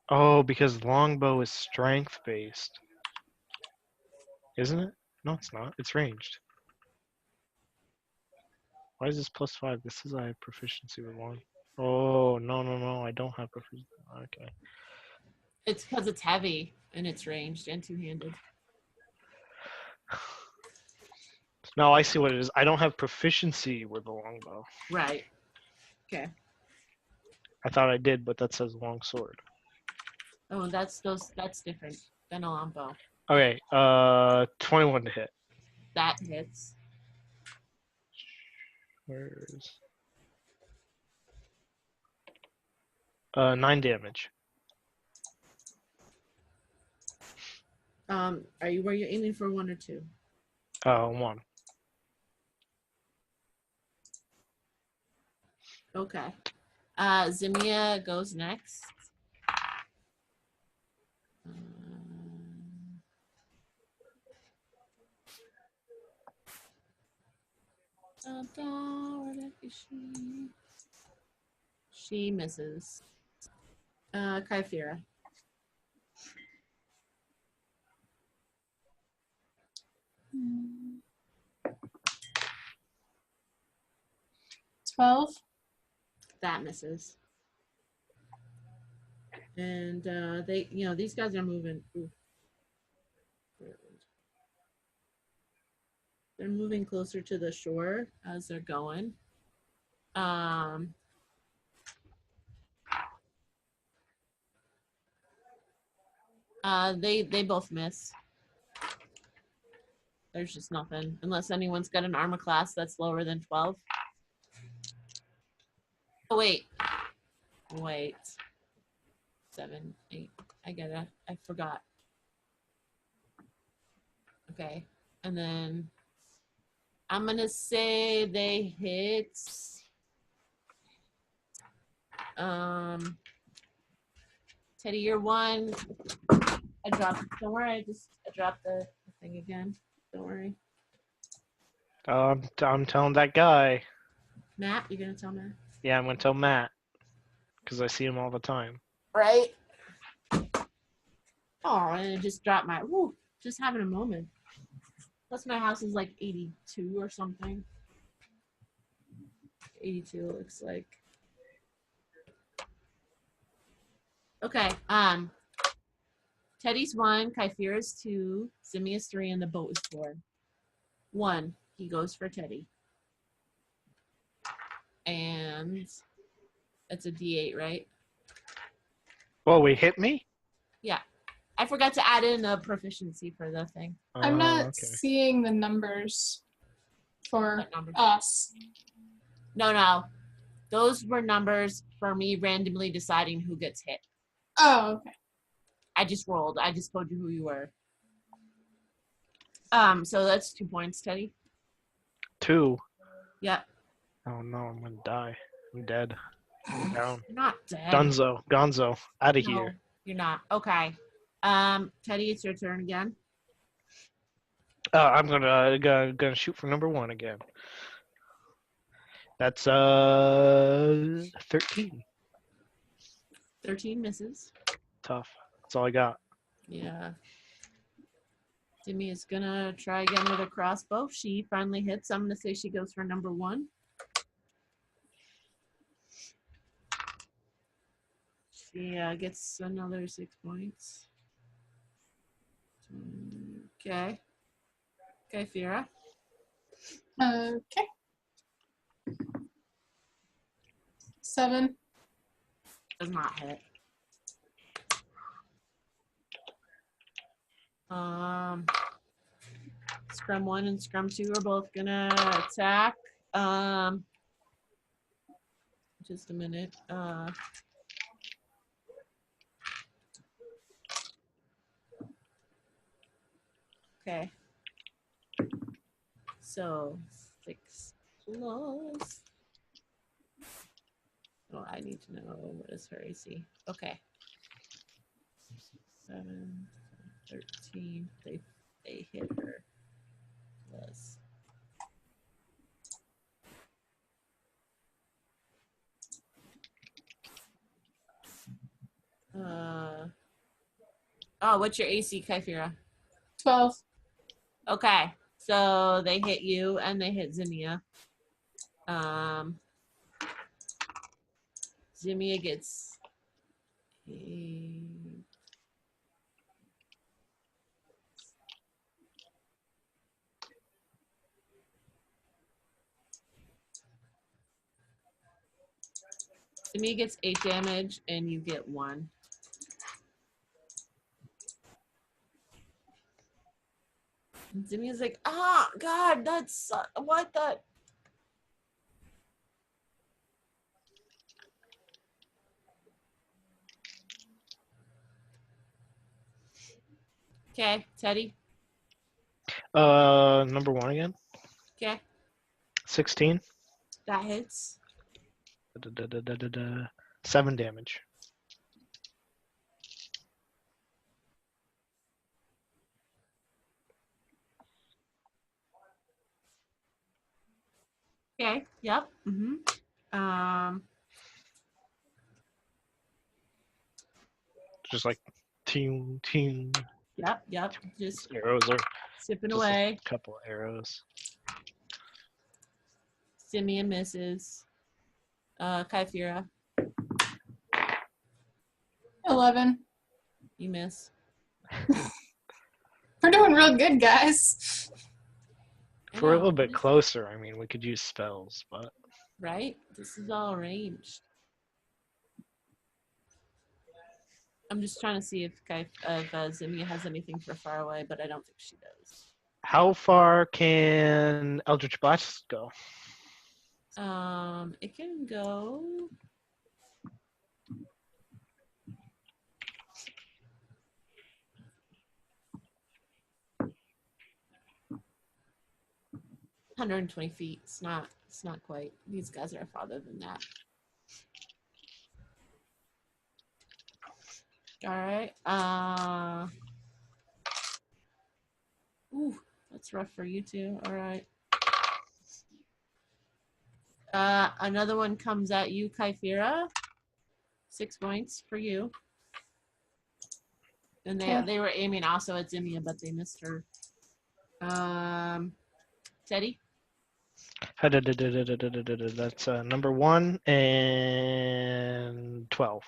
Oh, because longbow is strength based. Isn't it? No, it's not. It's ranged. Why is this +5? This is I have proficiency with long. Oh, no. I don't have proficiency. Okay. It's because it's heavy and it's ranged and two-handed. No, I see what it is. I don't have proficiency with the longbow. Right. Okay. I thought I did, but that says long sword. Oh, that's different than a longbow. Okay, 21 to hit. That hits. Where's 9 damage. Were you aiming for 1 or 2? 1. Okay. Ximia goes next. Where is she? She misses. Kythera. Hmm. 12. That misses. And they, these guys are moving. Ooh. They're moving closer to the shore as they're going. They both miss. There's just nothing. Unless anyone's got an armor class that's lower than 12. Oh, wait. Wait. 7, 8. I get it. I forgot. Okay. And then I'm going to say they hit. Teddy, you're 1. I dropped. Don't worry. I dropped the thing again. Don't worry. I'm telling that guy. Matt, you going to tell Matt? Yeah, I'm going to tell Matt. Because I see him all the time. Right? Oh, and it just dropped my. Woo, just having a moment. Plus, my house is like 82 or something. 82 looks like. Okay. Teddy's 1, Kyphira's 2, Ximia's 3, and the boat is 4. 1. He goes for Teddy. And it's a D8, right? Whoa, wait, hit me? Yeah. I forgot to add in a proficiency for the thing. I'm not Okay. seeing the numbers for What number? us. No. Those were numbers for me randomly deciding who gets hit. Oh, okay. I just rolled. I just told you who you were. So that's 2 points, Teddy. 2. Yep. Oh no, I'm going to die. I'm dead. I'm down. You're not dead. Gonzo, out of No, here. you're not. Okay. Teddy, it's your turn again. I'm gonna shoot for number 1 again. That's 13. 13 misses. Tough. That's all I got. Yeah. Ximia is gonna try again with a crossbow. She finally hits. I'm gonna say she goes for number 1. She gets another 6 points. Okay. Okay, Fira. Okay. 7. Does not hit. Scrum 1 and Scrum 2 are both gonna attack. Just a minute. Okay. So 6 plus. Oh, I need to know what is her AC. Okay. 7, 13. They hit her. Plus. Oh, what's your AC, Kyphira? 12. Okay, so they hit you and they hit Ximia. Ximia gets a... Ximia gets 8 damage and you get 1. Ximia's like, oh God, that's what the. Okay, Teddy. Number 1 again. Okay, 16. that hits. 7 damage. Okay, yep. Just like team. Yep. Just Arrows are sipping just away. a couple of arrows. Ximia misses. Kyphira, 11. you miss. We're doing real good, guys. If we're a little what bit is it? closer, I mean, we could use spells, but Right? This is all ranged. I'm just trying to see if Ximia has anything for far away, but I don't think she does. how far can Eldritch Blast go? It can go. "120 feet. It's not quite. These guys are farther than that. All right. Ooh, that's rough for you two. All right. Another one comes at you, Kyphira. 6 points for you. And they were aiming also at Ximia, but they missed her. Teddy? That's number 1 and 12.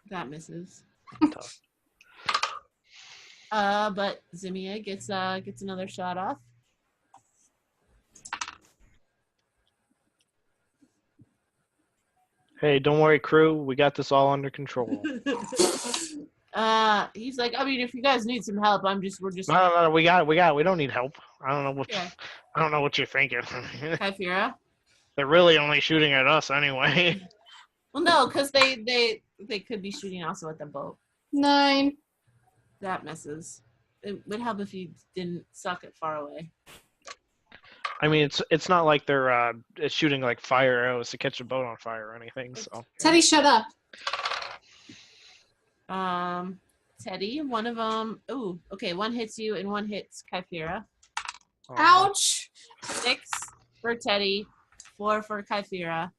That misses. Tough. But Ximia gets another shot off. Hey, don't worry, crew. We got this all under control. He's like, I mean, if you guys need some help, we're just. No, we got it. We don't need help. I don't know what. Okay. I don't know what you're thinking. Kyphira? They're really only shooting at us anyway. Well, no, because they could be shooting also at the boat. 9. That misses. It would help if you didn't suck it far away. I mean, it's not like they're shooting like fire arrows to catch a boat on fire or anything. So. Teddy, shut up. Teddy, one of them. Ooh, okay. One hits you and one hits Kyphira. Ouch. 6 for Teddy, 4 for Kyphira.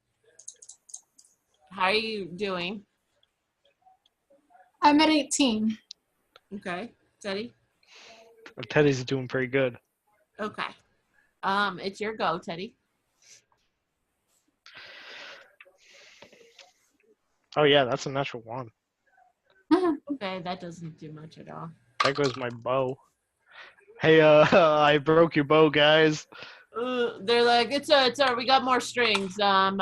How are you doing? I'm at 18. Okay, Teddy. Teddy's doing pretty good. Okay. It's your go, Teddy. Oh yeah, that's a natural 1. Okay, that doesn't do much at all. There goes my bow. Hey, I broke your bow, guys. They're like, it's we got more strings. It's all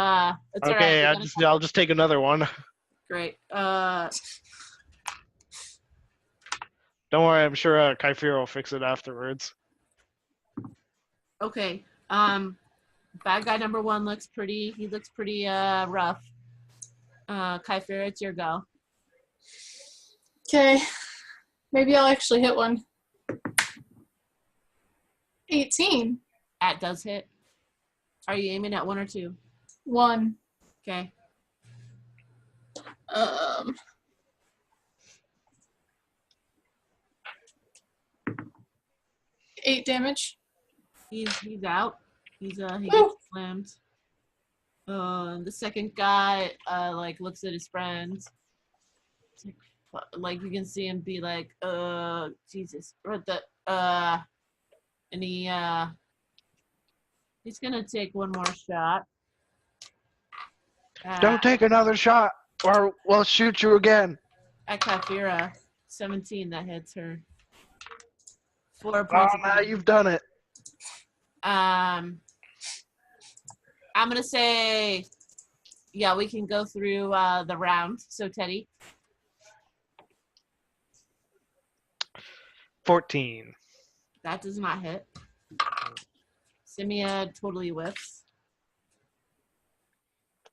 Okay, right. I'll just take another one. Great. Don't worry, I'm sure Kyphira will fix it afterwards. Okay. Bad guy number 1 looks pretty. He looks pretty rough. Kyphira, it's your go. Okay. Maybe I'll actually hit one. 18. That does hit. Are you aiming at 1 or 2? 1. Okay. 8 damage. He's out. He Woo! gets slammed. The second guy like looks at his friends. Like you can see him be like, Jesus. Or and he's gonna take one more shot. Don't take another shot, or we'll shoot you again. At Kyphira. 17, that hits her. 4 Oh, points. now you've done it. I'm gonna say, yeah, we can go through the round. So Teddy. 14. That does not hit. Ximia totally whiffs.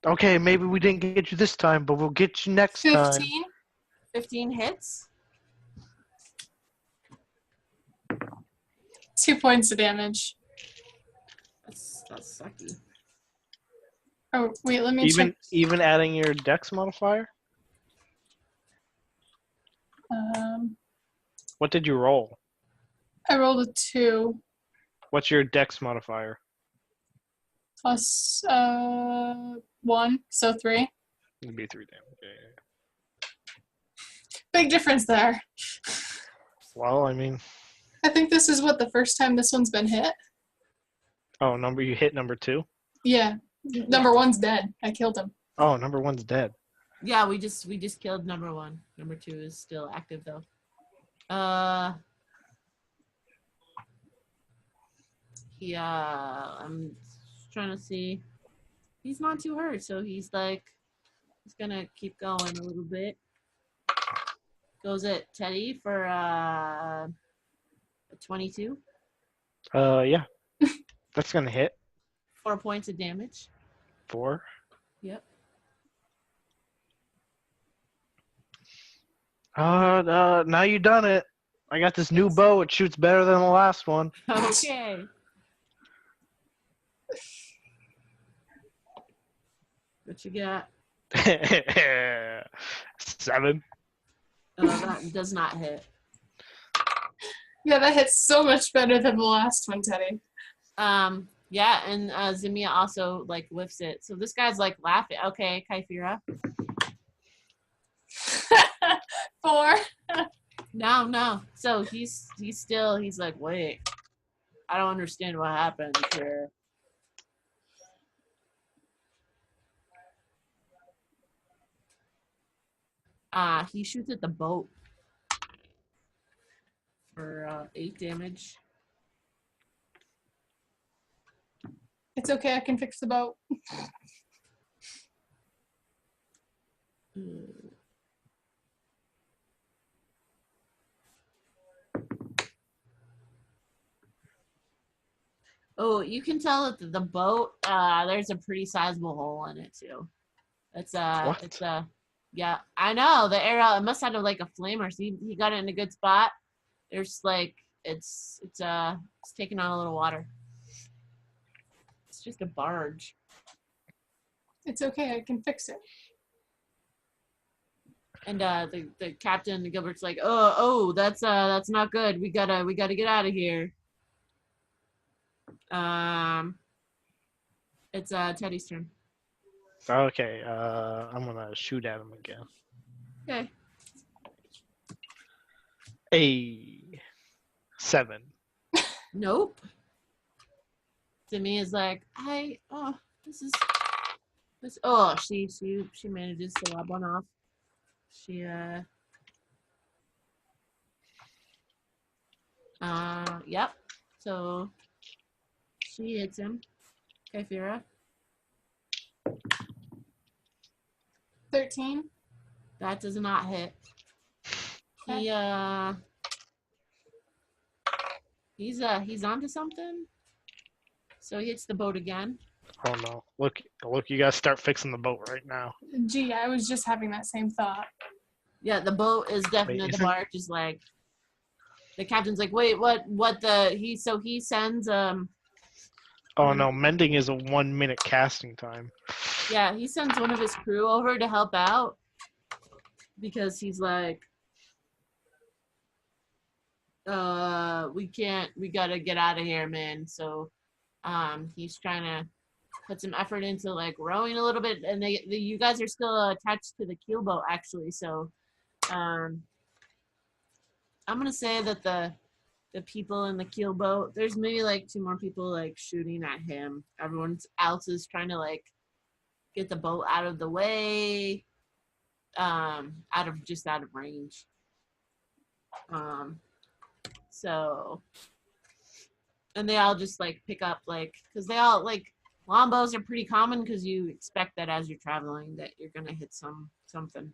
Okay, maybe we didn't get you this time, but we'll get you next time. 15. 15 hits. 2 points of damage. That's sucky. Oh, wait, let me check. Even adding your dex modifier? What did you roll? I rolled a 2 What's your dex modifier? plus 1, so 3. It'd be 3 damage. Yeah. Big difference there. Well, I mean, I think this is the first time this one's been hit. oh, you hit number 2? Yeah. Number 1's dead. I killed him. Oh, number 1's dead. Yeah, we just killed number 1. Number 2 is still active though. Yeah, I'm trying to see. He's not too hurt, so he's gonna keep going a little bit. Goes at Teddy for 22. Yeah. That's gonna hit. 4 points of damage. 4. Yep. Now you done it. I got this new bow. It shoots better than the last one. Okay. What you got? 7. That does not hit. Yeah, that hits so much better than the last one, Teddy. Yeah, and Ximia also like whiffs it. So this guy's like laughing. Okay, Kyphira. 4. No. So he's like, wait, I don't understand what happened here. He shoots at the boat for 8 damage. It's okay, I can fix the boat. Oh, you can tell that the boat, there's a pretty sizable hole in it too. What? Yeah, I know the arrow. It must have like a flamer. So he got it in a good spot. There's like it's taking on a little water. It's just a barge. It's okay, I can fix it. And the captain Gilbert's like, oh, that's not good. We gotta get out of here. It's Teddy's turn. Okay, I'm gonna shoot at him again. Okay. 7. Nope. Ximia is like, she manages to lob one off. Yep. So she hits him. Kyphira. 13. That does not hit. Okay. He's onto something. So he hits the boat again. Oh no! Look! You gotta start fixing the boat right now. Gee, I was just having that same thought. Yeah, the boat is definitely the barge is like. The captain's like, wait, what he sends Oh no! Mending is a 1-minute casting time. Yeah, he sends one of his crew over to help out because he's like, we gotta get out of here, man. So he's trying to put some effort into like rowing a little bit, and you guys are still attached to the keel boat actually. So I'm gonna say that the people in the keel boat, there's maybe like 2 more people like shooting at him. Everyone else is trying to like get the boat out of the way, out of range. So, and they all just like pick up like, because they all like, longbows are pretty common because you expect that as you're traveling that you're gonna hit something.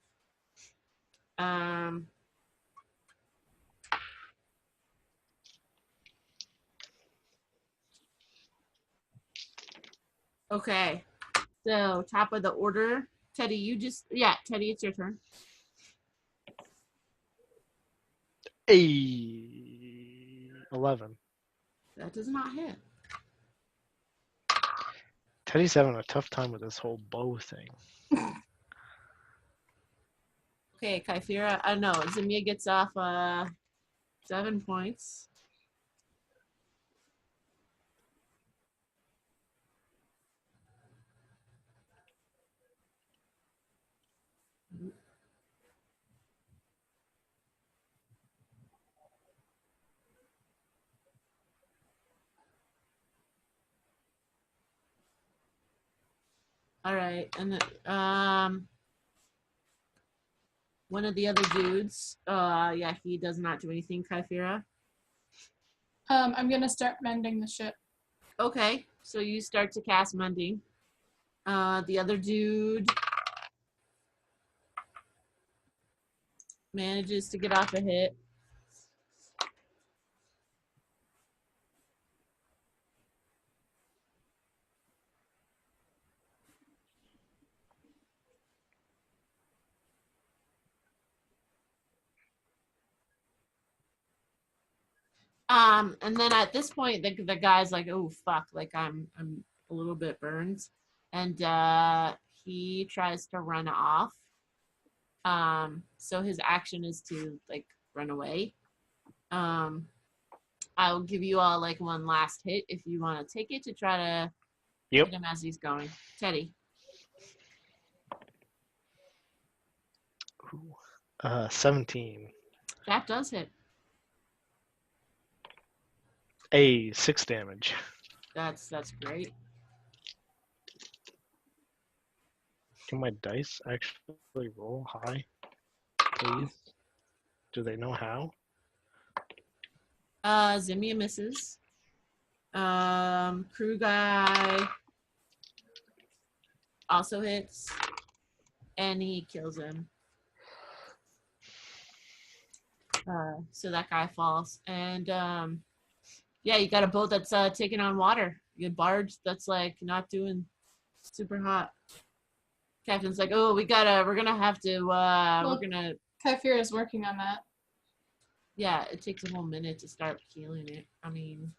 Okay, so top of the order, Teddy. Teddy, it's your turn. 11. That does not hit. Teddy's having a tough time with this whole bow thing. Okay, Kyphira. No, Ximia gets off 7 points. All right, and one of the other dudes, he does not do anything, Kyphira. I'm gonna start mending the ship. Okay, so you start to cast mending. The other dude manages to get off a hit. And then at this point, the guy's like, "Oh fuck!" Like I'm a little bit burned, and he tries to run off. So his action is to like run away. I'll give you all like one last hit if you want to take it to try to Yep. hit him as he's going. Teddy. 17. That does hit. 6 damage. That's great. Can my dice actually roll high, please? Do they know how? Ximia misses. Crew guy also hits, and he kills him. So that guy falls, and yeah, you got a boat that's taking on water. You got a barge that's like not doing super hot. Captain's like, oh, we're gonna have to, we're gonna. Kaifir is working on that. Yeah, it takes a whole minute to start healing it. I mean,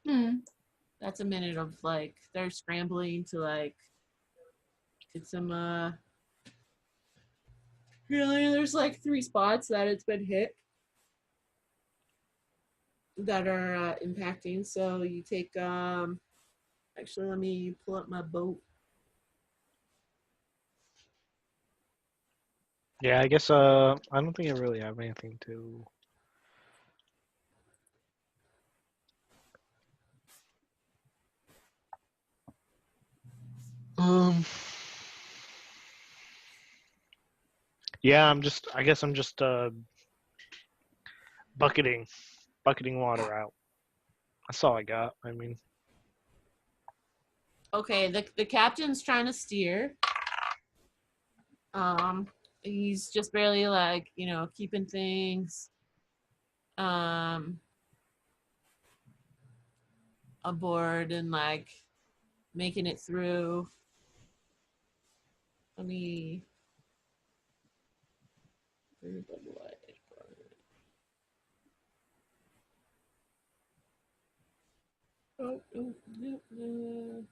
that's a minute of like they're scrambling to like get some healing. There's like 3 spots that it's been hit that are impacting. So you take actually let me pull up my boat. Yeah, I guess I don't think I really have anything to. Yeah, I guess I'm just bucketing water out. That's all I got. I mean, Okay, the captain's trying to steer. He's just barely like, keeping things aboard and like making it through. Let me oh, no.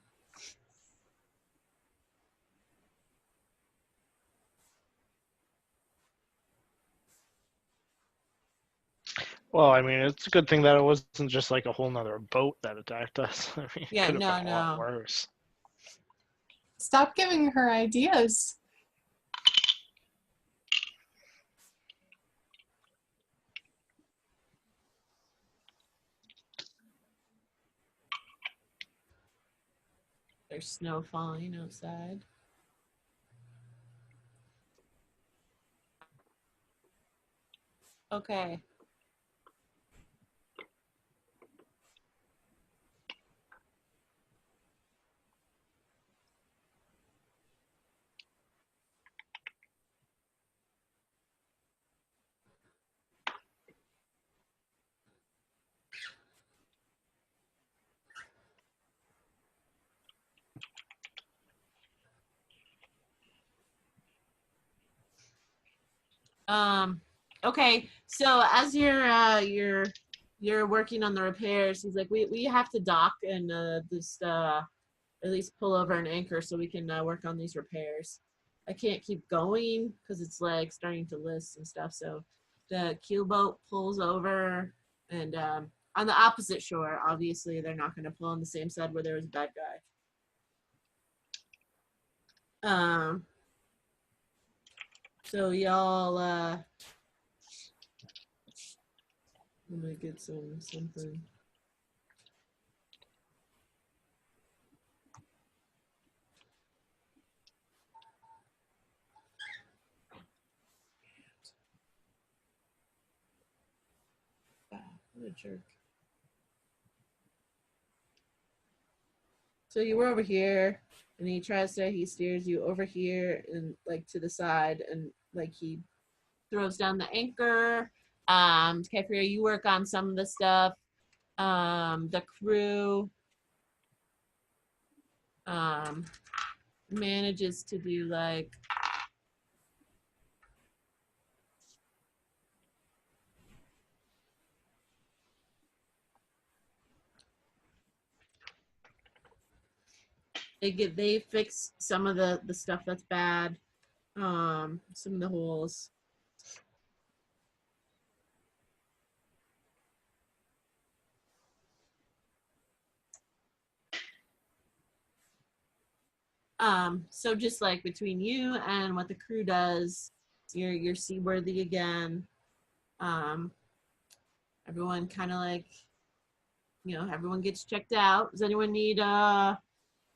well, I mean, it's a good thing that it wasn't just like a whole nother boat that attacked us. I mean, Yeah, it could have been a lot no. worse. Stop giving her ideas. There's snow falling outside. Okay. Okay, so as you're working on the repairs, he's like, we have to dock and just at least pull over an anchor so we can work on these repairs. I can't keep going because it's like starting to list and stuff. So the keel boat pulls over, and on the opposite shore, obviously they're not going to pull on the same side where there was a bad guy. So y'all I'm gonna get something. What a jerk. So you were over here, and he steers you over here and like to the side, and like he throws down the anchor. Kefria, you work on some of the stuff. The crew manages to do like they fix some of the stuff that's bad, some of the holes. So just like between you and what the crew does, you're seaworthy again. Everyone kind of like, everyone gets checked out. Does anyone need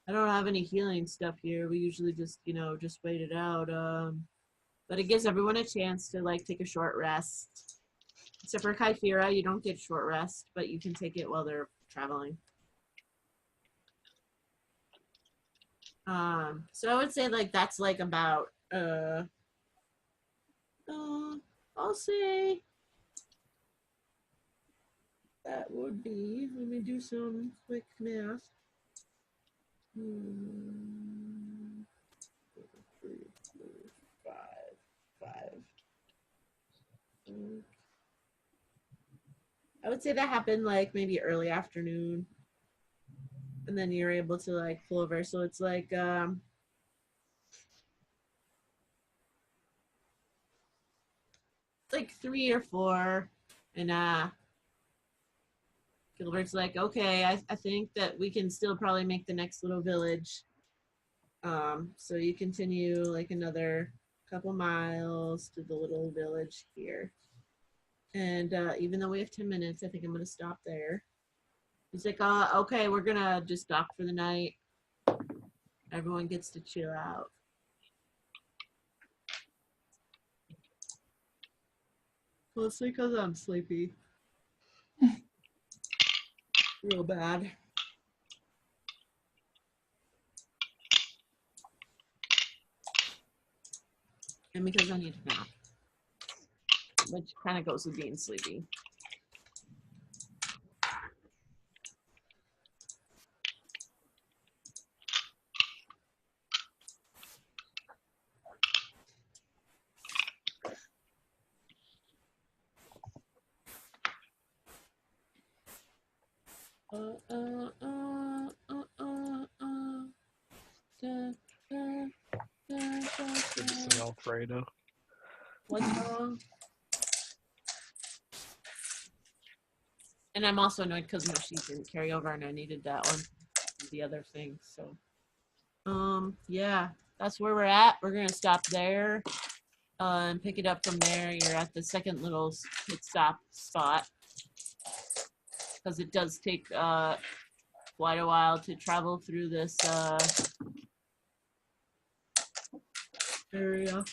I don't have any healing stuff here. We usually just, just wait it out. But it gives everyone a chance to like take a short rest. Except for Kyphira, you don't get short rest, but you can take it while they're traveling. So I would say like that's like about I'll say that would be, let me do some quick math. 3, 4, 5. I would say that happened like maybe early afternoon, and then you're able to like pull over. So it's like 3 or 4, and Gilbert's like, okay, I think that we can still probably make the next little village. So you continue like another couple miles to the little village here. And even though we have 10 minutes, I think I'm going to stop there. He's like, okay, we're going to just stop for the night. Everyone gets to chill out. Mostly because I'm sleepy. Real bad. And because I need a nap. Which kind of goes with being sleepy. It's an Alfredo. What's wrong? And I'm also annoyed because no sheet didn't carry over, and I needed that one, the other thing. So, yeah, that's where we're at. We're gonna stop there, and pick it up from there. You're at the second little pit stop spot because it does take quite a while to travel through this area.